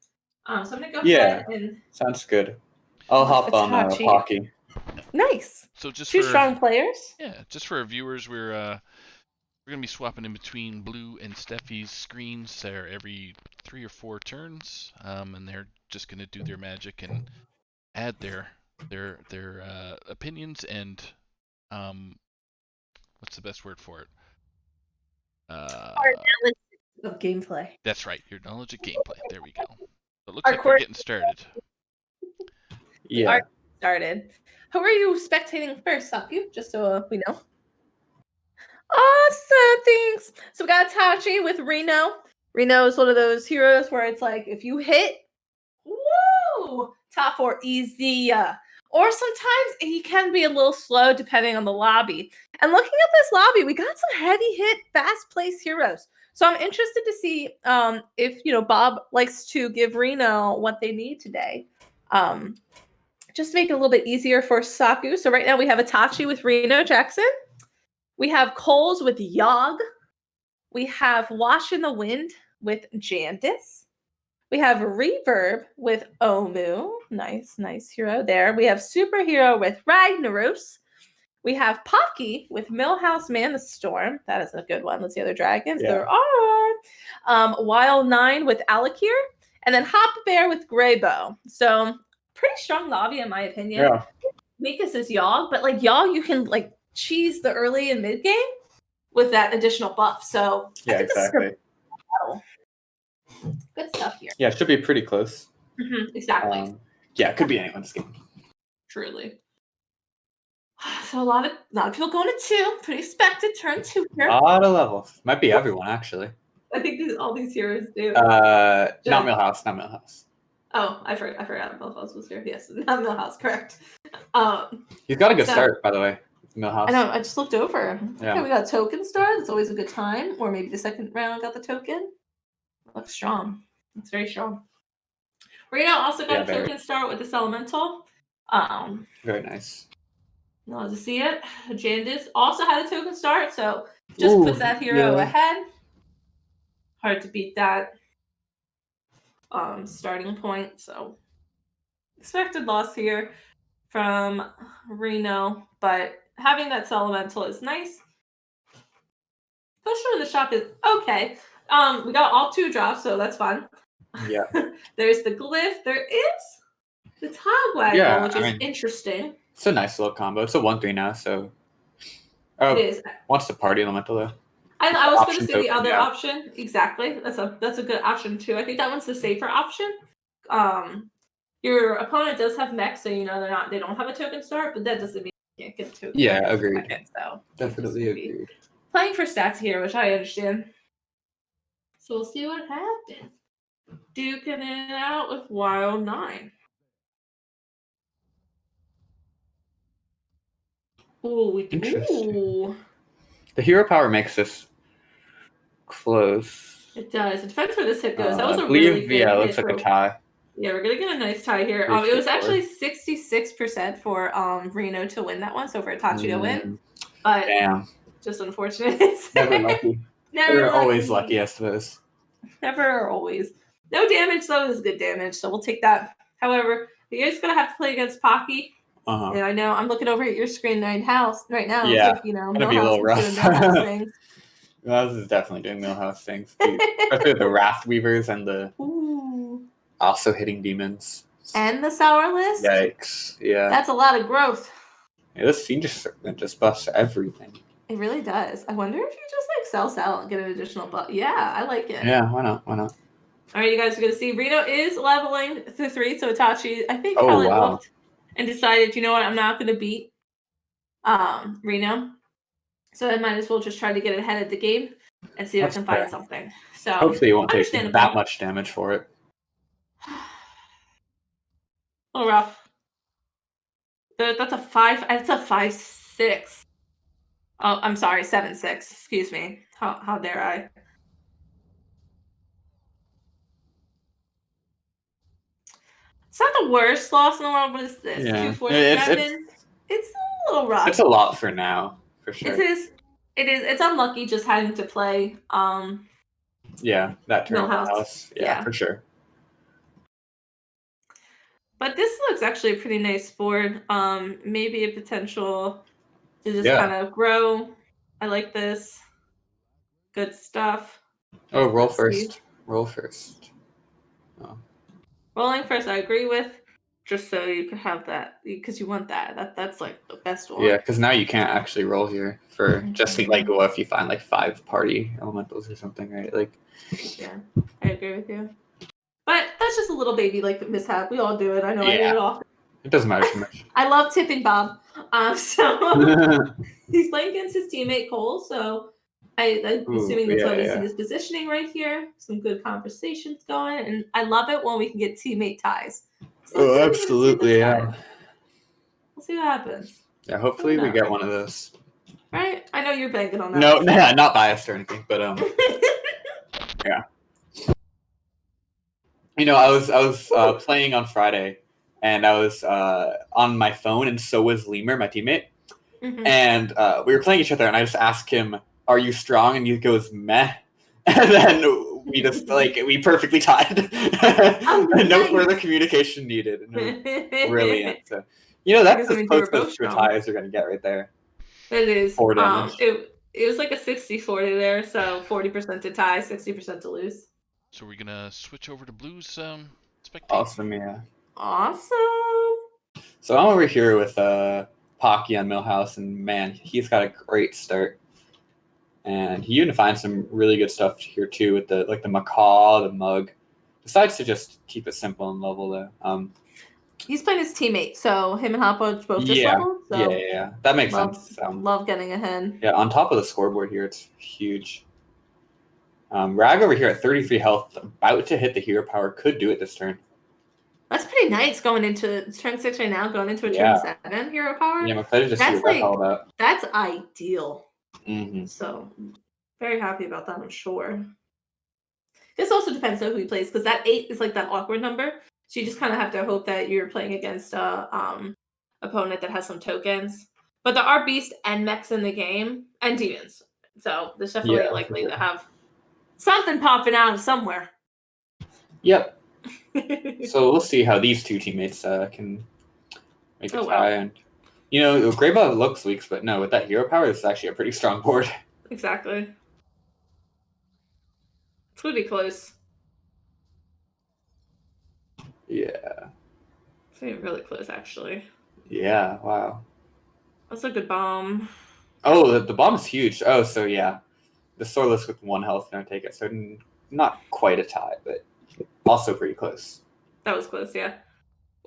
So I'm going to go ahead and... Sounds good. I'll hop on Pocky. Nice. So just Two strong players. Yeah, just for our viewers, we're gonna be swapping in between Blue and Steffi's screens there every 3 or 4 turns, and they're just gonna do their magic and add their opinions and what's the best word for it? Our knowledge of gameplay. That's right, your knowledge of gameplay. There we go. It looks like we're getting started. Yeah. Started. Who are you spectating first, Saku? Just so we know. Awesome, thanks. So we got Itachi with Reno. Reno is one of those heroes where it's like, if you hit, woo, top 4 easy. Or sometimes he can be a little slow depending on the lobby. And looking at this lobby, we got some heavy hit, fast place heroes. So I'm interested to see if Bob likes to give Reno what they need today. Just to make it a little bit easier for Saku. So right now we have Itachi with Reno Jackson. We have Coles with Yogg. We have Wash in the Wind with Jandis. We have Reverb with Omu. Nice hero there. We have Superhero with Ragnaros. We have Pocky with Millhouse Man the Storm. That is a good one. Let's see other dragons. Yeah. There are Wild 9 with Alakir. And then Hop Bear with Greybow. So pretty strong lobby in my opinion. Yeah. Weakest is Yogg, but like Yogg, you can like cheese the early and mid game with that additional buff. So Yeah, I think exactly. this is a battle. Good stuff here. Yeah, it should be pretty close. Exactly. Yeah, it could be anyone's game. Truly. So a lot of people going to 2. Pretty expected turn 2 here. A lot of levels. Might be everyone actually. I think all these heroes do. Not Millhouse. Not Millhouse. Oh, I forgot Millhouse was here. Yes, not Millhouse, correct. He's got a good start, by the way. Millhouse. I know. I just looked over. Yeah. Okay, we got a token start. That's always a good time. Or maybe the second round got the token. Looks strong. It's very strong. Reno also got a token start with this elemental. Very nice. Love to see it. Jandis also had a token start, so just puts that hero ahead. Hard to beat that starting point. So expected loss here from Reno, but having that elemental is nice. Pusher in the shop is okay. We got all 2 drops, so that's fun. Yeah. There's the glyph. There is the Togwaggle, which is interesting. It's a nice little combo. It's a 1/3 now, so. Oh, it is. Wants the party elemental though. I was going to say the other option. Exactly. That's a good option too. I think that one's the safer option. Your opponent does have mech, so they don't have a token start, but that doesn't mean you can't get a token. Yeah, agreed. So Definitely agreed. Playing for stats here, which I understand. So we'll see what happens. Duking it out with Wild 9. Ooh, Interesting. Ooh. The hero power makes this close. It does. It depends where this hit goes. That was a really good it looks like a tie. Yeah, we're gonna get a nice tie here. It was actually 66% for Reno to win that one, so for Itachi to win. But damn, just unfortunate. Never lucky. Never always lucky, I suppose. Never or always. No damage though is good damage, so we'll take that. However, you guys gonna have to play against Pocky. Uh-huh. And I know I'm looking over at your screen right now. Yeah, like, gonna be a little rough. This is definitely doing Millhouse things, especially the Wrath Weavers and the also hitting demons and the Sour List. Yikes! Yeah, that's a lot of growth. Yeah, this scene just buffs everything. It really does. I wonder if you just like sell and get an additional buff. Yeah, I like it. Yeah, why not? All right, you guys are gonna see Reno is leveling through 3, so Itachi I think probably looked and decided, you know what, I'm not gonna beat Reno. So I might as well just try to get ahead of the game and see if I can find something. So hopefully you won't take that much damage for it. Oh, rough. That's a 5. That's a 5/6. Oh, I'm sorry, 7/6. Excuse me. How dare I? It's not the worst loss in the world, but it's this. Yeah. 247. It's a little rough. It's a lot for now, for sure. It is. It's unlucky just having to play. Yeah, that turn. Millhouse. Yeah, for sure. But this looks actually a pretty nice board. Maybe a potential to just kind of grow. I like this. Good stuff. Oh, roll first. Roll first. Oh. Rolling first, I agree with. Just so you can have that, because you want that. That's like the best one. Yeah, because now you can't actually roll here for just like if you find like 5 party elementals or something, right? Like. Yeah, I agree with you. But that's just a little baby like mishap. We all do it. I know I do it often. It doesn't matter too much. I love tipping Bob. So he's playing against his teammate Cole. So I'm assuming that's why we see this positioning right here. Some good conversations going, and I love it when we can get teammate ties. So absolutely, yeah. We'll see what happens. Yeah, hopefully we get one of those. Right? I know you're banking on that. No, not biased or anything, but yeah. I was playing on Friday, and I was on my phone, and so was Lemur, my teammate. Mhm. And we were playing each other, and I just asked him, "Are you strong?" And he goes, "Meh." And then we just we perfectly tied. Oh, No nice. further communication needed. And it was brilliant. So that's Because, I as mean, they were close both to a strong. tie as you're gonna get right there. It is. 4 damage. It was like a 60-40 there, so 40% to tie, 60% to lose. So we're gonna switch over to Blues spectate. Awesome, yeah. Awesome. So I'm over here with Pocky on Millhouse, and man, he's got a great start. And he even finds some really good stuff here too with the macaw, the mug. Decides to just keep it simple and level though. He's playing his teammate, so him and Hopwodge both just Yeah, leveled. So yeah. That makes sense. love getting ahead. Yeah, on top of the scoreboard here, it's huge. Rag over here at 33 health, about to hit the hero power, could do it this turn. That's pretty nice going into it's turn 6 right now, going into a Yeah. turn 7 hero power. Yeah, I'm excited to see That's what that's all about. That's ideal. Mm-hmm. So very happy about that, I'm sure. This also depends on who he plays, because that 8 is like that awkward number. So you just kind of have to hope that you're playing against a opponent that has some tokens. But there are beast and mechs in the game, and demons. So there's definitely Yeah, likely for to sure. have something popping out somewhere. Yep. So we'll see how these two teammates can make a Oh, tie. wow. And Greyball looks weak, but no, with that hero power, it's actually a pretty strong board. Exactly. It's gonna be close. Yeah. It's gonna be really close, actually. Yeah. Wow. That's a good bomb. Oh, the bomb is huge. Oh, so yeah, the Swordless with 1 health gonna take it. So not quite a tie, but also pretty close. That was close, yeah.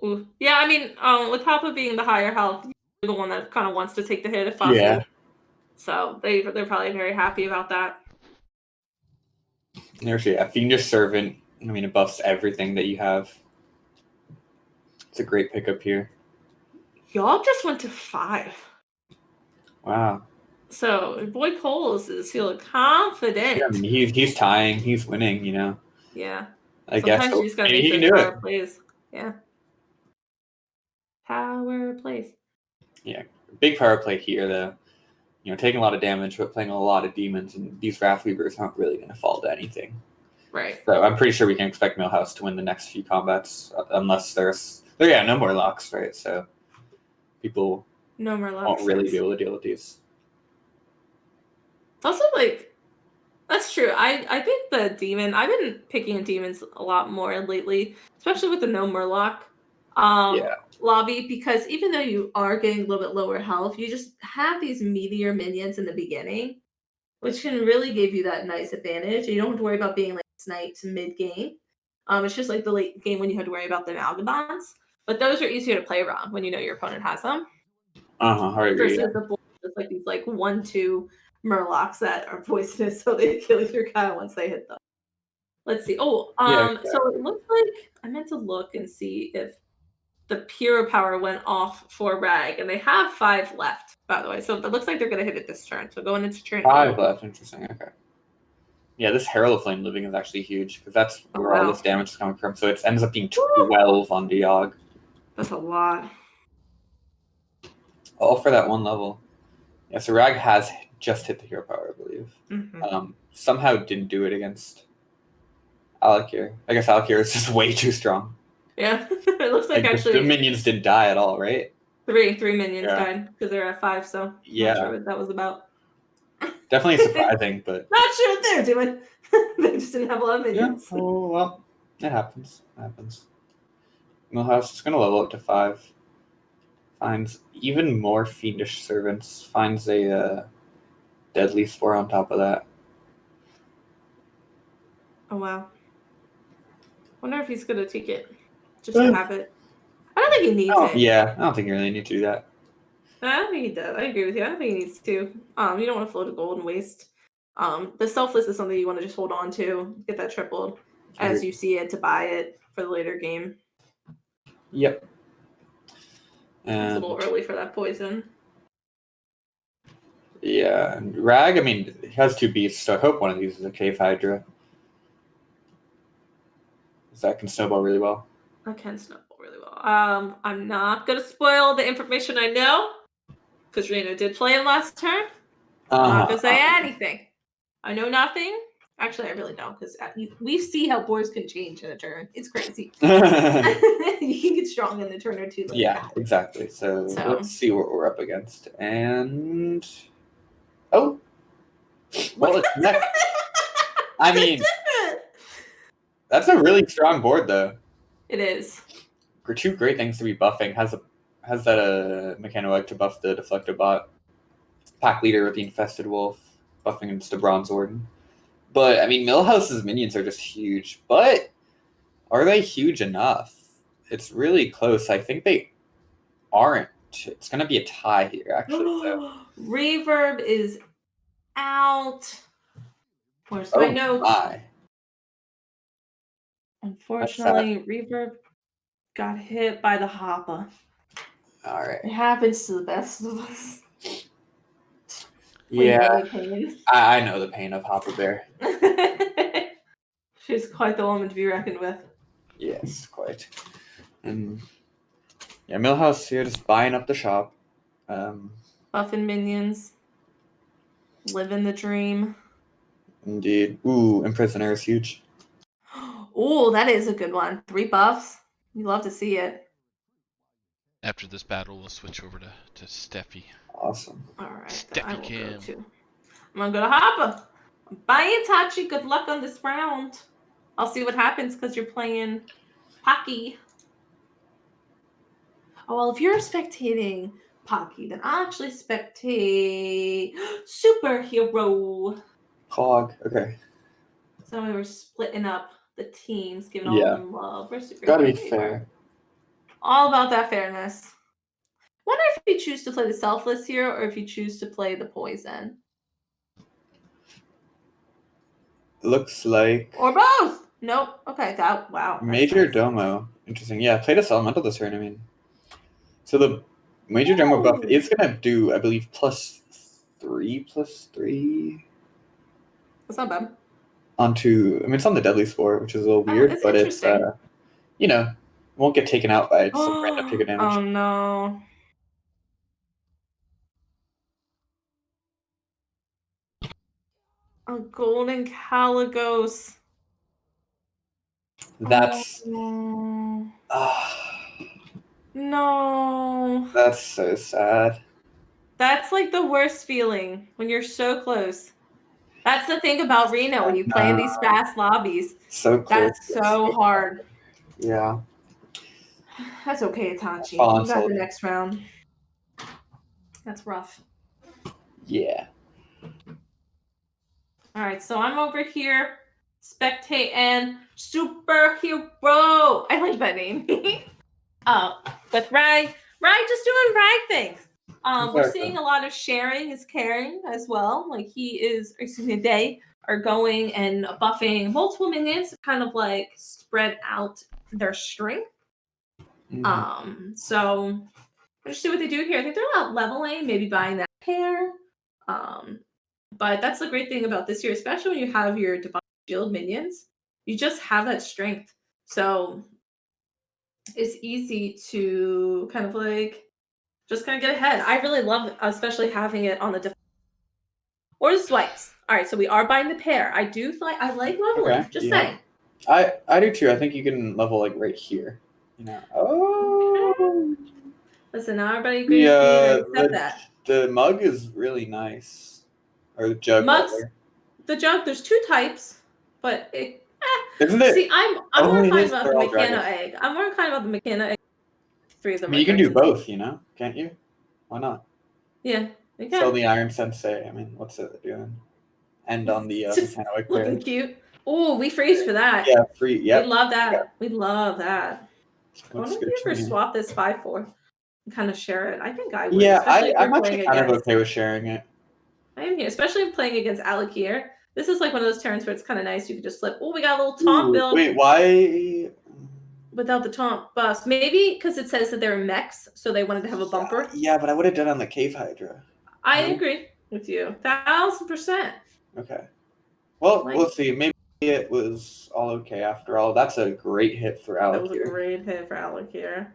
Ooh. Yeah, I mean, with Papa being the higher health, you're the one that kind of wants to take the hit if possible. Yeah. So they're probably very happy about that. There's Fiendish Servant. I mean, it buffs everything that you have. It's a great pickup here. Y'all just went to 5. Wow. So boy Coles is feeling confident. Yeah, I mean, he's tying. He's winning. Yeah. I guess Sometimes you just gotta maybe he make can those do power it. plays. Yeah. Power plays. Big power play here, though. Taking a lot of damage, but playing a lot of demons, and these Wrath Weavers aren't really going to fall to anything. Right. So I'm pretty sure we can expect Millhouse to win the next few combats, unless no more locks, right? So people No more locks. won't really be able to deal with these. It's also that's true. I think the demon. I've been picking demons a lot more lately, especially with the no Murloc lobby, because even though you are getting a little bit lower health, you just have these meteor minions in the beginning, which can really give you that nice advantage. You don't have to worry about being sniped mid game. It's just like the late game when you had to worry about the Amalgamons. But those are easier to play around when you know your opponent has them. I agree. Versus the board, just these 1-2 Murlocs that are poisonous, so they kill your guy once they hit them. Let's see. Oh, exactly. So it looks like I meant to look and see if the hero power went off for Rag, and they have 5 left, by the way. So it looks like they're gonna hit it this turn. So going into turn 5 8. left. Interesting. Okay. Yeah, this Herald of Flame living is actually huge because that's where all this damage is coming from. So it ends up being 12 on Diog. That's a lot. All for that 1 level. Yeah, so Rag has just hit the hero power, I believe. Mm-hmm. Somehow didn't do it against Alakir. I guess Alakir is just way too strong. Yeah, it looks like actually the minions didn't die at all, right? 3 minions died because they're at 5. So I'm not sure what that was about. Definitely surprising, but not sure what they're doing. They just didn't have a lot of minions. Yeah, well, it happens. Millhouse is going to level up to 5. Finds even more Fiendish Servants. Finds a Deadly Spore on top of that. Oh, wow. Wonder if he's going to take it. Just to have it. I don't think he needs it. Yeah, I don't think you really need to do that. I don't think he does. I agree with you. I don't think he needs to. You don't want to float a gold and waste. The Selfless is something you want to just hold on to, get that tripled as you see it to buy it for the later game. Yep. It's a And little early for that poison. yeah, and Rag, I mean, he has 2 beasts, so I hope one of these is a Cave Hydra. That can snowball really well. I can snowball really well. I'm not gonna spoil the information I know, because Reno did play him last turn. I'm not gonna say anything. I know nothing. Actually, I really don't, because we see how boards can change in a turn. It's crazy. You can get strong in a turn or two. Like Yeah, that. exactly. So let's see what we're up against. And well, it's next. I mean, that's a really strong board, though. It is. 2 great things to be buffing. Has that Mechano Egg to buff the Deflecto Bot. Pack Leader with the Infested Wolf, buffing against the Bronze Warden. But, I mean, Millhouse's minions are just huge. But are they huge enough? It's really close. I think they aren't. It's going to be a tie here, actually. So. Reverb is out. Where's my notes? My. Unfortunately, Reverb got hit by the Hoppa. All right. It happens to the best of us. Yeah, I know the pain of Hopper Bear. She's quite the woman to be reckoned with. Yes, quite. And yeah, Millhouse here just buying up the shop. Buffing minions. Living the dream. Indeed. Ooh, Imprisoner is huge. Ooh, that is a good one. 3 buffs. You love to see it. After this battle, we'll switch over to Steffi. Awesome. All right. Steffi Cam. I'm going to go to Hoppa. Bye, Itachi. Good luck on this round. I'll see what happens because you're playing Pocky. Oh, well, if you're spectating Pocky, then I'll actually spectate Superhero. Hog. Okay. So we were splitting up the teams, giving all of them love. We're super Gotta be fair. All about that fairness. Wonder if you choose to play the Selfless here or if you choose to play the Poison. Looks like. Or both. Nope. Okay. Wow. Major Domo. Interesting. Yeah, played us elemental this turn. I mean, so the Major Domo buff is gonna do, I believe, +3/+3. That's not bad. Onto, I mean, it's on the Deadly Spore, which is a little weird, but it's won't get taken out by some random ticket damage. Oh no. A golden Caligos. That's no. No. That's so sad. That's like the worst feeling when you're so close. That's the thing about Reno when you play in these fast lobbies. So close. That's so hard. Yeah. That's okay, Itachi. You got the next round. That's rough. Yeah. All right, so I'm over here, spectate and Superhero. I like that name. With Rag just doing Rag things. We're seeing a lot of sharing is caring as well. Like they are going and buffing multiple minions to kind of like spread out their strength. So let's see what they do here. I think they're out leveling, maybe buying that pair. But that's the great thing about this year, especially when you have your Divine Shield minions. You just have that strength. So it's easy to kind of like just kind of get ahead. I really love it, especially having it on the or the swipes. All right, so we are buying the pair. I like leveling. Okay, just saying. I do too. I think you can level like right here. You know. Oh. Okay. Listen, now everybody agrees to accept that. The mug is really nice. Or the jug. Mugs. The jug. There's 2 types, but isn't it? See, I'm more inclined about the Mechana egg. I'm more inclined about the Mechana egg. 3 of them. I mean, you can do both, can't you? Why not? Yeah, you can. Sell the Iron Sensei. I mean, what's it doing? End on the Mechana egg player. Looking cute. Oh, we freeze for that. Yeah, free. Yeah. We love that. Yeah. We love that. I wonder if you ever me. swap this 5/4 and kind of share it. I think I would. Yeah, I'm actually kind of okay with sharing it. I am here, especially playing against Alec here. This is like one of those turns where it's kind of nice. You can just flip. Oh, we got a little taunt build. Wait, why? without the taunt bust. Maybe because it says that they're mechs, so they wanted to have a bumper. Yeah, but I would have done on the Cave Hydra. I agree with you, 1000%. Okay. Well, Like- we'll see. Maybe it was all okay after all. That's a great hit for Alec That was a here. great hit for Alec here.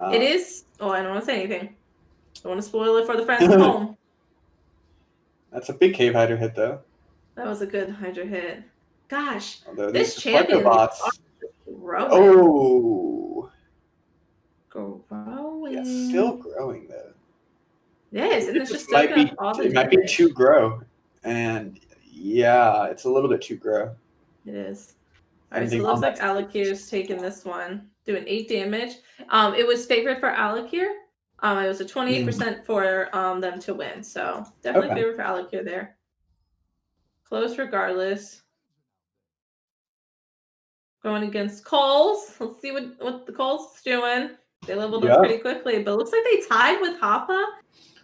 Uh, It is. Oh, I don't want to say anything. Don't want to spoil it for the friends at home. That's a big Cave Hydra hit, though. That was a good Hydra hit. Gosh, Although this these champion bots. growing. Oh. Growing. Yeah, still growing, though. Yes, and it's just It might soaking be, up all the it might be damage. too grow. And yeah, it's a little bit too grow. It is. All right, so Ending it looks on like that Alec here's taking this one, doing 8 damage. It was favored for Alec here. It was a 28% for them to win, so definitely Okay. favored for Alec here there. Close regardless. Going against Coles. Let's see what the Coles is doing. They leveled up pretty quickly, but it looks like they tied with Hoppa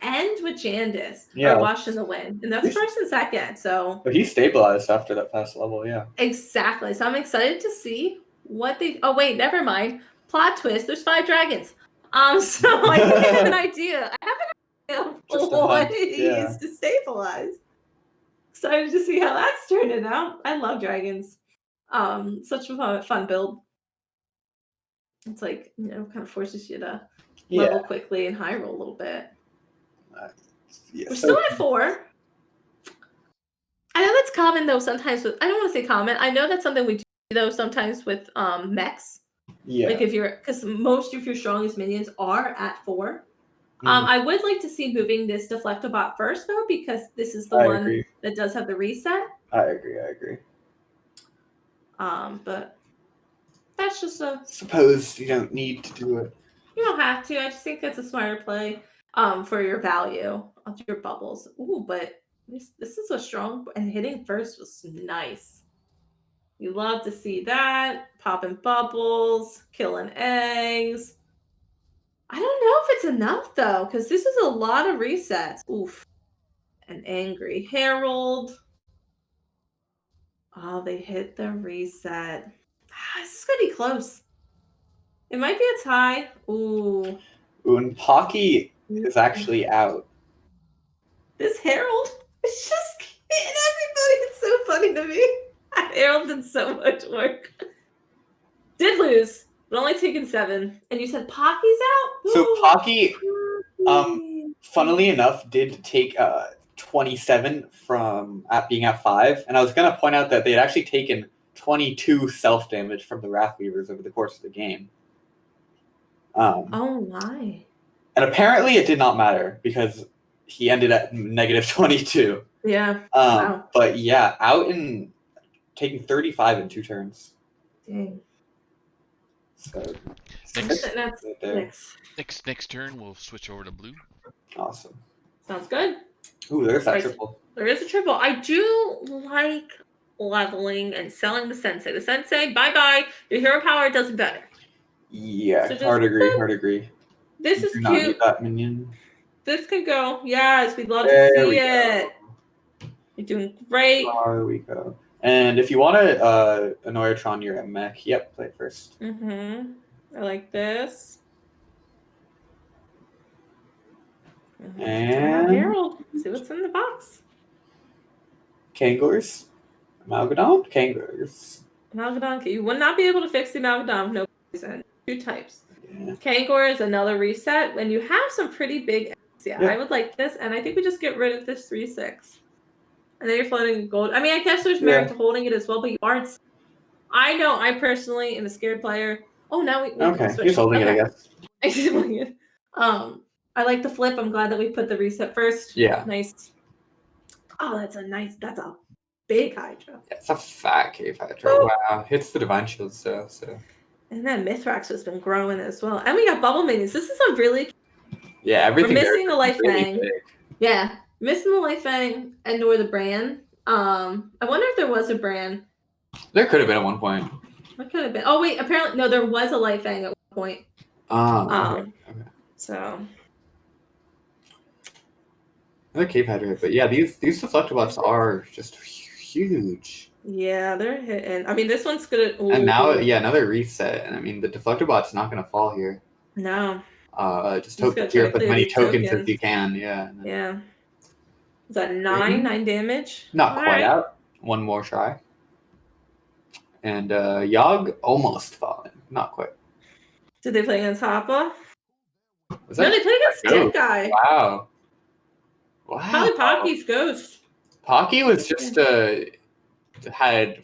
and with Jandis. Yeah. Or Wash in the Wind. And that's first and second, so But he stabilized after that fast level, yeah. exactly. So I'm excited to see what they. Oh wait, never mind. Plot twist. There's 5 dragons. So I think I have an idea. I have an idea Just of a what hunch, it yeah. is to stabilize. Excited to see how that's turning out. I love dragons. Such a fun build. It's like, kind of forces you to level quickly and high roll a little bit. Yeah, We're still at 4. I know that's common though sometimes with, I don't want to say common. I know that's something we do though sometimes with mechs. Yeah. Like because most of your strongest minions are at 4. Mhm. I would like to see moving this Deflectobot first though, because this is the I one agree. that does have the reset. I agree. But that's just Suppose you don't need to do it. you don't have to. I just think that's a smarter play for your value of your bubbles. Ooh, but this is a strong, and hitting first was nice. You love to see that. Popping bubbles, killing eggs. I don't know if it's enough though, because this is a lot of resets. Oof. An angry Herald. Oh, they hit the reset. This is gonna be close. It might be a tie. Ooh. And Pocky is actually out. This Herald is just hitting everybody. It's so funny to me. Herald did so much work. Did lose, but only taken 7. And you said Pocky's out? So Ooh, Pocky, Pocky. funnily enough, did take 27 from being at 5. And I was going to point out that they had actually taken 22 self-damage from the Wrath Weavers over the course of the game. Oh my. And apparently it did not matter because he ended at negative 22. Yeah. Wow. But yeah, out in taking 35 in 2 turns. Dang. So Next, That's right there. next turn, we'll switch over to blue. Awesome. Sounds good. Ooh, there's that Right. triple. There is a triple. I do like leveling and selling the sensei. The sensei, bye-bye. Your hero power does better. Yeah, So just- hard agree. This You is do not need cute. that minion. This could go. Yes, we'd love There to we see go. it. You're doing great. There we go. And if you want to annoy a Tron, you're a mech. Yep, play it first. Mm-hmm. I like this. And Harold, see what's in the box. Kangors. Amalgadon? Kangors. Amalgadon. You would not be able to fix the Amalgadon with no poison. 2 types. Yeah. Kangor is another reset. When you have some pretty big yeah, I would like this, and I think we just get rid of this 3/6. And then you're floating gold. I mean, I guess there's merit to holding it as well, but you aren't. I know I personally am a scared player. Oh, now we Okay, switch. he's holding it, I guess. He's holding it. I like the flip. I'm glad that we put the reset first. Yeah. Nice. Oh, that's a big Hydra. It's a fat Cave Hydra. Wow. Hits the Divine Shield, so. And then Mithrax has been growing as well. And we got Bubble Minions. This is a really... Yeah, everything We're missing the Life really Fang. big. Yeah. Missing the Life Fang and or the Bran. I wonder if there was a Bran. There could have been at one point. What could have been? Oh, wait. Apparently, no, there was a Life Fang at one point. Okay. So... Another Cave Hydra, but yeah, these Deflectobots are just huge. Yeah, they're hitting. I mean, this one's gonna. And now, Ooh. yeah, another reset. And I mean, the deflector bot's not going to fall here. No. Just Just hope to gotta clear try up to as clear many these tokens as tokens. you can. Yeah. And then Yeah. Is that 9 damage? not All quite right. out. One more try. And Yogg almost fallen. Not quite. Did they play against Hoppa? Was No, that they played against Ghost? Stick Guy. Wow. Probably Pocky's Ghost. Pocky was just had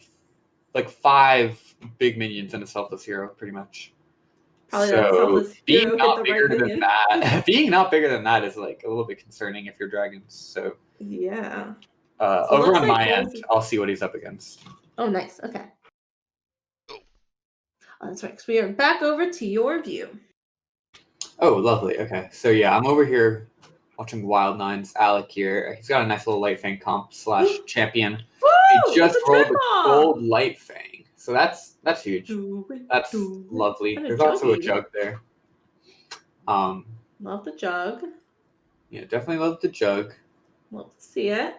like 5 big minions and a selfless hero, pretty much. Probably that So selfless being hero hit not the bigger right than minion. that, being not bigger than that is like a little bit concerning if you're dragons. So Yeah. over looks on like my Cole's- end, I'll see what he's up against. Oh, nice. Okay. Oh, that's right. So we are back over to your view. Oh, lovely. Okay, so yeah, I'm over here watching Wild Nine's Alec here. He's got a nice little Light Fang comp / champion. Woo! He just It's a rolled a triple! gold Light Fang, so that's huge. That's Do it. lovely. And a There's also a juggy. jug there. Love the jug. Yeah, definitely love the jug. Love to see it.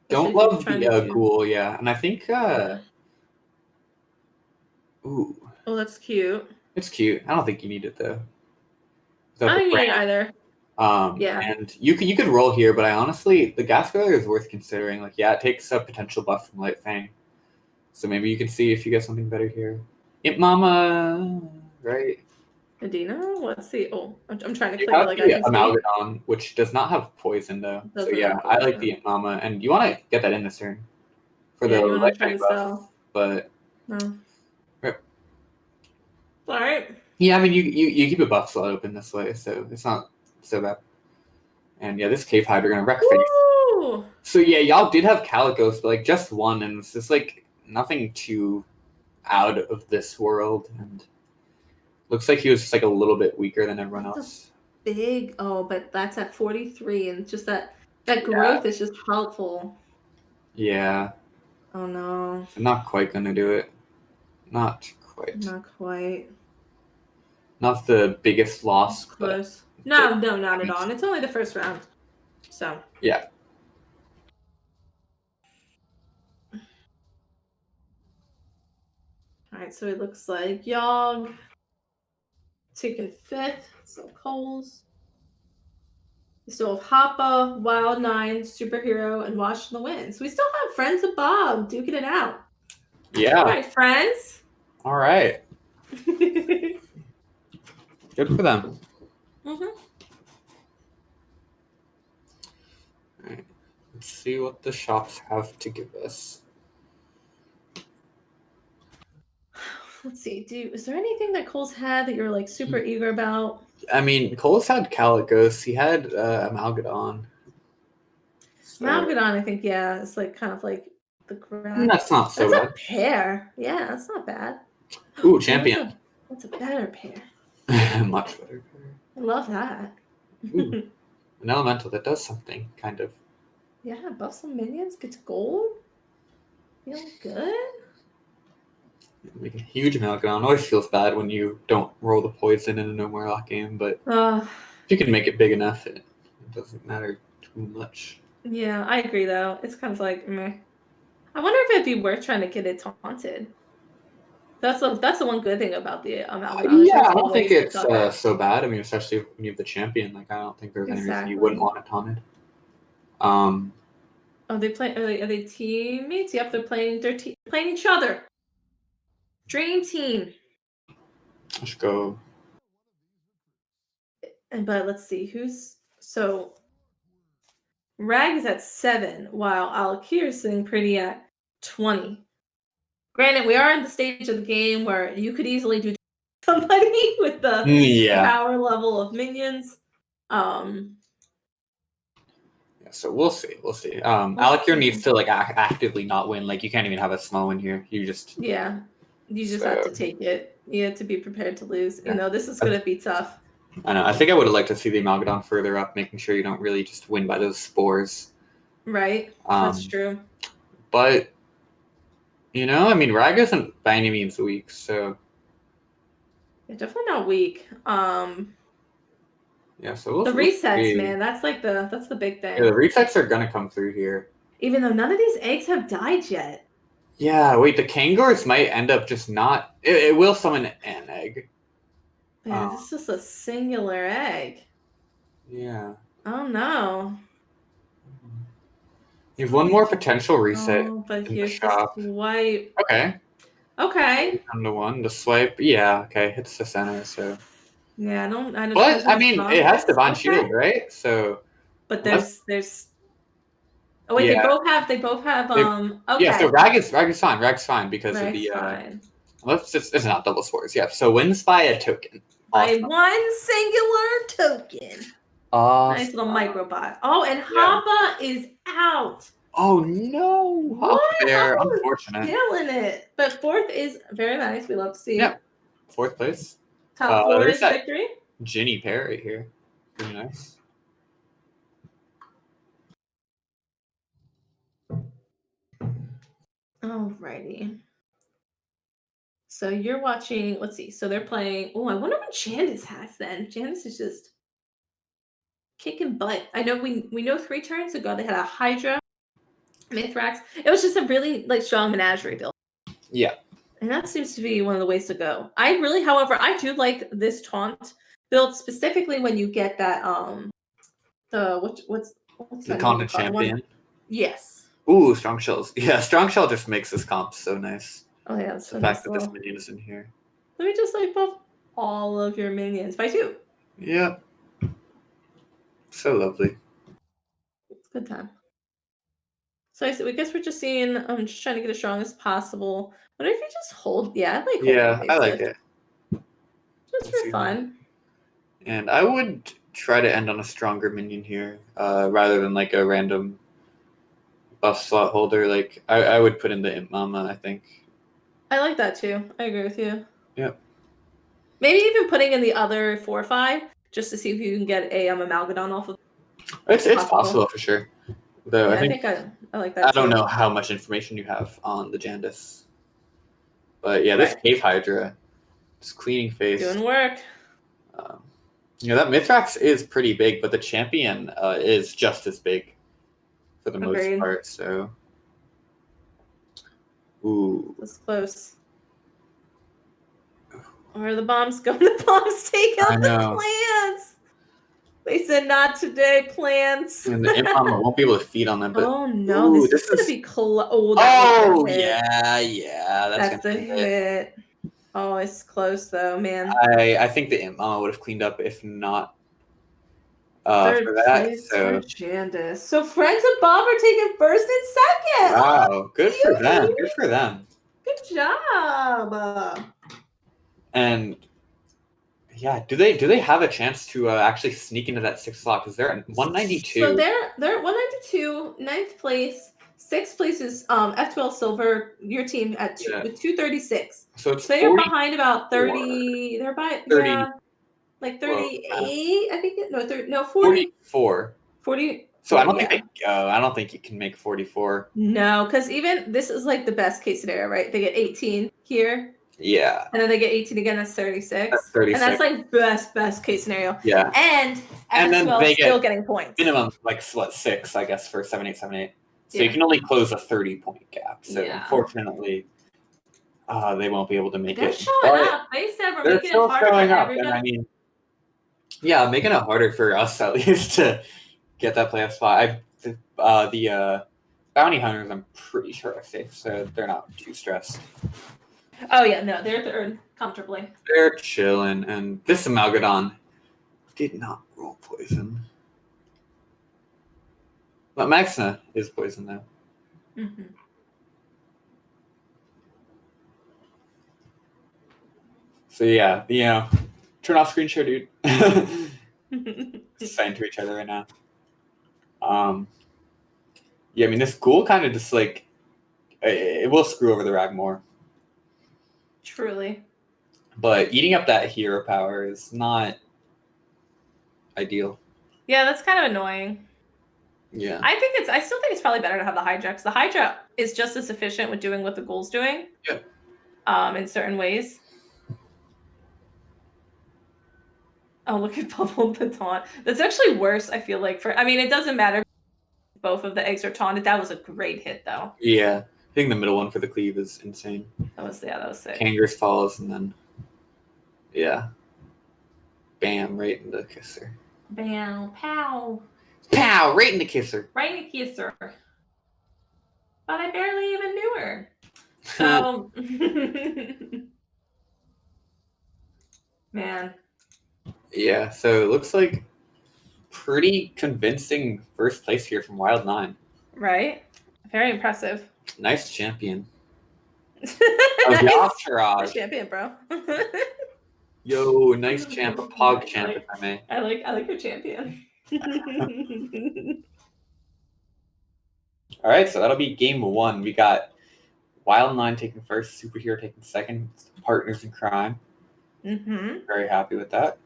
Don't Especially if you're love trying the to do- ghoul, yeah. And I think ooh, Oh, that's cute. it's cute. I don't think you need it though. I don't need it Brand. either. Yeah. And you could roll here, but I honestly, the gas failure is worth considering. Like, yeah, it takes a potential buff from Light Fang, so maybe you can see if you get something better here. Imp Mama, right? Adina? Let's see. Oh, I'm trying to You click it have like the I can see. Amalgadon, which does not have poison though. So Doesn't yeah, have I like poison. the Imp Mama, and you want to get that in this turn for Yeah, the you wanna Light try Fang to buff. sell. But No. Yep. All right. yeah, I mean, you keep a buff slot open this way, so it's not so bad. And yeah, this Cave Hydra gonna wreck face. Woo! So yeah, y'all did have Calicos, but like just one, and it's just like nothing too out of this world. And looks like he was just like a little bit weaker than everyone else. Big. Oh, but that's at 43, and just that growth is just helpful. Yeah. Oh no. So not quite gonna do it. Not quite. Not quite. Not the biggest loss, but Close. No, not at all. And it's only the first round. So. yeah. All right, so it looks like Yogg taking 5th. So Coles. We still have Hoppa, Wild Nine, Superhero, and Wash the Wind. So we still have Friends of Bob duking it out. Yeah. All right, friends. All right. Mm-hmm. Good for them. All right. Let's see what the shops have to give us. Let's see. Is there anything that Cole's had that you're like super eager about? I mean, Cole's had Calicos. He had Amalgadon. So, Amalgadon, I think, yeah, it's like kind of like the grab. that's not so That's bad. a pair. Yeah, that's not bad. Ooh, champion. That's a better pair. Much better. I love that. Ooh, an elemental that does something, kind of. Yeah, buff some minions, gets gold. Feel good. Like a huge Amalgadon. Always feels bad when you don't roll the poison in a no more lock game, but if you can make it big enough, it doesn't matter too much. Yeah, I agree though. It's kind of like meh. I wonder if it'd be worth trying to get it taunted. That's the one good thing about the Amalgadon. Yeah, I don't think it's so bad. I mean, especially when you have the champion. Like, I don't think there's any reason you wouldn't want it taunted. Oh, they play. Are they teammates? Yep, they're playing. They're playing each other. Dream team. Let's go. But let's see who's so. Rag is at 7, while Alakir is sitting pretty at 20. Granted, we are in the stage of the game where you could easily do somebody with the power level of minions. So we'll see. Alakir needs to like actively not win. Like, you can't even have a small win here. You just have to take it. You have to be prepared to lose. Yeah. You know, this is going to be tough. I know. I think I would have liked to see the Amalgadon further up, making sure you don't really just win by those spores. Right. That's true. But, you know, I mean, Rag isn't by any means weak, so. Yeah, definitely not weak. Yeah, so the resets, man. That's like that's the big thing. Yeah, the resets are gonna come through here. Even though none of these eggs have died yet. Yeah, wait, the kangaroos might end up just not. It will summon an egg. Man, this is a singular egg. Yeah. Oh no. You have one more potential reset Oh, but in the here's the shop. swipe. Okay. Okay. Down to 1. The swipe. Yeah, okay. Hits the center, so. Yeah, I don't But, I mean, it has Divine okay. Shield, right? So. But there's oh wait, Yeah. they both have okay. okay. So Rag is fine. Rag's fine because of Rag's the fine. it's not double swords, yeah. So wins by a token. By Awesome. one singular token. Awesome. Nice little microbot. Oh, and Yeah. Hoppa is out. Oh no! What? There, Hoppa was unfortunate. killing it. But 4th is very nice. We love to see. Yep. 4th place. Top 4 there's is that- victory. Ginny Pear right here. Pretty nice. Alrighty. So you're watching, let's see. So they're playing. Oh, I wonder what Janice has then. Janice is just kicking butt. I know we know 3 turns ago they had a Hydra, Mithrax. It was just a really strong menagerie build. Yeah. And that seems to be one of the ways to go. However, I do like this taunt build specifically when you get that what's The that Taunt name called? Champion. Yes. Ooh, Strong Shells. Yeah, Strong Shell just makes this comp so nice. Oh yeah, that's The so fact nice. that this minion is in here. Let me just buff all of your minions by 2. Yep. So lovely. It's a good time. So I guess we're just seeing. I'm just trying to get as strong as possible. What if you just hold? Yeah, I like. Yeah, I like it. Just for fun. And I would try to end on a stronger minion here, rather than like a random buff slot holder. Like I would put in the Imp Mama, I think. I like that too. I agree with you. Yep. Maybe even putting in the other 4 or 5 just to see if you can get a Amalgadon off of. It's possible for sure. Though Yeah, I think I like that. I don't too. know how much information you have on the Jandis. But yeah, this Cave Hydra, this cleaning face. Doing work. That Mithrax is pretty big, but the champion is just as big for the most part. So, ooh, that's close. Where are the bombs going? The bombs take out the plants. They said not today, plants. And the Imp Mama won't be able to feed on them. But oh no, this is gonna be close. Oh yeah, that's the hit. Oh, it's close though, man. I think the Imp Mama would have cleaned up if not Third for that. place So for Jandis. So Friends of Bob are taking 1st and 2nd. Wow, good for them. Good for them. Good job. And yeah, do they have a chance to actually sneak into that 6th slot? Because they're at 192. So they're at 192, 9th place. 6th place is F12 Silver, your team with 236. So it's they're behind about 30. They're by 30. Yeah, like 38. I think 40. 44. 40. So I don't think I don't think you can make 44. No, because even this is like the best case scenario, right? They get 18 here. Yeah. And then they get 18 again. That's 36. That's 36. And that's like best case scenario. Yeah. And then they still getting points. Minimum 6, I guess, for 7878. So you can only close a 30-point gap. So unfortunately, they won't be able to make They're it. Showing up. They said we're making it harder for everybody. And I mean, yeah, making it harder for us at least to get that playoff spot. The bounty hunters, I'm pretty sure are safe, so they're not too stressed. Oh yeah, no, they're 3rd comfortably. They're chilling, and this Amalgadon did not roll poison. But Maxna is poison though. Mm-hmm. So yeah, turn off screen share, dude. Saying to each other right now. Yeah, I mean this ghoul kind of just like it will screw over the Rag more. Truly. But eating up that hero power is not ideal. Yeah, that's kind of annoying. Yeah. I still think it's probably better to have the Hydra, because the Hydra is just as efficient with doing what the ghoul's doing. Yeah. In certain ways. Oh, look at Bubble the taunt. That's actually worse, I feel like. It doesn't matter. Both of the eggs are taunted. That was a great hit, though. Yeah. Hitting the middle one for the cleave is insane. That was sick. Kangaroo falls, and then bam, right in the kisser. Bam, pow, Pow, right in the kisser. right in the kisser. But I barely even knew her. So, man. Yeah, so it looks like pretty convincing first place here from Wild 9. Right? Very impressive. Nice champion. Nice. The entourage. Champion, bro. Yo, nice champ, a pog champ, if I may. I like your champion. All right, so that'll be game 1. We got Wild 9 taking first, Superhero taking second, partners in crime. Very happy with that.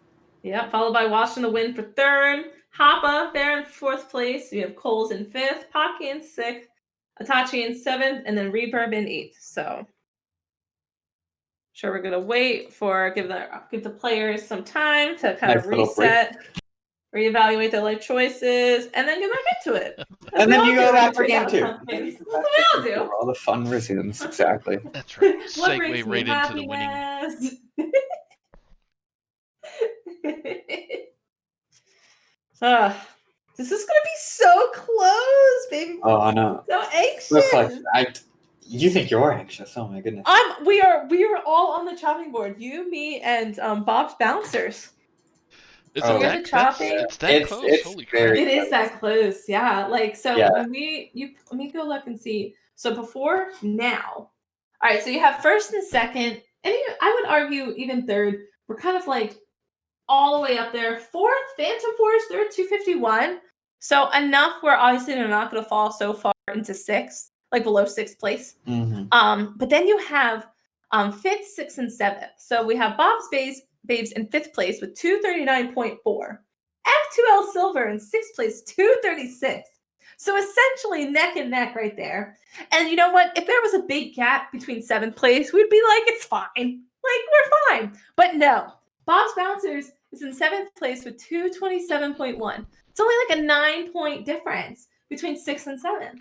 Yeah, followed by Washington the Wind for third. Hoppa there in fourth place. We have Coles in fifth, Pocky in sixth, Itachi in seventh, and then Reverb in eighth. So sure we're gonna wait for give the players some time to kind of reset, reevaluate their life choices, and then get back into it. And then you go back for game 2. That's what we all do. All the fun resumes, exactly. That's right. What Segue brings me right into the winning. happiness? This is gonna be so close, baby. Oh, I know. So anxious. Looks like you think you're anxious. Oh my goodness. We are all on the chopping board. You, me, and Bob's bouncers. Is Oh. it that, We're the chopping. it's that It's- close? it's Holy very- crap. It is that close, yeah. Like so, Yeah. when let me go look and see. So before now, all right. So you have first and second, and I would argue even third. We're kind of like all the way up there. Fourth, Phantom Force, third, 251. So enough where obviously they're not going to fall so far into sixth, like below sixth place. But then you have fifth, sixth, and seventh. So we have Bob's Babes in fifth place with 239.4. F2L Silver in sixth place, 236. So essentially neck and neck right there. And you know what? If there was a big gap between seventh place, we'd be like, it's fine. Like, we're fine. But no. Bob's Bouncers is in seventh place with 227.1. It's only like a 9-point difference between 6th and 7th.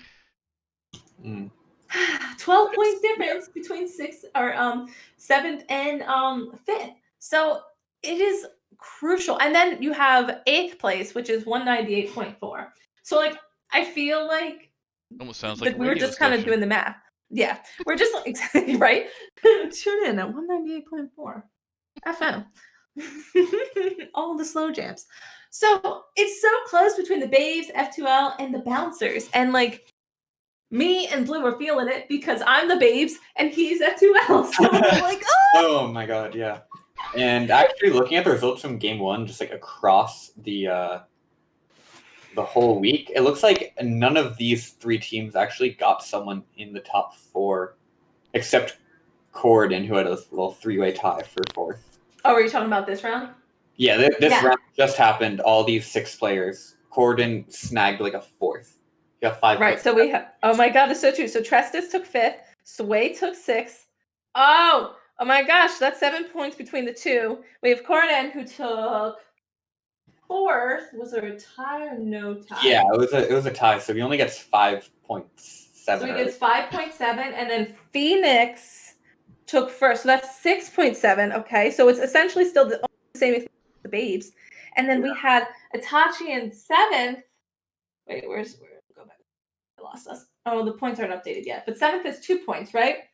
12-point difference between 7th and 5th. So it is crucial. And then you have 8th place, which is 198.4. So like I feel like Almost sounds like a we were radio just kind of station. doing the math. Yeah, we're just like exactly right. Tune in at 198.4 FM. All the slow jams. So it's so close between the Babes, F2L, and the Bouncers. And like me and Blue are feeling it because I'm the Babes and he's F2L. So I'm like, oh! Oh my god, yeah. And actually looking at the results from game 1, just like across the whole week, it looks like none of these 3 teams actually got someone in the top 4, except Corden, who had a little 3-way tie for 4th. Oh, are you talking about this round? Yeah, this round just happened. All these 6 players. Corden snagged like a 4th. You got 5. Right, so we have, oh my god, that's so true. So Trestus took 5th, Sway took 6th. Oh my gosh, that's 7 points between the two. We have Corden who took 4th. Was there a tie or no tie? Yeah, it was a tie, so he only gets 5.7. So he gets 5.7, and then Phoenix took 1st, so that's 6.7. Okay, so it's essentially still the same as the Babes. And then we had Itachi in 7th. Wait, where go back? I lost us. Oh, the points aren't updated yet. But 7th is 2 points, right?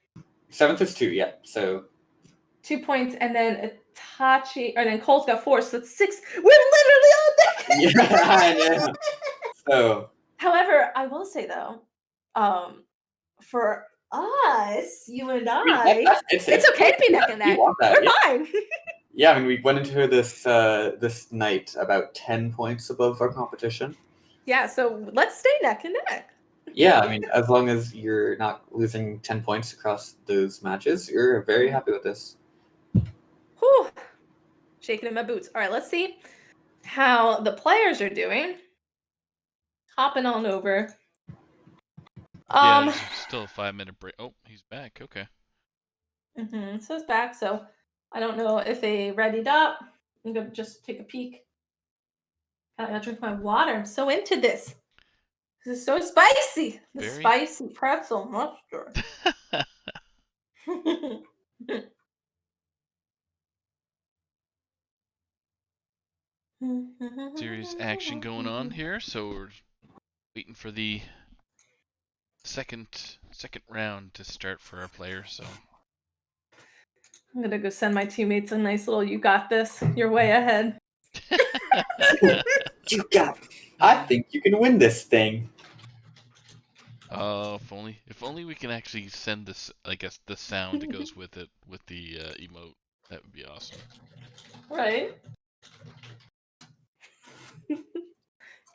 7th is 2, yeah. So 2 points, and then Itachi, and then Cole's got 4, so it's 6. We're literally on that. yeah, I know. So However, I will say though, for us, you and I, it's okay to be neck and neck. We're fine. Yeah, I mean, we went into this night about 10 points above our competition. Yeah, so let's stay neck and neck. Yeah, I mean, as long as you're not losing 10 points across those matches, you're very happy with this. Whew. Shaking in my boots. All right, let's see how the players are doing. Hopping on over. Yeah, there's still a 5-minute break. Oh, he's back. Okay. So it's back. So I don't know if they readied up. I'm gonna just take a peek. I gotta drink my water. I'm so into this. This is so spicy. The Very. spicy pretzel mustard. Serious action going on here, so we're waiting for the second round to start for our players. So I'm gonna go send my teammates a nice little "You got this. You're way ahead." You got it. I think you can win this thing. if only we can actually send this, I guess, the sound that goes with it, with the emote. That would be awesome. Right?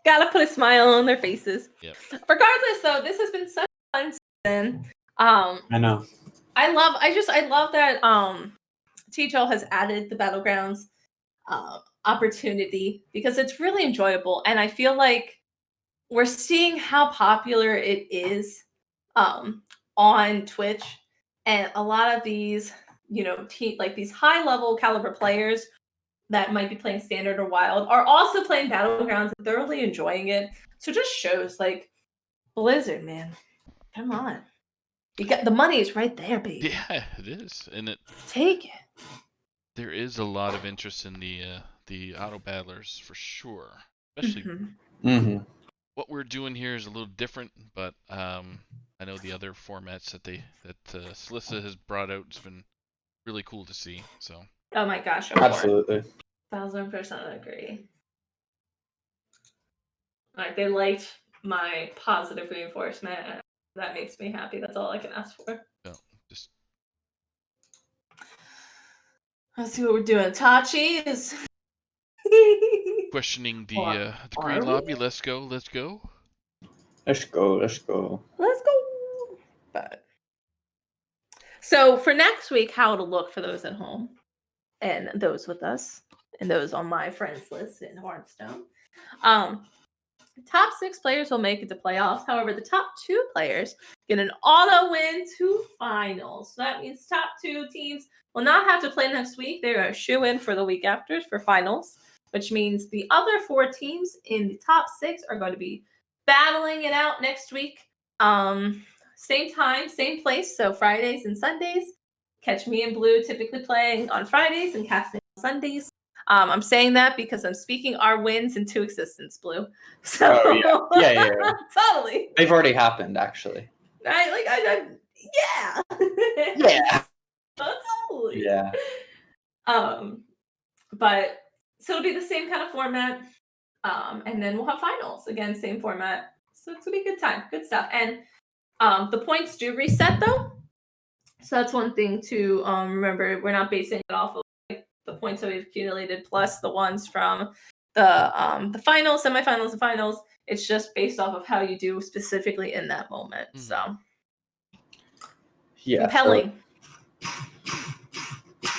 Gotta put a smile on their faces. Yep. Regardless, though, this has been such a fun season. I know. I love that THL has added the Battlegrounds opportunity because it's really enjoyable, and I feel like we're seeing how popular it is on Twitch, and a lot of these, like these high level caliber players that might be playing standard or wild are also playing Battlegrounds and thoroughly enjoying it. So it just shows, like, Blizzard, man, come on, you got the money is right there, baby. Yeah, it is, and Take it. there is a lot of interest in the auto battlers for sure, especially. Mm-hmm. What we're doing here is a little different, but I know the other formats that Celissa has brought out has been really cool to see. So Oh my gosh, Absolutely. 1000% agree. Like, they liked my positive reinforcement, and that makes me happy. That's all I can ask for. no, just Let's see what we're doing. Tachi is questioning the Are green we? lobby. Let's go. Let's go. Let's go. Let's go. Let's go. But so for next week, how it'll look for those at home and those with us and those on my friends list in Hearthstone. Top 6 players will make it to playoffs. However, the top 2 players get an auto win to finals. So that means top 2 teams will not have to play next week. They're a shoe in for the week after for finals, which means the other 4 teams in the top 6 are going to be battling it out next week. Same time, same place. So Fridays and Sundays. Catch me and Blue typically playing on Fridays and casting on Sundays. I'm saying that because I'm speaking our wins into existence, Blue. So Oh, yeah. Yeah. totally. They've already happened, actually. Right? Like yeah. Yeah. Totally. Yeah. But so it'll be the same kind of format. And then we'll have finals. Again, same format. So it's gonna be a good time. Good stuff. And the points do reset though. So that's one thing to remember. We're not basing it off of the points that we've accumulated plus the ones from the finals, semifinals, and finals. It's just based off of how you do specifically in that moment. So Yeah. compelling.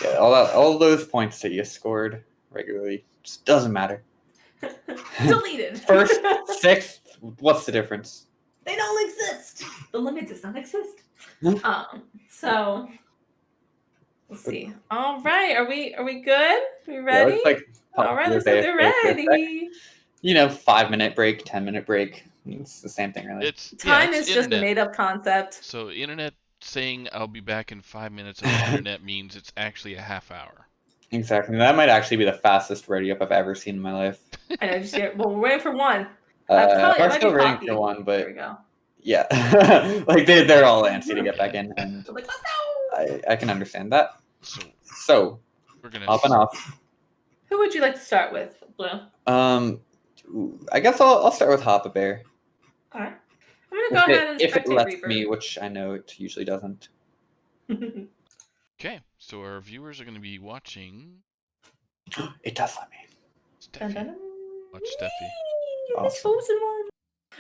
Yeah. All those points that you scored regularly just doesn't matter. Deleted. First, 6th. What's the difference? They don't exist. The limit does not exist. So let's see. All right, are we good? We ready? Yeah, looks like All right, looks like they're ready. 5-minute break, 10-minute break. It's the same thing, really. Time it's is just a internet. made-up concept. So internet saying I'll be back in 5 minutes on the internet means it's actually a half hour. Exactly. That might actually be the fastest ready up I've ever seen in my life. I know. Just well, we're waiting for one. I'm still waiting for one, but there we go. yeah, like they're all antsy to get back in, and So, like, let's go. I can understand that. So we're gonna Off and off. Who would you like to start with, Blue? I guess I'll start with Hoppa Bear. All right. I'm gonna go ahead and if it spectate lets Reaper. me, which I know it usually doesn't. Okay, so our viewers are going to be watching. It does let me. Dun, Steffi. dun, dun. Watch Steffi. The Awesome. chosen one.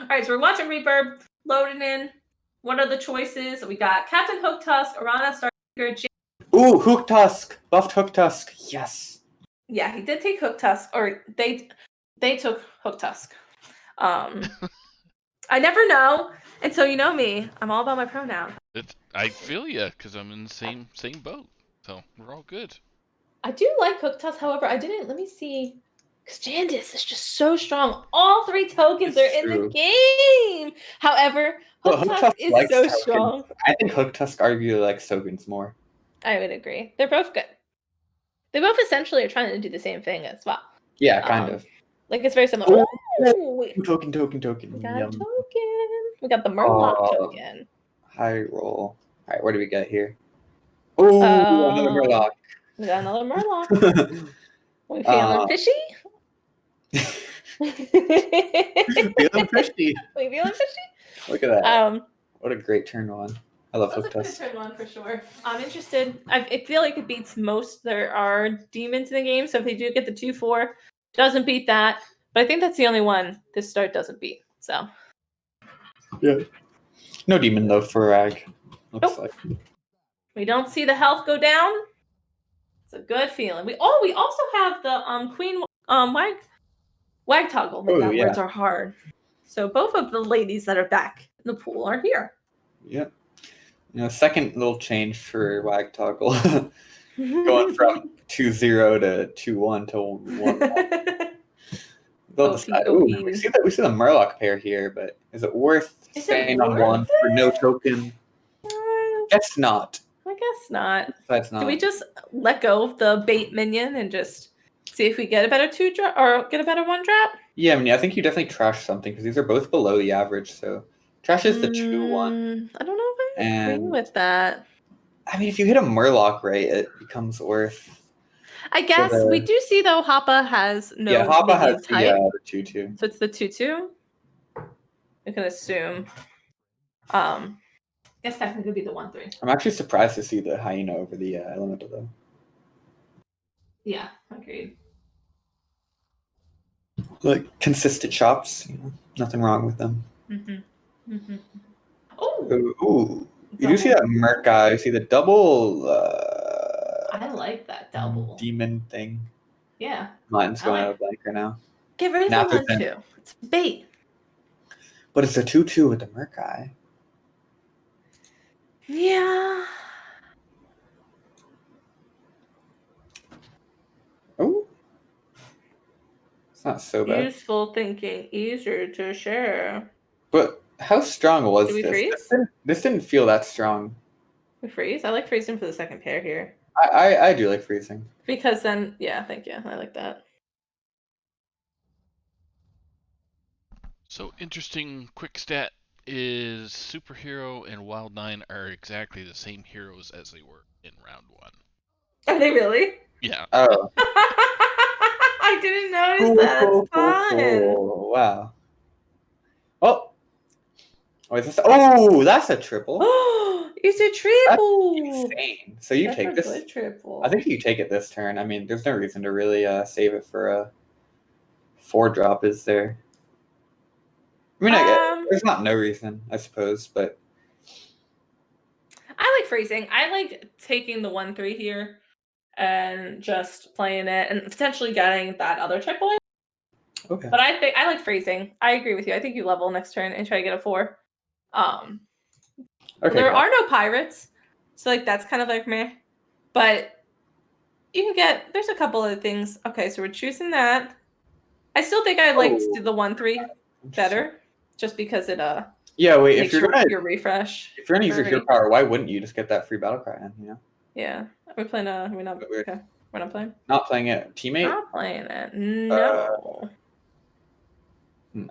All right, so we're watching Reaper, loading in. What are the choices? We got Captain Hook Tusk, Arana Starker, Ooh, Hook Tusk, buffed Hook Tusk. Yes. Yeah, he did take Hook Tusk, or they took Hook Tusk. I never know until you know me. I'm all about my pronoun. I feel ya, because I'm in the same boat. So we're all good. I do like Hook Tusk, however, I didn't. Let me see. Because Jandis is just so strong. All 3 tokens It's are in the true. game. However, Well, Hook Hook Tusk Tusk is likes so tokens. strong. I think Hook Tusk arguably likes tokens more. I would agree. They're both good. They both essentially are trying to do the same thing as well. Yeah, kind Um, of. Like it's very similar. Oh, Ooh, token. we got a Yum. token. We got the Murloc Oh. token. High roll. All right, what do we get here? Oh, another Murloc. We got another Murloc. We feeling fishy? Feeling fishy. We feeling fishy? Look at that. What a great turn one. I love That's Hook a good Tusk. turn one for sure. I'm interested. I feel like it beats most. There are demons in the game, so if they do get the 2/4, doesn't beat that. But I think that's the only one this start doesn't beat. So Yeah. No demon though for Rag. Looks Nope. like. we don't see the health go down. It's a good feeling. We also have the Queen Wag toggle. Oh, That yeah. words are hard. So both of the ladies that are back in the pool are here. Yep. Second little change for Wag Toggle. Going from 2-0 to 2-1 to 1-1. They'll decide. Ooh, we see the Murloc pair here, but is it worth staying on one for no token? Guess not. I guess not. That's not. Do we just let go of the bait minion and just see if we get a better 2 drop or get a better 1 drop? Yeah, I think you definitely trash something because these are both below the average. So trash is the 2-1. I don't know if I agree with that. If you hit a Murloc right, it becomes worth. I guess we do see though Hoppa has no Hoppa has type. the 2/2. So it's the 2/2. I can assume. I guess technically could be the 1/3. I'm actually surprised to see the Hyena over the Elemental though. Yeah, agreed. Like consistent shops, nothing wrong with them. Oh, ooh. You do see that Merc guy. You see the double. I like that double demon thing. Yeah. Mine's going out of blank right now. Get rid of the 1/2. It's bait. But it's a 2/2 with the Merc guy. Yeah. Oh. It's not so bad. Useful thinking, easier to share. But how strong was Did we this? freeze? This didn't feel that strong. We freeze? I like freezing for the second pair here. I do like freezing. Because then, yeah, thank you. I like that. So interesting quick stat is Superhero and Wild9 are exactly the same heroes as they were in round 1. Are they really? Yeah. Oh. I didn't notice that. It's fun. Wow. Oh. Oh, is this? Oh, that's a triple. It's a triple. That's insane. So you take this. Good triple. I think you take it this turn. There's no reason to really save it for a 4-drop, is there? There's not no reason, I suppose, but I like freezing. I like taking the 1/3 here and just playing it and potentially getting that other triple. Okay. But I think I like freezing. I agree with you. I think you level next turn and try to get a 4. Okay, there are no pirates, so that's kind of like meh. But you can get. There's a couple of things. Okay, so we're choosing that. I still think I like to do the 1/3 better, just because it yeah, wait. If you're your refresh. If you're gonna use your hero power, why wouldn't you just get that free battle cry in? Yeah. Are we playing? We're not. Okay. We're not playing. Not playing it, teammate. Not playing it. No.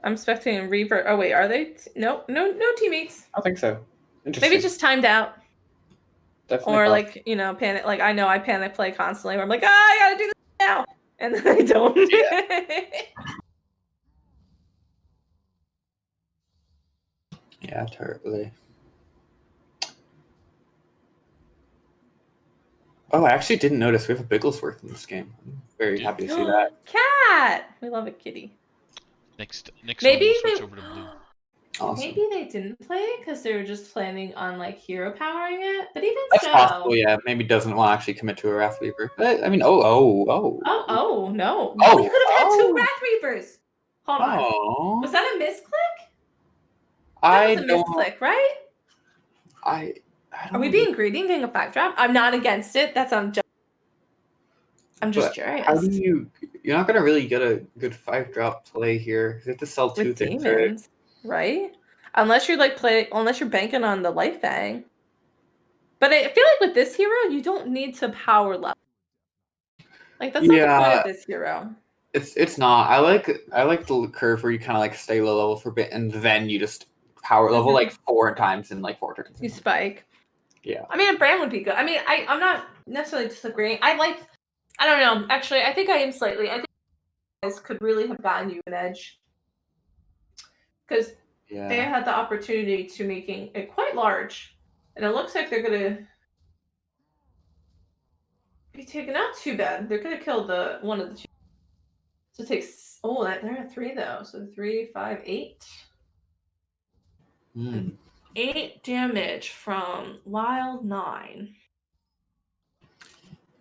I'm expecting revert. Oh wait, are they? No teammates. I don't think so. Interesting. Maybe just timed out. Definitely. Or panic. I know I panic play constantly. Where I'm like, I gotta do this now, and then I don't. Yeah, totally. Oh, I actually didn't notice we have a Bigglesworth in this game. I'm very happy to see that. Cat! We love a kitty. Next Maybe one we'll switch over to blue. Awesome. Maybe they didn't play it because they were just planning on hero powering it. But even That's so, possible. Yeah, maybe doesn't want to actually commit to a Wrath Weaver. But no. Oh, we could have had 2 Wrath Weavers. Hold on. Oh. Was that a misclick? That was a misclick, right? I Are we being greedy and getting a 5-drop? I'm not against it. That's on. I'm just But curious. how do you're not gonna really get a good 5-drop play here. You have to sell 2 with things, right? demons, right? Unless you're unless you're banking on the life fang. But I feel like with this hero, you don't need to power level. Like that's not the point of this hero. It's not. I like the curve where you kind of like stay low level for a bit and then you just power level like 4 times in like 4 turns. You spike. Yeah. I mean, a brand would be good. I mean, I'm not necessarily disagreeing. I don't know. Actually, I think I am slightly. I think guys could really have gotten you an edge because they had the opportunity to making it quite large, and it looks like they're gonna be taken out too bad. They're gonna kill the one of the two. So it takes they're at 3 though. So 3, 5, 8. 8 damage from Wild 9.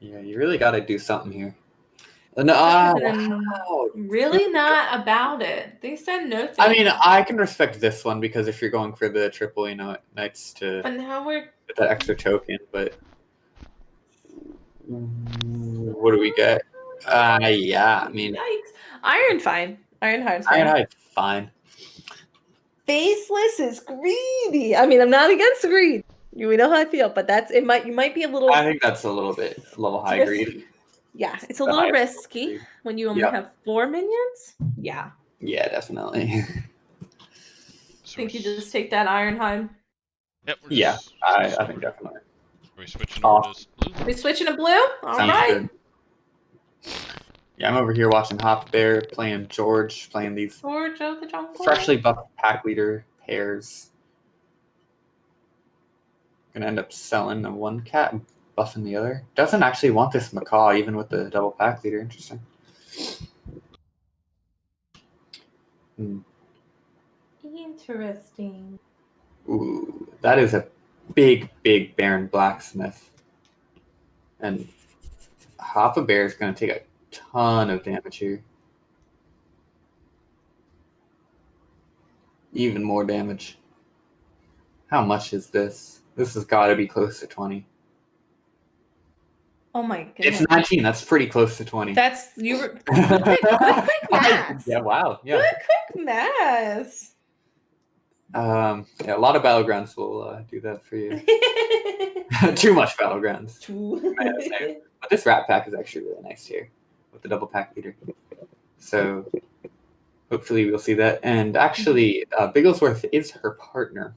Yeah, you really got to do something here. No, really not about it. They said no thing. I mean, I can respect this one because if you're going for the triple, knights to But now we're get that extra token, but what do we get? Yeah, I mean, yikes. Iron fine. Ironhide's fine. Ironhide's fine. Faceless is greedy. I mean, I'm not against greed. We know how I feel, but you might be a little. I think that's a little high greed. Yeah, it's a little risky when you only have 4 minions. Yeah. Yeah, definitely. Think you just take that Ironhide? Yep. Yeah, I think definitely. Are we switching over to blue? We switching to blue? All Sounds right. good. Yeah, I'm over here watching Hop Bear playing George, playing these George of the Jungle. freshly buffed pack leader pairs. Gonna end up selling the one cat and buffing the other. Doesn't actually want this macaw even with the double pack leader. Interesting. Interesting. Ooh, that is a big Baron Blacksmith. And Hoppa Bear is going to take a ton of damage here. Even more damage. How much is this? This has got to be close to 20. Oh my goodness. It's 19. That's pretty close to 20. That's you were quick math. Yeah, wow. Yeah. Good quick math. Yeah, a lot of battlegrounds will do that for you. Too much battlegrounds. But this rat pack is actually really nice here with the double pack leader. So hopefully we'll see that. And actually, Bigglesworth is her partner.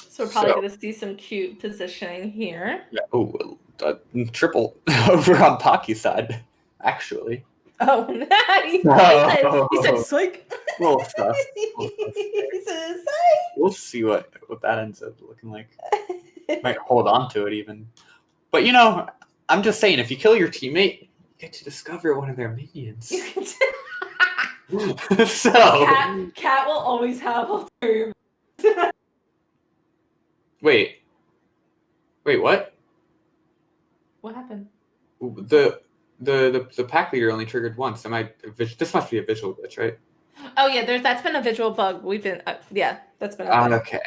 So we're probably going to see some cute positioning here. Yeah. Oh, triple over on Pocky's side, actually. Oh, nice. He said psych. Little stuff. He said psych. We'll see what that ends up looking like. Might hold on to it even. But I'm just saying, if you kill your teammate, you get to discover one of their minions. So Cat will always have ulterior. Wait, what? What happened? The pack leader only triggered once. This must be a visual glitch, right? Oh yeah, that's been a visual bug. We've been that's been. Okay.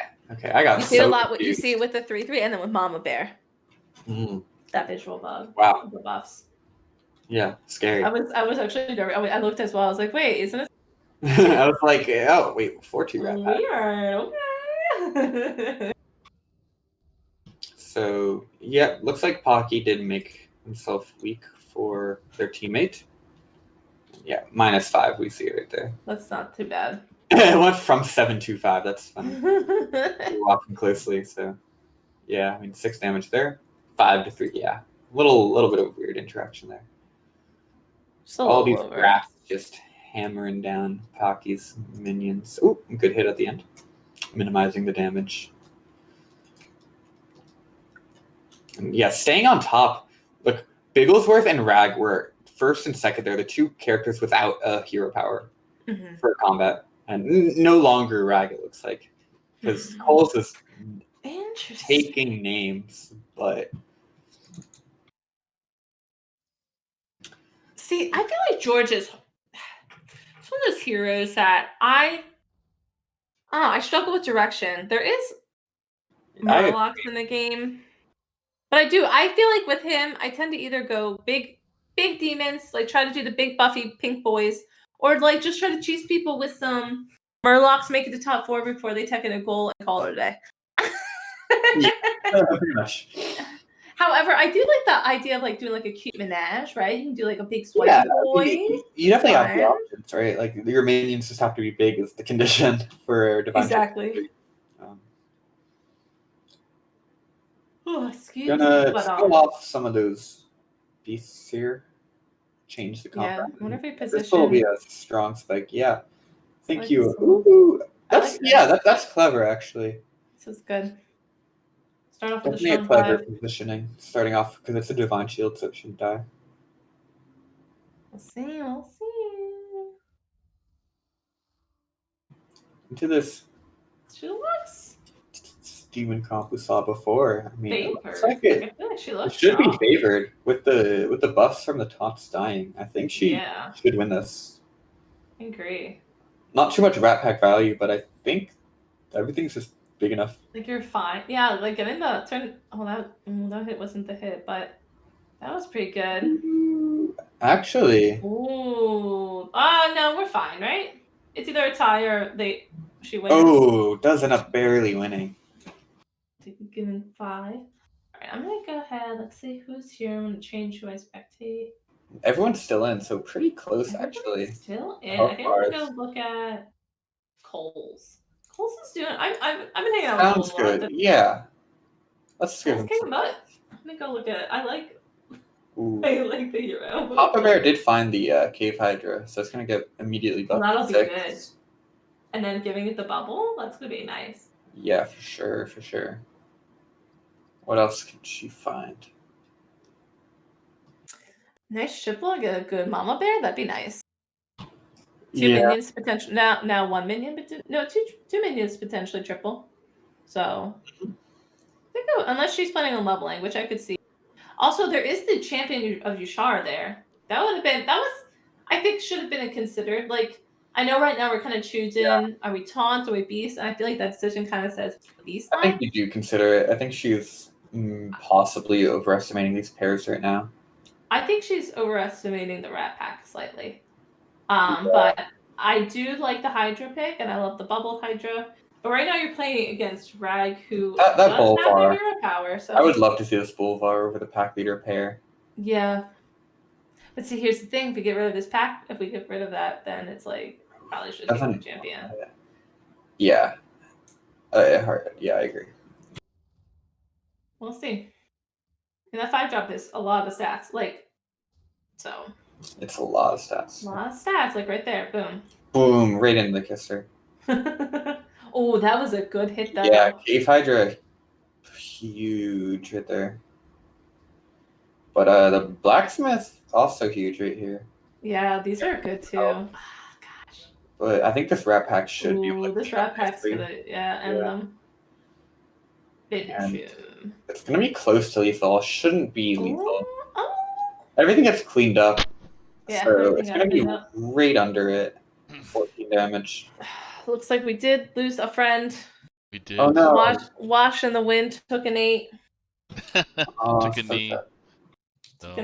I got. You see a lot. You see it with the 3/3, and then with Mama Bear. That visual bug. Wow. The buffs. Yeah, scary. I was actually nervous. I looked as well. I was like, wait, isn't it? I was like, oh wait, 4-2 rat pack. Weird. Okay. So yeah, looks like Pocky did make himself weak for their teammate. Yeah, -5. We see it right there. That's not too bad. It went from 7 to 5. That's funny. We're watching closely, so yeah, I mean 6 damage there, 5 to 3. Yeah, little bit of weird interaction there. All these rats just hammering down Pocky's minions. Ooh, good hit at the end, minimizing the damage. And yeah, staying on top. Look, Bigglesworth and Rag were first and second. They're the 2 characters without a hero power for combat. And no longer Rag, it looks like. Because Coles is taking names, but... See, I feel like George is one of those heroes that I struggle with direction. There is Murlocs in the game. But I feel like with him, I tend to either go big big demons, like try to do the big buffy pink boys, or like just try to cheese people with some Murlocs, make it to top 4 before they take in a goal and call it a day. Pretty much. However, I do like the idea of like doing like a cute menage, right? You can do like a big swipe Yeah, boy. you definitely have the Fun. options, right? Like your minions just have to be big is the condition for divine. Exactly. Um, Oh, excuse gonna me. But, spill off some of those beasts here. Change the yeah, combat. I wonder if we This will be position. a strong spike. Yeah. Thank like you. this one. Ooh, I that's like that's clever actually. This is good. Start off with a Definitely a strong clever 5. positioning. Starting off because it's a divine shield, so it shouldn't die. We'll see. We'll see. Into this She looks demon comp we saw before. I mean, it looks favored. like it. I feel like she It looks should be strong. favored with the buffs from the taunts dying. I think she Yeah, should win this. I agree. Not too much Rat Pack value, but I think everything's just big enough. Like you're fine. Yeah, like getting the turn. Oh, that hit wasn't the hit, but that was pretty good. Ooh, actually, Ooh. No, we're fine, right? It's either a tie or she wins. oh, does end up barely winning. Given 5. All right, I'm gonna go ahead. Let's see who's here. I'm gonna change who I spectate. Everyone's still in, so pretty close Everybody's actually. still in. How I think I'm gonna far go look at Coles. Coles is doing. I've been hanging out with Sounds Coles a lot. good. Yeah. Let's give Coles him kicking some. butt. I'm gonna go look at it. I like Ooh. the hero. Papa Bear did find the Cave Hydra, so it's gonna get immediately Well, buffed. that'll be 6. good. And then giving it the bubble. That's gonna be nice. Yeah, for sure, for sure. What else can she find? Nice triple. Get a good mama bear. That'd be nice. 2 Yeah. minions potential. Now 1 minion, but two minions potentially triple. So I think unless she's planning on leveling, which I could see. Also, there is the champion of Yushar there. That would have been. That was. I think should have been considered. Like I know right now we're kind of choosing. Are we taunt? Are we beast? And I feel like that decision kind of says beast I line. think you do consider it. I think she's possibly overestimating these pairs right now. I think she's overestimating the Rat Pack slightly. But I do like the Hydra pick, and I love the bubbled Hydra. But right now you're playing against Rag, who That does have Bolvar. the hero power. So I would love to see this Bolvar over the pack leader pair. yeah. But see, here's the thing: if we get rid of this pack, if we get rid of that, then it's like probably should be the champion. Yeah. Yeah, I agree. We'll see. And that 5-drop is a lot of stats. Like, so. It's a lot of stats. A lot of stats, like right there. Boom. Boom, right in the kisser. Oh, that was a good hit, though. Yeah, Cave Hydra, huge right there. But the Blacksmith, also huge right here. Yeah, these are good, too. Oh, gosh. But I think this Rat Pack should be able to this Rat Pack's gonna, end Yeah. them. Finish him. It's gonna be close to lethal. Shouldn't be lethal. Oh. Everything gets cleaned up. Yeah, so everything it's got gonna be cleaned up. right under it. 14 damage. Looks like we did lose a friend. We did. Oh no. Wash in the wind took an 8. Oh, Took a so knee. sad. So,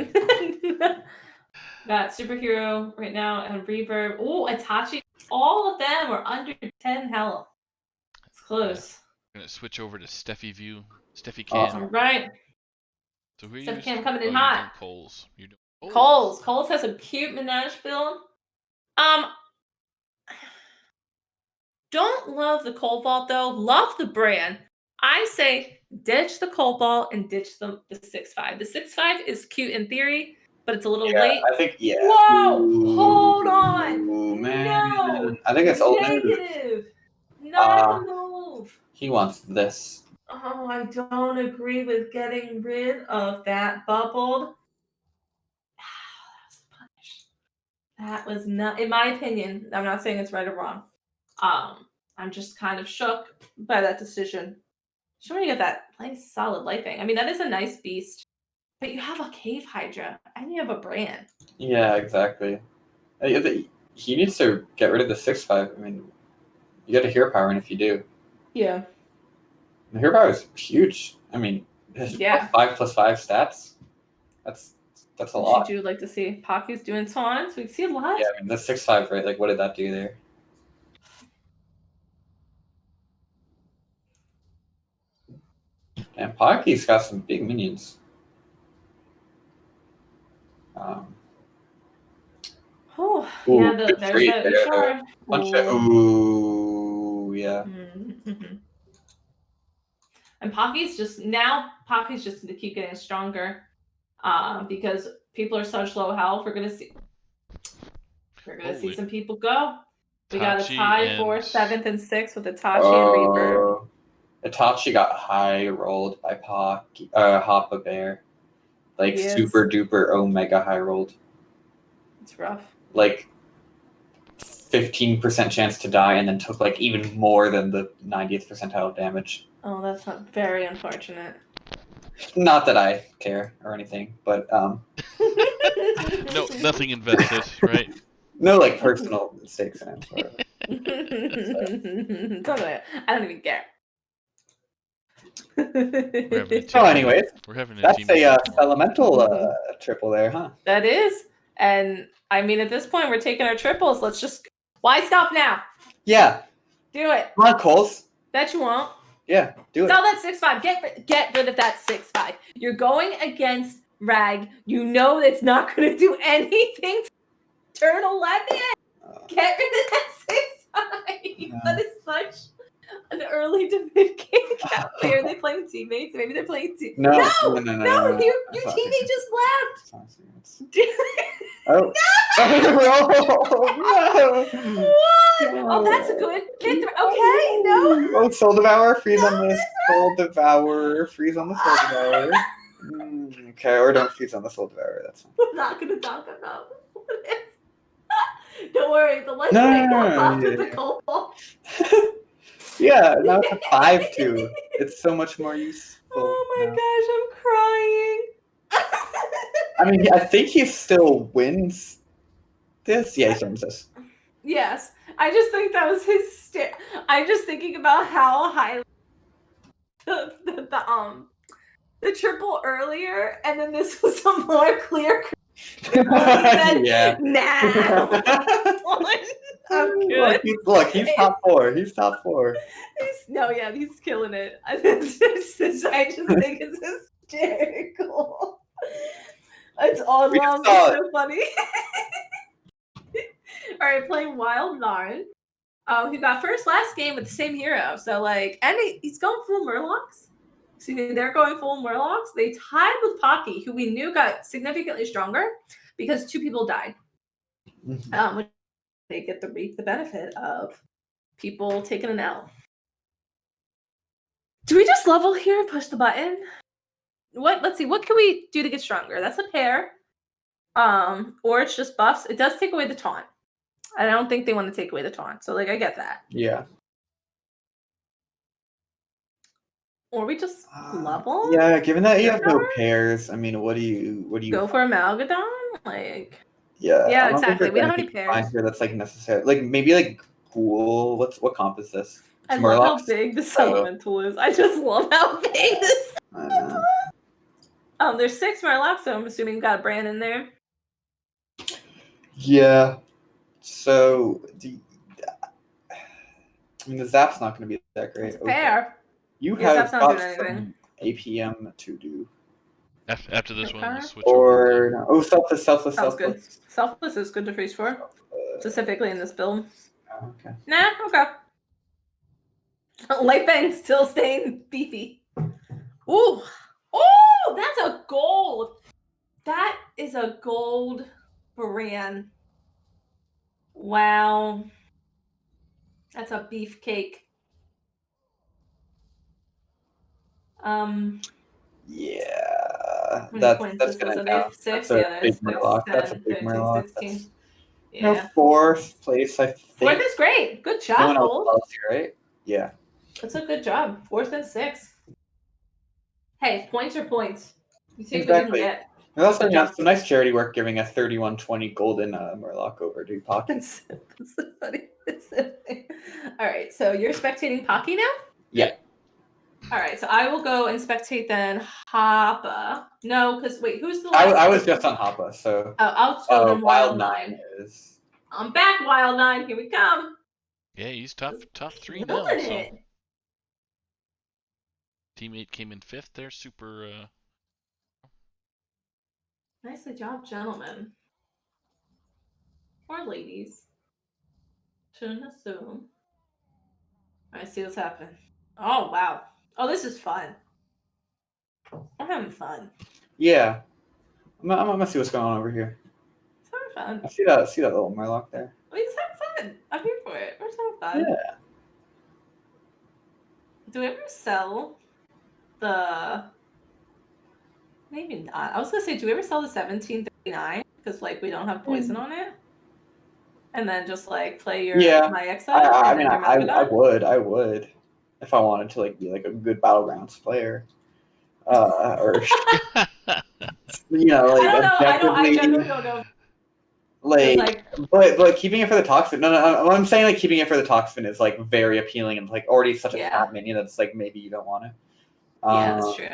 Got superhero right now and reverb. Oh, Itachi. All of them are under 10 health. It's close. I'm gonna switch over to Steffi View. Steffi Awesome. Cam. All right. So who are you Steffi using? Cam coming in you're hot. doing Coles. You're doing Coles. Coles has a cute menage build. Don't love the Cobalt though. Love the brand. I say ditch the Cobalt and ditch the 6.5. The 6.5 is cute in theory, but it's a little late. I think Whoa! Ooh, Hold on. Ooh, man. No. I think it's old news. Negative. Not the move. He wants this. Oh, I don't agree with getting rid of that bubbled. That was a punish. That was not, in my opinion. I'm not saying it's right or wrong. I'm just kind of shook by that decision. Should we get that nice solid lightning? I mean, that is a nice beast, but you have a Cave Hydra and you have a brand. Yeah, exactly. He needs to get rid of the 6.5. I mean, you get a hero power, and if you do, Yeah. the hero power is huge. I mean, his Yeah. 5+5 stats. That's That's a What lot. should you like to see? Pocky's doing taunts. We can see a lot. Yeah, I mean, the 6/5, right? Like, what did that do there? And Pocky's got some big minions. Oh, Ooh, yeah, good there's trade that there, though. Ushar. Bunch of, ooh, yeah. Mhm. And Pocky's just going to keep getting stronger because people are such low health. We're going to see Holy some people go. We got a Tachi tie for and 7th and 6th with Itachi and Reaper. Itachi got high rolled by Hoppa Bear. Like, Yes. super duper omega high rolled. It's rough. Like, 15% chance to die, and then took like even more than the 90th percentile damage. Oh, that's not very unfortunate. Not that I care or anything, but no, nothing invested, right? no like personal stakes in it. Or, I don't even care. We're having a team so, anyways, we're having a that's team a meeting tomorrow. elemental triple there, huh? That is, and I mean at this point we're taking our triples. Let's just why stop now? Yeah, Do it. come on, Coles. Bet you won't. Yeah, do it. Sell that 6/5. Get rid of that 6/5. You're going against Rag. You know it's not going to do anything to turn 11. Get rid of that 6/5. That is such an early to mid game cap player. Are they playing teammates? Maybe they're playing teammates. No. Your That's not teammate just left. Oh. No. What? Oh, that's a good. Okay, no. Oh, Soul Devourer, freeze on the Soul Devourer, freeze on the Soul Devourer. Okay, or don't freeze on the Soul Devourer, that's fine. We're not going to talk about it. Don't worry, the let's No, make no, up no, after yeah, the yeah. cobalt. Yeah, now it's a 5/2. It's so much more useful. Oh my now. gosh, I'm crying. I mean, I think he still wins this. Yeah, he wins this. Yes, I just think that was his. I'm just thinking about how high the triple earlier, and then this was a more clear. Yeah. Nah. I'm good. Look, he's top 4. He's top 4. He's killing it. I just think it's hysterical. It's all We love. just saw It's so funny. All right, playing Wild 9. He got last game with the same hero. So like, and he's going full Murlocs. See, they're going full Murlocs. They tied with Pocky, who we knew got significantly stronger because 2 people died. Which they get to reap the benefit of people taking an L. Do we just level here and push the button? Let's see, what can we do to get stronger? That's a pair. Or it's just buffs. It does take away the taunt. I don't think they want to take away the taunt. So like I get that. Yeah. Or we just level? Yeah, given that you have no Power? pairs, I mean, what do you Go for Amalgadon? Like Yeah. Yeah, I don't think exactly. there's We don't have any anything pairs. here that's like necessary. Like maybe like cool. What comp is this? I It's love how Murlocs? big this Oh. elemental is. I just love how big this I know. there's 6 Murlocs, so I'm assuming you got a brand in there. Yeah. So I mean the zap's not gonna be that great. It's a pair. You Yeah, have zap's not got doing anything. some APM to do. After this one, we'll switch Or over. no. Oh, selfless. Sounds good. Selfless is good to freeze for. Specifically in this build. Okay. Nah, okay. Light Bang still staying beefy. Ooh. Oh, that's a gold. That is a gold brand. Wow. That's a beefcake. Yeah. How many That's points is gonna this? Are down. they 6? That's a Yeah, big that's Murloc. 10, That's a big 15, Murloc. 16. That's, Yeah. 4th place, I think. 4th is great. Good No job, one else Gold. loves you, right? Yeah. That's a good job. 4th and 6th. Hey, points are points. You see Exactly. what you can get. There's also some nice charity work giving a 3120 golden Murloc over to Pocky. That's so funny. It's so funny. All right, so you're spectating Pocky now? Yeah. All right, so I will go and spectate then. Hoppa. No, because wait, who's the I, last? I was just on Hoppa, so Oh, I'll show them Wild Wild 9 Nine. is. I'm back, Wild Nine. Here we come. Yeah, he's top 3 now. Killing So it. teammate came in 5th there. Super. Nicely job, gentlemen. Or ladies. Shouldn't assume. I see what's happening. Oh wow. Oh, this is fun. I'm having fun. Yeah. I'm gonna see what's going on over here. It's having fun. I see that little Murloc there. We just have fun. I'm here for it. We're just having fun. Yeah. Do we ever sell the? Maybe not. I was gonna say, do we ever sell the 1739? Because like we don't have poison on it. And then just like play your my exile. I mean, I would, if I wanted to like be like a good battlegrounds player, or you know, like I generally don't know. But keeping it for the toxin. No. I'm saying like keeping it for the toxin is like very appealing and like already such a fat minion that's like maybe you don't want it. Yeah, that's true.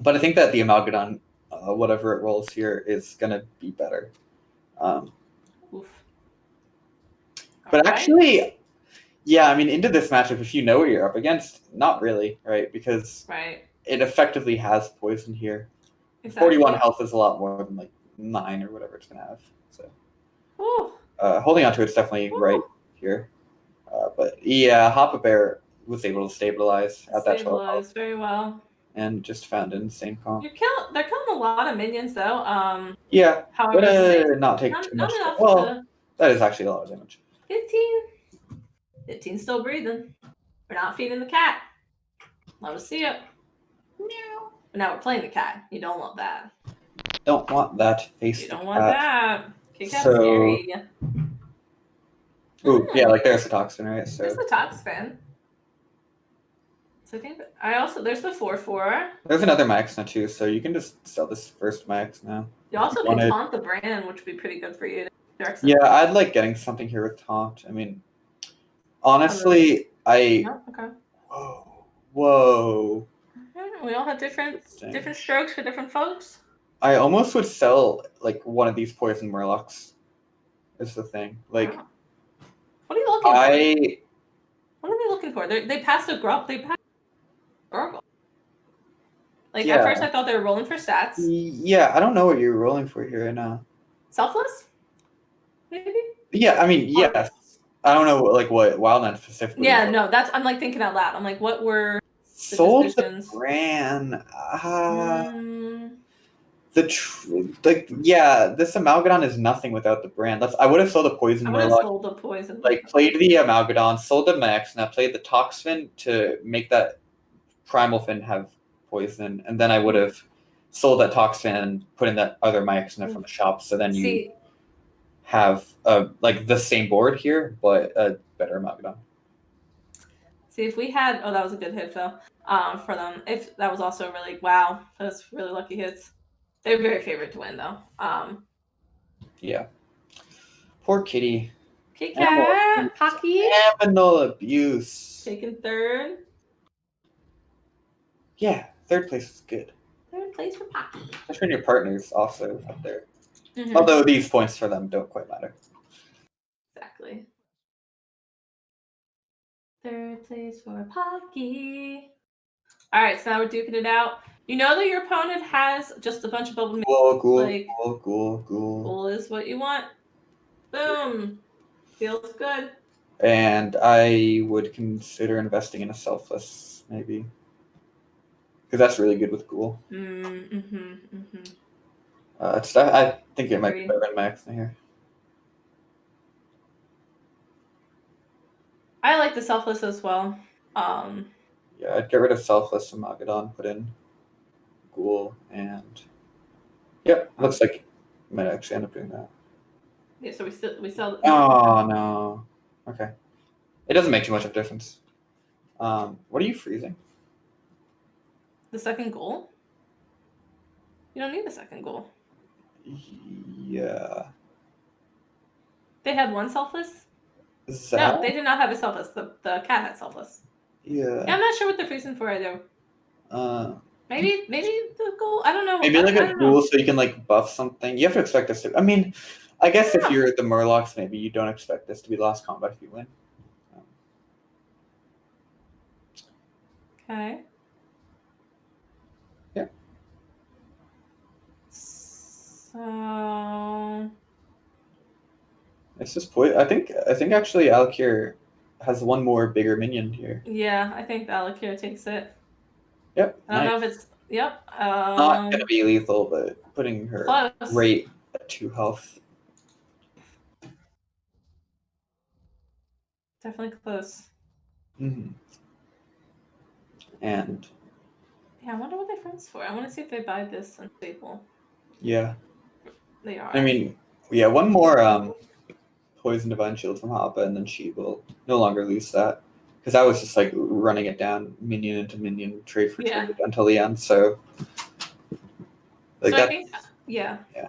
But I think that the Amalgadon, whatever it rolls here, is gonna be better. Oof. But actually, yeah, I mean, into this matchup, if you know what you're up against, not really, right? Because it effectively has poison here. Exactly. 41 health is a lot more than like 9 or whatever it's gonna have. So holding on to it's definitely right here. But yeah, Hoppa Bear was able to stabilize at that 12 health. Very well. And just found an insane comp. They're killing a lot of minions though. Yeah, however, but not take too much. Well, that is actually a lot of damage. 15 still breathing. We're not feeding the cat. Love to see it. No. But now we're playing the cat. You don't want that. Don't want that face. You don't want that. Kick out scary. Ooh, yeah, like there's the toxin, right? So there's the toxin. So I think there's the 4/4. There's another Max now too, so you can just sell this first Max now. You also can taunt the brand, which would be pretty good for you. Yeah, I'd like getting something here with taunt. I mean, honestly, Okay. Whoa. We all have different strokes for different folks. I almost would sell like one of these poison Murlocs. Is the thing. Like, what are you looking for? What are we looking for? They passed a Grump. They passed a Gargle. Like at first, I thought they were rolling for stats. Yeah, I don't know what you're rolling for here right now. Selfless? Maybe. Yeah, I mean, yes. I don't know like what Wildland specifically. Yeah, no, I'm like thinking out loud. I'm like, what were sold the brand? This Amalgadon is nothing without the brand. I would have sold the poison. I would have sold the poison. Like played the Amalgadon, sold the Max, and I played the Toxfin to make that Primal Fin have poison, and then I would have sold that Toxfin and put in that other Max from the shop. So then you have like the same board here, but a better Amalgadon. See if we had. Oh, that was a good hit, Phil. For them, if that was also really that's really lucky hits. They're very favored to win though. Yeah. Poor kitty. Kit Kat, Pocky. Animal abuse. Taking third. Yeah, third place is good. Third place for Pocky. Especially when your partner's also up there. Mm-hmm. Although these points for them don't quite matter. Exactly. Third place for Pocky. All right, so now we're duking it out. You know that your opponent has just a bunch of bubble. Ghoul. Ghoul is what you want. Boom. Feels good. And I would consider investing in a selfless, maybe. Because that's really good with Ghoul. I think it might be better than Max in here. I like the selfless as well. Yeah, I'd get rid of selfless and Amalgadon, put in Ghoul, and looks like I might actually end up doing that. Yeah, so we sell. Oh no. Okay. It doesn't make too much of a difference. What are you freezing? The second goal? You don't need the second goal. Yeah. They had one selfless? No, they did not have a selfless. The cat had selfless. Yeah, Yeah. I'm not sure what they're freezing for either. Uh, Maybe the goal. I don't know. maybe like I a don't ghoul know. so you can like buff something. You have to expect this to. I mean, I guess if Yeah. you're the Murlocs, maybe you don't expect this to be the last combat if you win. Okay. Yeah. So It's just I think actually Alkir has one more bigger minion here. yeah, I think Alakir takes it. Yep. I don't nice. know if it's yep. Not gonna be lethal, but putting her Close. rate at 2 health. Definitely close. Mm-hmm. And Yeah, I wonder what they're friends for. I want to see if they buy this unstable. yeah, They are. I mean, yeah, one more poison divine shield from Hoppa, and then she will no longer lose that. Because I was just like running it down minion into minion, trade for Yeah. trade until the end. So like so that. I think yeah. Yeah.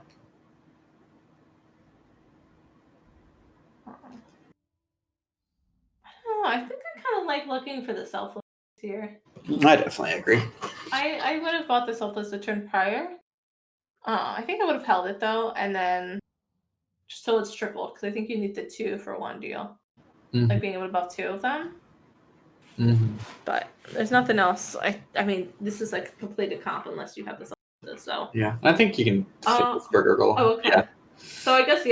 I don't know. I think I kind of like looking for the selfless here. I definitely agree. I would have bought the selfless the turn prior. I think I would have held it though, and then just so it's tripled because I think you need the 2 for one deal, like being able to buff 2 of them. Mm-hmm. But there's nothing else. I mean, this is like a completed comp unless you have the selfless. So Yeah, I think you can stick with Burger Goal. oh okay. Yeah. So I guess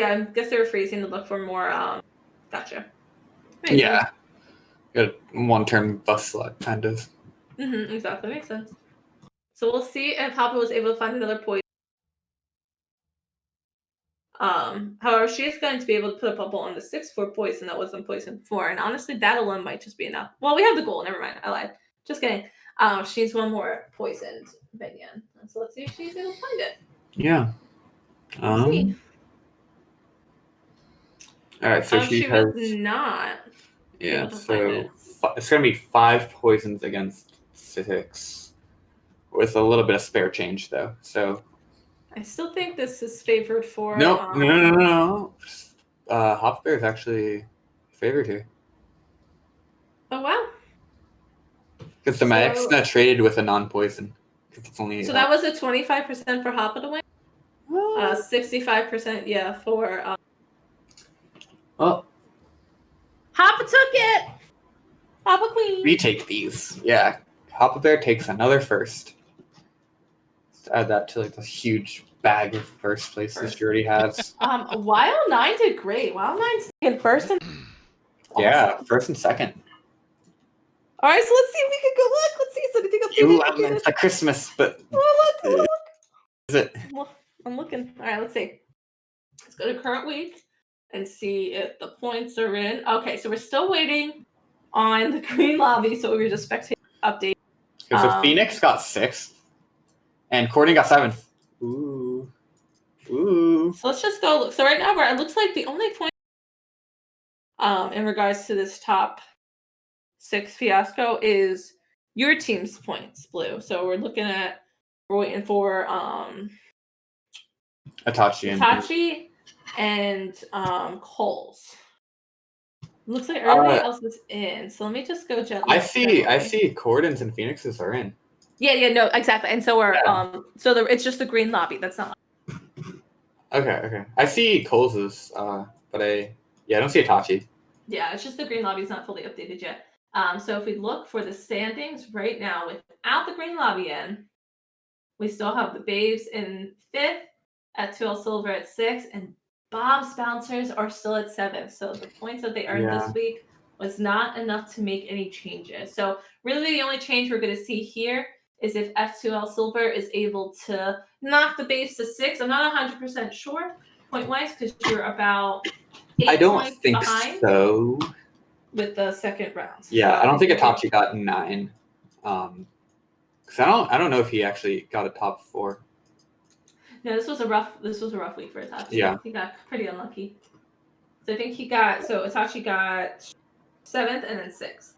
they were freezing to look for more. Gotcha. Makes Yeah. Good 1 turn buff slot, kind of. sense. Exactly, makes sense. So we'll see if Papa was able to find another poison. However, she is going to be able to put a bubble on the 6/4 poison that wasn't poisoned before, and honestly, that alone might just be enough. Well, we have the goal. Never mind, I lied. Just kidding. She's one more poisoned minion, and so let's see if she's able to find it. Yeah. Let's see. All right, so she has was not. yeah. able to find So it. it's gonna be 5 poisons against 6, with a little bit of spare change though. So I still think this is favored for. No. Hop Bear is actually favored here Oh wow! because the Magic's not traded with a non-poison. It's only so that was a 25% for Hoppa to win. 65%, yeah, for. Well, Hoppa took it. Hoppa Queen. we take these. Yeah, Hoppa Bear takes another first. Let's add that to like this huge bag of first places she already has. Wild 9 did great. Wild 9's in first and Yeah, awesome. first and second. All right, so let's see if we can go look. Let's see. So anything updated? It's like Christmas, but Look. is it? Well, I'm looking. All right, let's see. Let's go to current week and see if the points are in. Okay, so we're still waiting on the green lobby, so we were just spectating update. So Phoenix got 6th, and Courtney got 7th. Ooh. So let's just go look. So right now, it looks like the only point in regards to this top 6 fiasco is your team's points, Blue. So we're waiting for Itachi and Coles. Looks like everybody else is in. So let me just go gently. I see Cordons and Phoenixes are in. Yeah, no, exactly. And so we're it's just the green lobby. That's not. Okay. I see Coles's, but I don't see Itachi. Yeah, it's just the green lobby's not fully updated yet. So if we look for the standings right now without the green lobby in, we still have the Babes in 5th at 2L Silver at 6, and Bob's Bouncers are still at 7th. So the points that they earned this week was not enough to make any changes. So really the only change we're going to see here is if F2L Silver is able to knock the Babes to 6. I'm not 100% sure point-wise because you're about 8 I don't points think behind so. with the second round. Yeah, So I don't think Itachi got 9. Because I don't know if he actually got a top 4. No, this was a rough week for Itachi. Yeah. He got pretty unlucky. So I think Itachi got 7th and then 6th.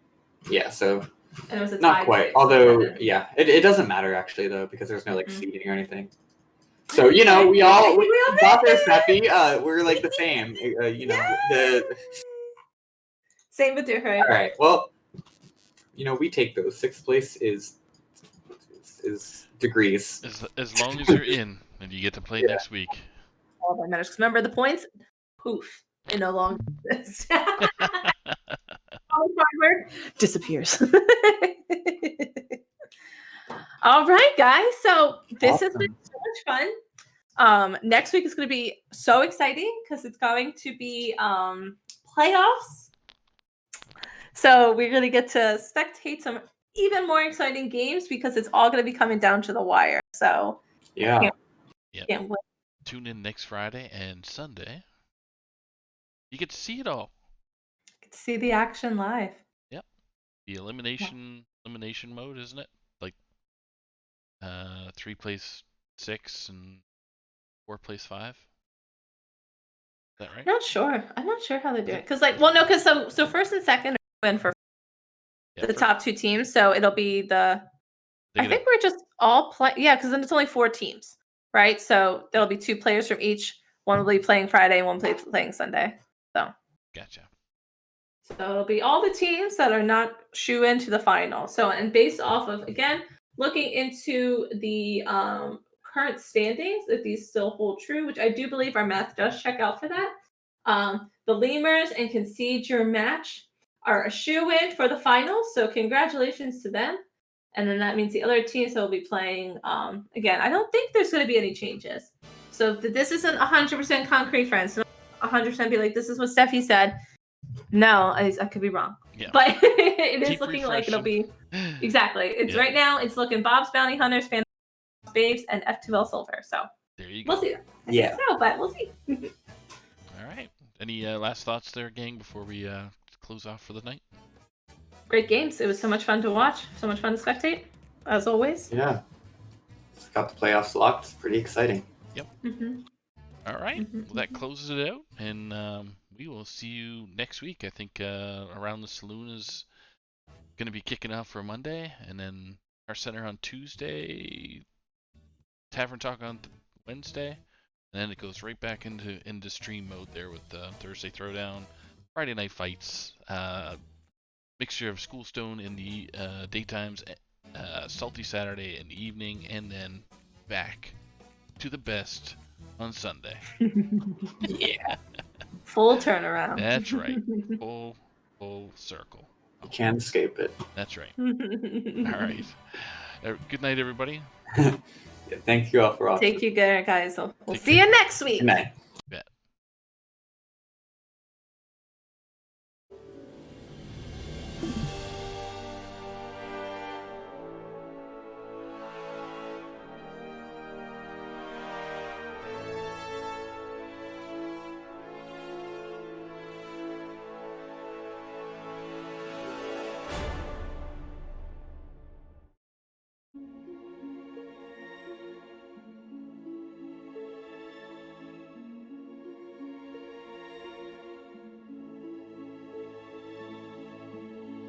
Yeah, so And it was a not tie quite. 6, Although, 7. yeah, it doesn't matter actually though because there's no like Mm-mm. seeding or anything. So we Bobber's happy. We're like the same. The Same with your all right. Well, we take those. 6th place is degrees. As long as you're in and you get to play next week. All that matters. 'Cause remember, the points, poof, it no longer exists. Forward disappears. All right, guys. So this has been so much fun. Next week is going to be so exciting because it's going to be playoffs. So we're going to get to spectate some even more exciting games because it's all going to be coming down to the wire. So Yeah. can't wait. Tune in next Friday and Sunday. You get to see it all. Get to see the action live. The elimination mode, isn't it? Like 3 plays 6 and 4 plays 5. Is that right? I'm not sure how they do it. Because so first and second are in for the top 2 teams. So it'll be I think we're just all play. Yeah, because then it's only 4 teams, right? So there'll be 2 players from each. One will be playing Friday, and one will be playing Sunday. So Gotcha. So it'll be all the teams that are not shoe into the final. So, and based off of, again, looking into the current standings, if these still hold true, which I do believe our math does check out for that. The Lemurs and Concede Your Match are a shoe in for the finals. So congratulations to them. And then that means the other teams that will be playing, again, I don't think there's going to be any changes. So this isn't 100% concrete, friends. So 100% be like, this is what Steffi said. No, I could be wrong. Yeah. But it is looking like it'll be exactly. It's right now. It's looking Bob's Bounty Hunters, Fan Babes, and F2L Silver. So there you go. We'll see. I think so, but we'll see. All right. Any last thoughts there, gang, before we close off for the night? Great games. It was so much fun to watch. So much fun to spectate, as always. Yeah. Just got the playoffs locked. It's pretty exciting. Yep. Mm-hmm. All right. Well, that closes it out, and we will see you next week. I think Around the Saloon is going to be kicking off for Monday, and then our center on Tuesday, Tavern Talk on Wednesday, and then it goes right back into stream mode there with Thursday Throwdown, Friday Night Fights, mixture of Schoolstone in the daytimes, Salty Saturday in the evening, and then back to the best on Sunday. Yeah. Full turnaround. That's right. Full circle. You can't escape it. That's right. All right. Good night, everybody. Thank you all for watching. Take you good, guys. We'll see you next week. Good night.